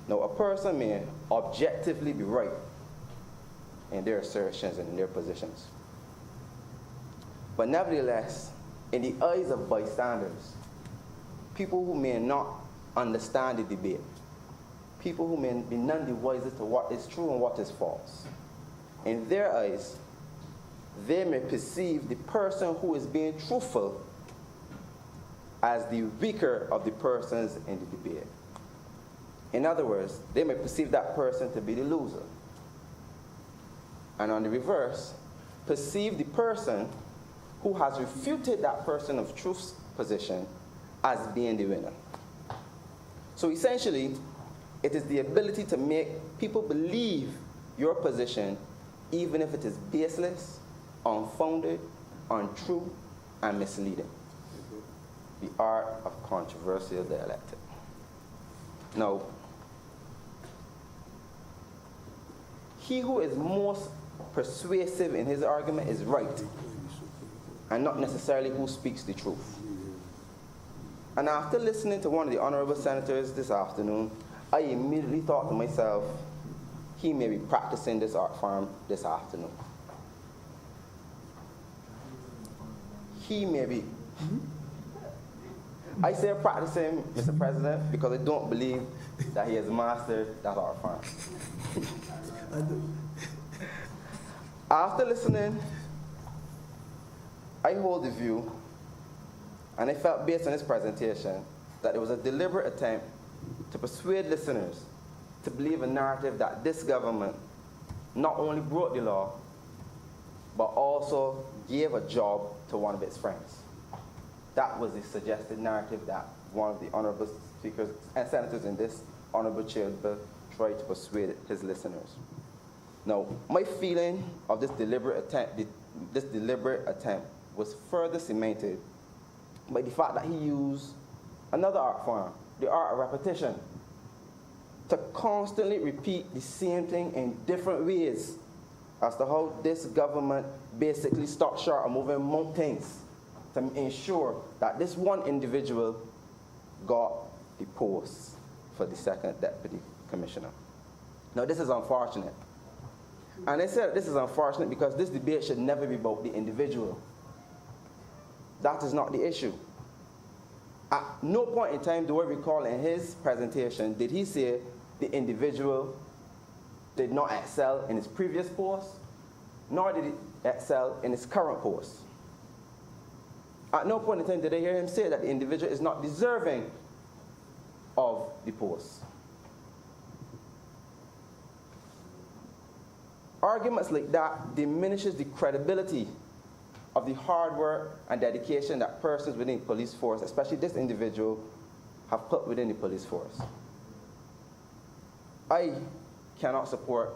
Now, a person may objectively be right in their assertions and in their positions. But nevertheless, in the eyes of bystanders, people who may not understand the debate, people who may be none the wiser to what is true and what is false, in their eyes, they may perceive the person who is being truthful as the weaker of the persons in the debate. In other words, they may perceive that person to be the loser. And on the reverse, perceive the person who has refuted that person of truth's position as being the winner. So essentially, it is the ability to make people believe your position even if it is baseless, unfounded, untrue, and misleading. The art of controversial dialectic. Now, he who is most persuasive in his argument is right, and not necessarily who speaks the truth. And after listening to one of the honorable senators this afternoon, I immediately thought to myself, he may be practicing this art form this afternoon. He may be. I say practicing, Mr. President, because I don't believe that he has mastered that art form. After listening, I hold the view, and I felt based on his presentation, that it was a deliberate attempt to persuade listeners to believe a narrative that this government not only broke the law, but also gave a job to one of its friends. That was the suggested narrative that one of the honorable speakers and senators in this honorable chamber tried to persuade his listeners. Now, my feeling of this deliberate attempt was further cemented by the fact that he used another art form, the art of repetition, to constantly repeat the same thing in different ways as to how this government basically stopped short of moving mountains to ensure that this one individual got the post for the second deputy commissioner. Now, this is unfortunate. And I said this is unfortunate because this debate should never be about the individual. That is not the issue. At no point in time do I recall in his presentation did he say the individual did not excel in his previous post, nor did he excel in his current post. At no point in time did I hear him say that the individual is not deserving of the post. Arguments like that diminishes the credibility of the hard work and dedication that persons within the police force, especially this individual, have put within the police force. I cannot support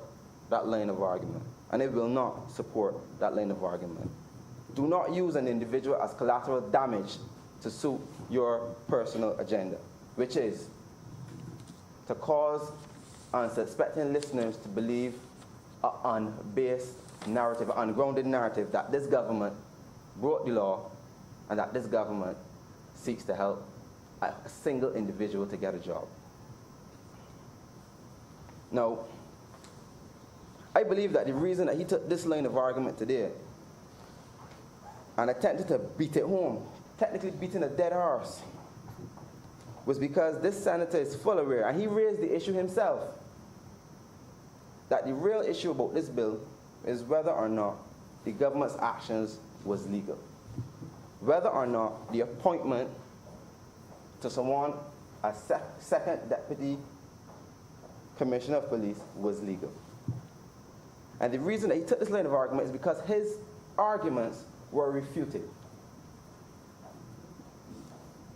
that line of argument, and I will not support that line of argument. Do not use an individual as collateral damage to suit your personal agenda, which is to cause unsuspecting listeners to believe an unbased narrative, an ungrounded narrative that this government broke the law and that this government seeks to help a single individual to get a job. Now, I believe that the reason that he took this line of argument today and attempted to beat it home, technically beating a dead horse, was because this senator is full aware, and he raised the issue himself, that the real issue about this bill is whether or not the government's actions was legal. Whether or not the appointment to someone as second deputy commissioner of police was legal. And the reason that he took this line of argument is because his arguments were refuted.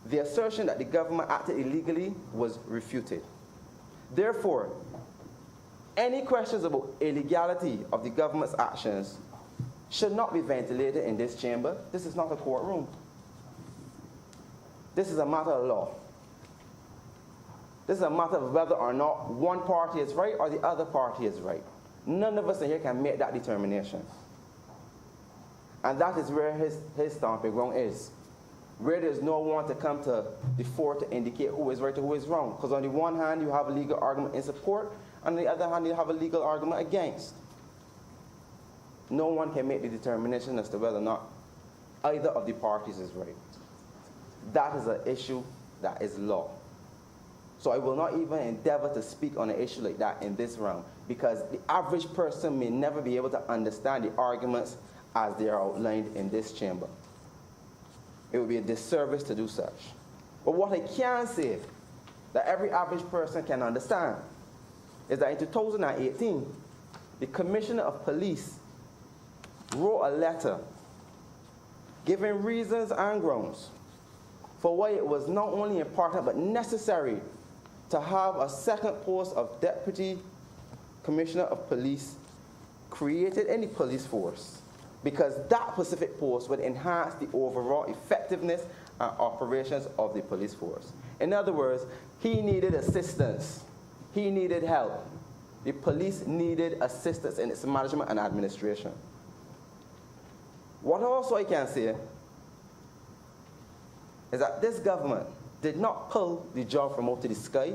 The assertion that the government acted illegally was refuted. Therefore, any questions about illegality of the government's actions should not be ventilated in this chamber. This is not a courtroom. This is a matter of law. This is a matter of whether or not one party is right or the other party is right. None of us in here can make that determination. And that is where his stomping ground is. Where there's no one to come to the fore to indicate who is right or who is wrong. Because on the one hand, you have a legal argument in support, and on the other hand, you have a legal argument against. No one can make the determination as to whether or not either of the parties is right. That is an issue that is law. So I will not even endeavor to speak on an issue like that in this round, because the average person may never be able to understand the arguments as they are outlined in this chamber. It would be a disservice to do such. But what I can say that every average person can understand is that in 2018, the Commissioner of Police wrote a letter giving reasons and grounds for why it was not only important but necessary to have a second post of Deputy Commissioner of Police created in the police force, because that specific post would enhance the overall effectiveness and operations of the police force. In other words, he needed assistance. He needed help. The police needed assistance in its management and administration. What also I can say is that this government did not pull the job from out of the sky.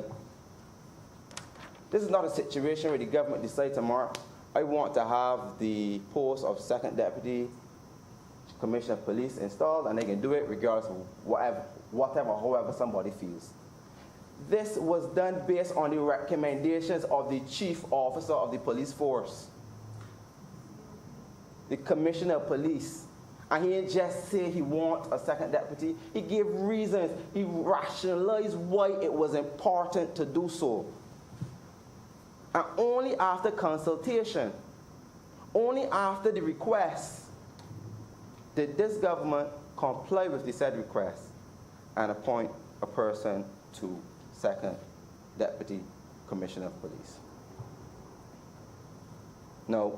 This is not a situation where the government decides tomorrow, I want to have the post of second deputy commissioner of police installed, and they can do it regardless of however somebody feels. This was done based on the recommendations of the chief officer of the police force, the commissioner of police. And he didn't just say he wants a second deputy. He gave reasons. He rationalized why it was important to do so. And only after consultation, only after the request, did this government comply with the said request and appoint a person to second deputy commissioner of police. Now,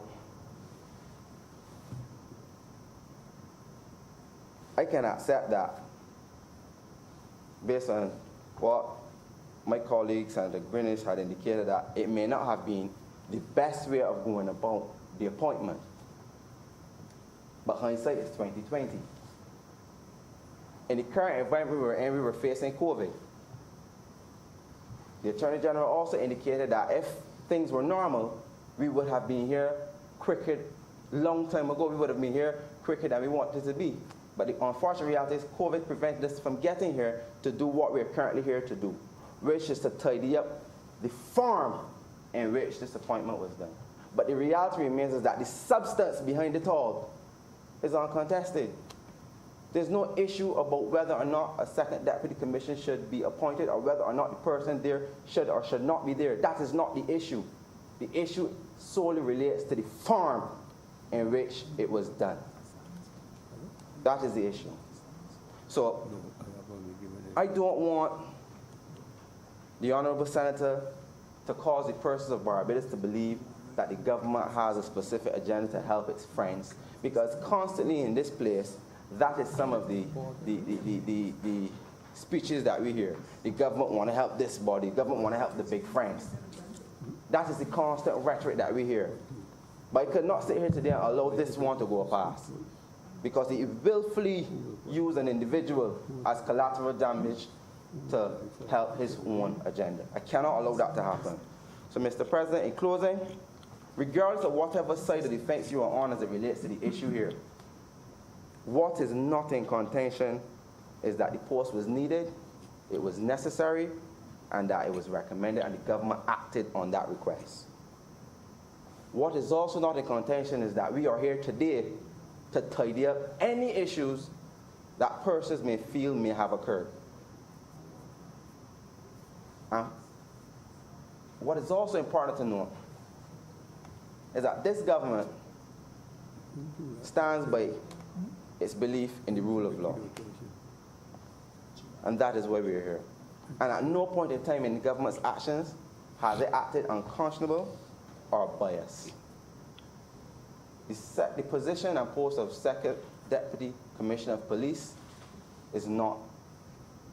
I can accept that based on what my colleagues and the Greenwich had indicated, that it may not have been the best way of going about the appointment. But hindsight is 2020. In the current environment we were in, we were facing COVID. The Attorney General also indicated that if things were normal, we would have been here quicker, long time ago. We would have been here quicker than we wanted to be. But the unfortunate reality is COVID prevented us from getting here to do what we're currently here to do, which is to tidy up the form in which this appointment was done. But the reality remains is that the substance behind it all is uncontested. There's no issue about whether or not a second deputy commissioner should be appointed or whether or not the person there should or should not be there. That is not the issue. The issue solely relates to the form in which it was done. That is the issue. So, I don't want the Honorable Senator to cause the persons of Barbados to believe that the government has a specific agenda to help its friends, because constantly in this place, that is some of the speeches that we hear. The government want to help this body, the government want to help the big friends. That is the constant rhetoric that we hear. But I could not sit here today and allow this one to go past, because he willfully used an individual as collateral damage to help his own agenda. I cannot allow that to happen. So So, Mr. President, in closing, regardless of whatever side of the fence you are on as it relates to the issue here, what is not in contention is that the post was needed, it was necessary, and that it was recommended, and the government acted on that request. What is also not in contention is that we are here today to tidy up any issues that persons may feel may have occurred. What is also important to note is that this government stands by its belief in the rule of law. And that is why we are here. And at no point in time in the government's actions has it acted unconscionable or biased. The position and post of Second Deputy Commissioner of Police is not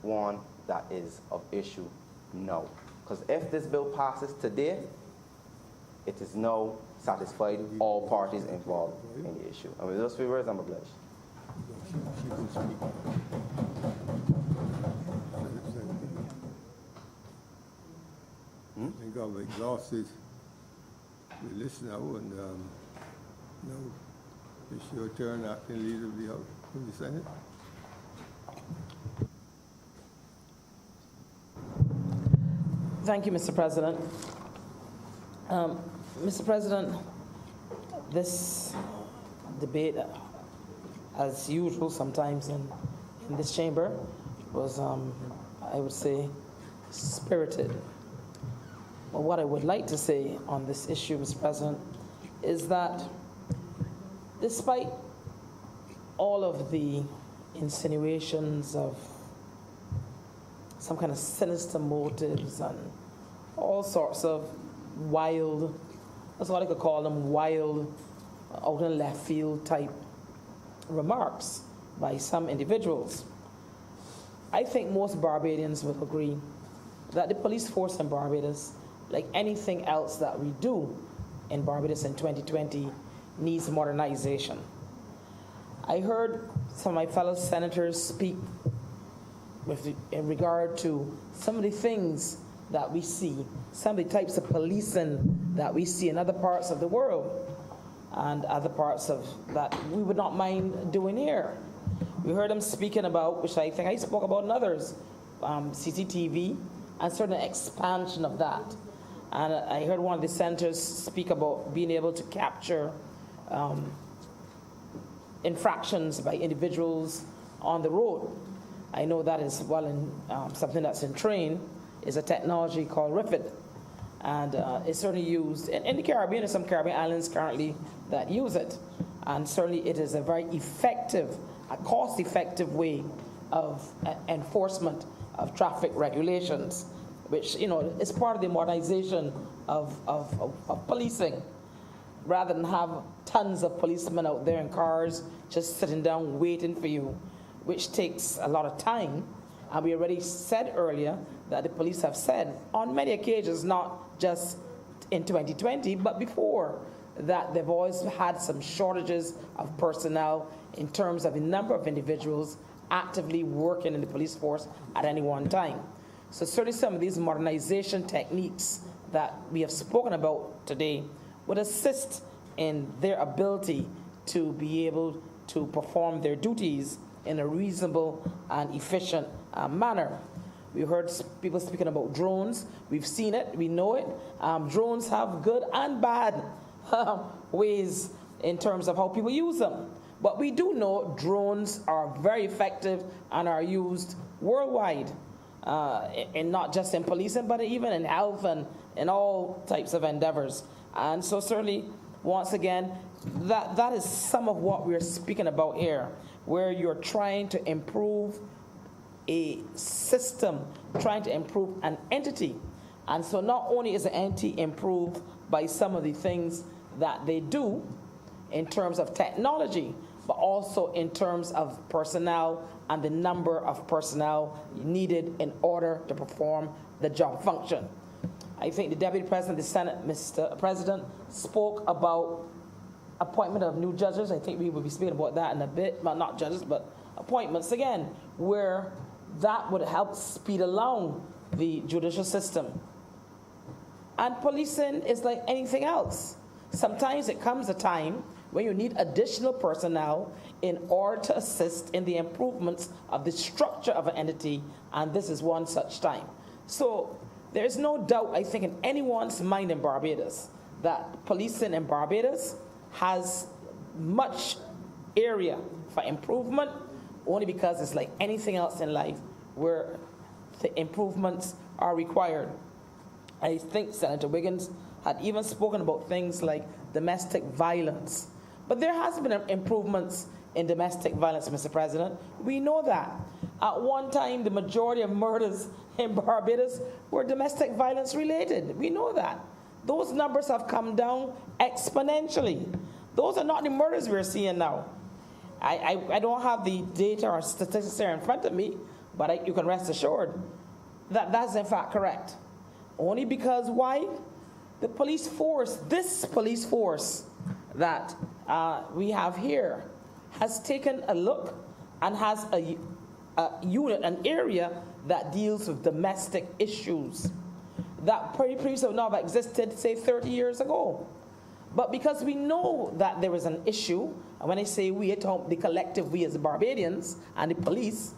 one that is of issue now. Because if this bill passes today, it is now satisfied all parties involved in the issue. And with those few words, I'm obliged. She can speak. I think I've exhausted the list now, and now it's your turn, acting leader of the House, of the Senate. Thank you, Mr. President. Mr. President, this debate, as usual sometimes in this chamber, was, I would say, spirited. But what I would like to say on this issue, Mr. President, is that despite all of the insinuations of some kind of sinister motives and all sorts of wild, that's what I could call them, wild, out in left field type remarks by some individuals, I think most Barbadians would agree that the police force in Barbados, like anything else that we do in Barbados in 2020, needs modernization. I heard some of my fellow senators speak in regard to some of the things that we see, some of the types of policing that we see in other parts of the world and other parts of that we would not mind doing here. We heard them speaking about, which I think I spoke about in others, CCTV and certain expansion of that. And I heard one of the senators speak about being able to capture infractions by individuals on the road. I know that is well in something that's in train is a technology called RIFID. And it's certainly used in the Caribbean. There's some Caribbean islands currently that use it. And certainly it is a very effective, a cost-effective way of enforcement of traffic regulations, which, you know, is part of the modernization of policing. Rather than have tons of policemen out there in cars just sitting down waiting for you, which takes a lot of time. And we already said earlier that the police have said on many occasions, not just in 2020, but before, that they've always had some shortages of personnel in terms of the number of individuals actively working in the police force at any one time. So certainly some of these modernization techniques that we have spoken about today would assist in their ability to be able to perform their duties in a reasonable and efficient manner. We heard people speaking about drones. We've seen it. We know it. Drones have good and bad ways in terms of how people use them. But we do know drones are very effective and are used worldwide, and not just in policing, but even in health and in all types of endeavors. And so certainly, once again, that is some of what we're speaking about here, where you're trying to improve a system, trying to improve an entity. And so not only is the entity improved by some of the things that they do in terms of technology, but also in terms of personnel and the number of personnel needed in order to perform the job function. I think the Deputy President of the Senate, Mr. President, spoke about appointment of new judges. I think we will be speaking about that in a bit, well, not judges, but appointments again, where that would help speed along the judicial system. And policing is like anything else. Sometimes it comes a time when you need additional personnel in order to assist in the improvements of the structure of an entity, and this is one such time. So there's no doubt, I think, in anyone's mind in Barbados that policing in Barbados has much area for improvement, only because it's like anything else in life where the improvements are required. I think Senator Wiggins had even spoken about things like domestic violence. But there has been improvements in domestic violence, Mr. President. We know that. At one time, the majority of murders in Barbados were domestic violence related. We know that. Those numbers have come down exponentially. Those are not the murders we're seeing now. I don't have the data or statistics there in front of me, but you can rest assured that that's in fact correct. Only because why? The police force, this police force that we have here, has taken a look and has a unit, an area that deals with domestic issues that previously would not have existed, say, 30 years ago. But because we know that there is an issue, and when I say we, I talk the collective we as the Barbadians and the police,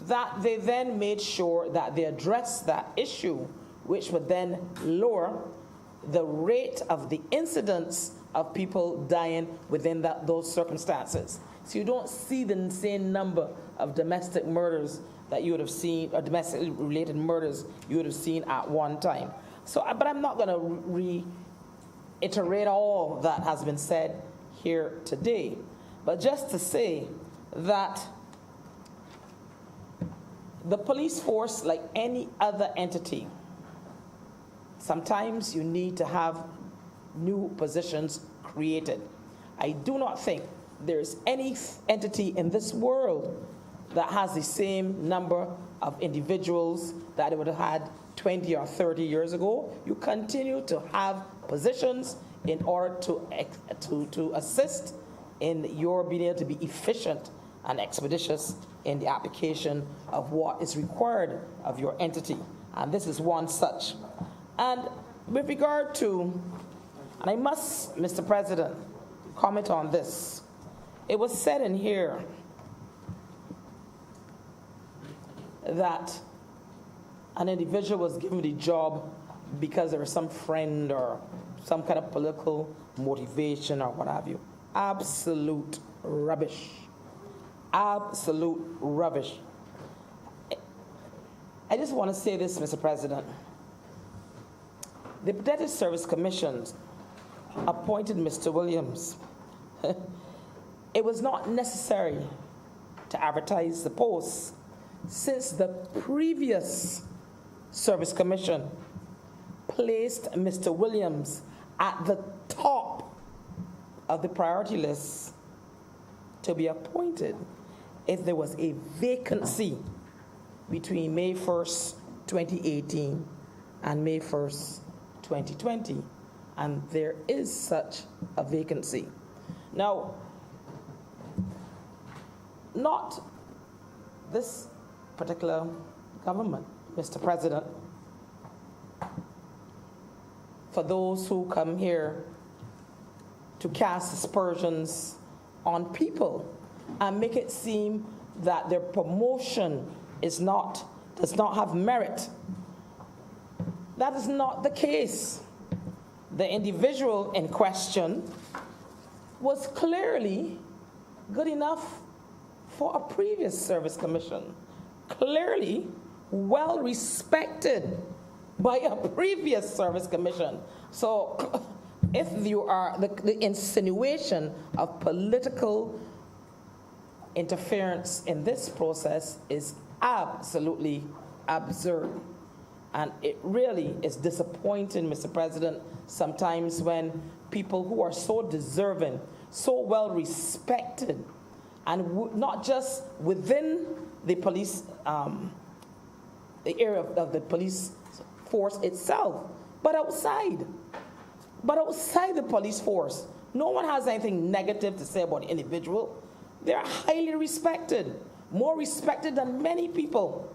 that they then made sure that they addressed that issue, which would then lower the rate of the incidence of people dying within those circumstances. So you don't see the same number of domestic murders that you would have seen, or domestically related murders you would have seen at one time. So, but I'm not going to reiterate all that has been said here today, but just to say that the police force, like any other entity, sometimes you need to have new positions created. I do not think there's any entity in this world that has the same number of individuals that it would have had 20 or 30 years ago. You continue to have positions in order to assist in your being able to be efficient and expeditious in the application of what is required of your entity. And this is one such. And with regard to, and I must, Mr. President, comment on this. It was said in here that an individual was given the job because there was some friend or some kind of political motivation or what have you. Absolute rubbish. Absolute rubbish. I just want to say this, Mr. President. The Protective Service Commission appointed Mr. Williams. It was not necessary to advertise the post since the previous Service Commission placed Mr. Williams at the top of the priority list to be appointed if there was a vacancy between May 1st, 2018 and May 1st, 2020. And there is such a vacancy. Now, not this particular government, Mr. President. For those who come here to cast aspersions on people and make it seem that their promotion does not have merit. That is not the case. The individual in question was clearly good enough for a previous service commission, clearly well respected by a previous service commission. So if you are, the insinuation of political interference in this process is absolutely absurd. And it really is disappointing, Mr. President, sometimes when people who are so deserving, so well respected, and not just within the police, the area of the police force itself, but outside. But outside the police force, no one has anything negative to say about the individual. They're highly respected, more respected than many people.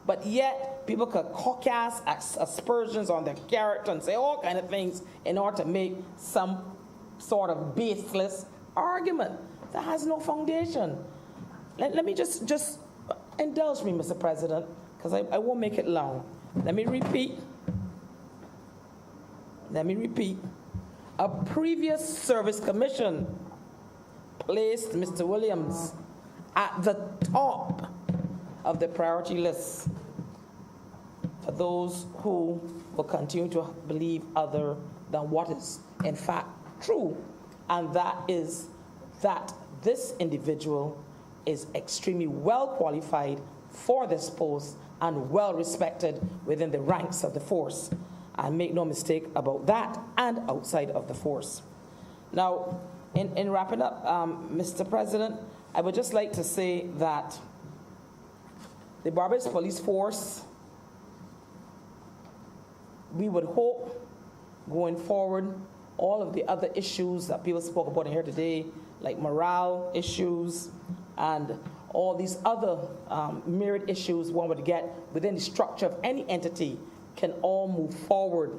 But yet, people could cast aspersions on their character and say all kind of things in order to make some sort of baseless argument that has no foundation. Let me just indulge me, Mr. President, because I won't make it long. Let me repeat. A previous service commission placed Mr. Williams at the top of the priority list for those who will continue to believe other than what is in fact true, and that is that this individual is extremely well qualified for this post and well respected within the ranks of the force. And make no mistake about that, and outside of the force. Now, in wrapping up, Mr. President, I would just like to say that the Barbados Police Force, we would hope going forward, all of the other issues that people spoke about in here today, like morale issues and all these other myriad issues one would get within the structure of any entity, can all move forward.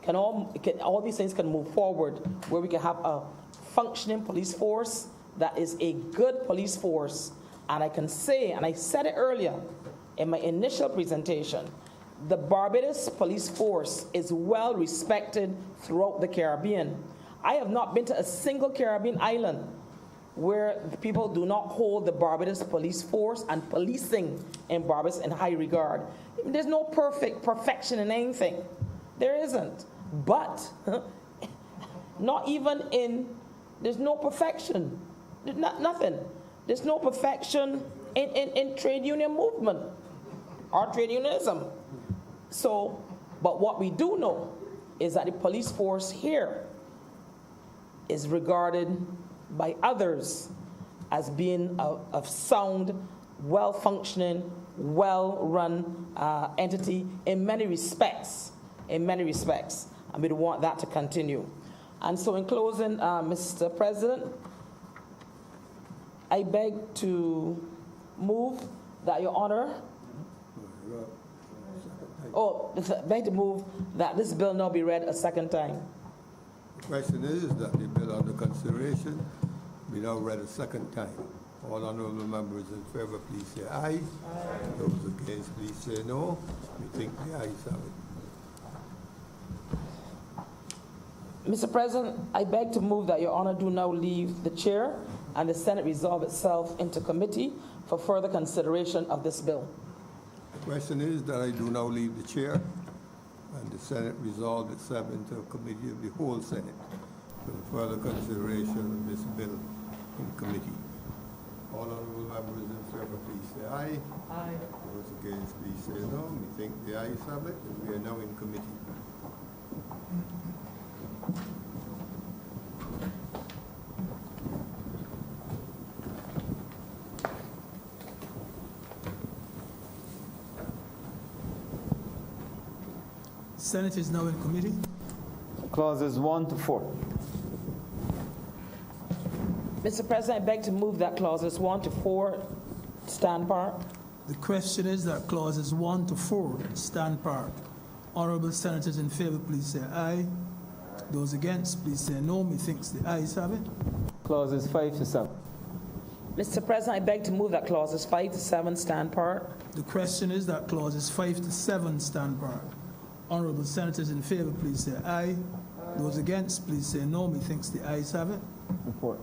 All these things can move forward where we can have a functioning police force that is a good police force. And I can say, and I said it earlier in my initial presentation, the Barbados Police Force is well respected throughout the Caribbean. I have not been to a single Caribbean island where the people do not hold the Barbados Police Force and policing in Barbados in high regard. There's no perfection in anything. There isn't. But there's no perfection. There's nothing. There's no perfection in trade union movement or trade unionism. So, but what we do know is that the police force here is regarded by others as being a sound, well-functioning, well-run entity in many respects, and we want that to continue. And so in closing, Mr. President, I beg to move that Your Honor, beg to move that this bill now be read a second time. The question is that the bill under consideration be now read a second time. All honorable members in favor, please say aye. Aye. Those against, please say no. We think the ayes have it. Mr. President, I beg to move that Your Honor do now leave the chair and the Senate resolve itself into committee for further consideration of this bill. The question is that I do now leave the chair and the Senate resolve itself into a committee of the whole Senate for the further consideration of this bill in committee. All honorable members in favor, please say aye. Aye. Those against, please say no. We think the ayes have it, and we are now in committee. Senate is now in committee. Clauses 1 to 4. Mr. President, I beg to move that clauses 1 to 4 stand part. The question is that clauses 1 to 4 stand part. Honorable senators in favor, please say aye. Those against, please say no. Methinks the ayes have it. Clauses 5 to 7. Mr. President, I beg to move that clauses 5 to 7 stand part. The question is that clauses 5 to 7 stand part. Honorable senators in favor, please say aye. Those against, please say no. Methinks the ayes have it. Report.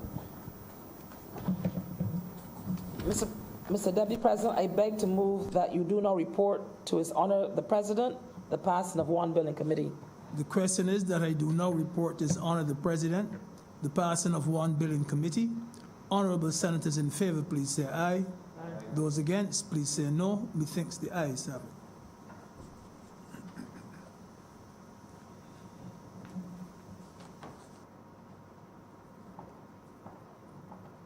Mr. Deputy President, I beg to move that you do not report to His Honor the President the passing of one bill in committee. The question is that I do now report to His Honor the President the passing of one bill in committee. Honorable senators in favor, please say aye. Aye. Those against, please say no. Methinks the ayes have it.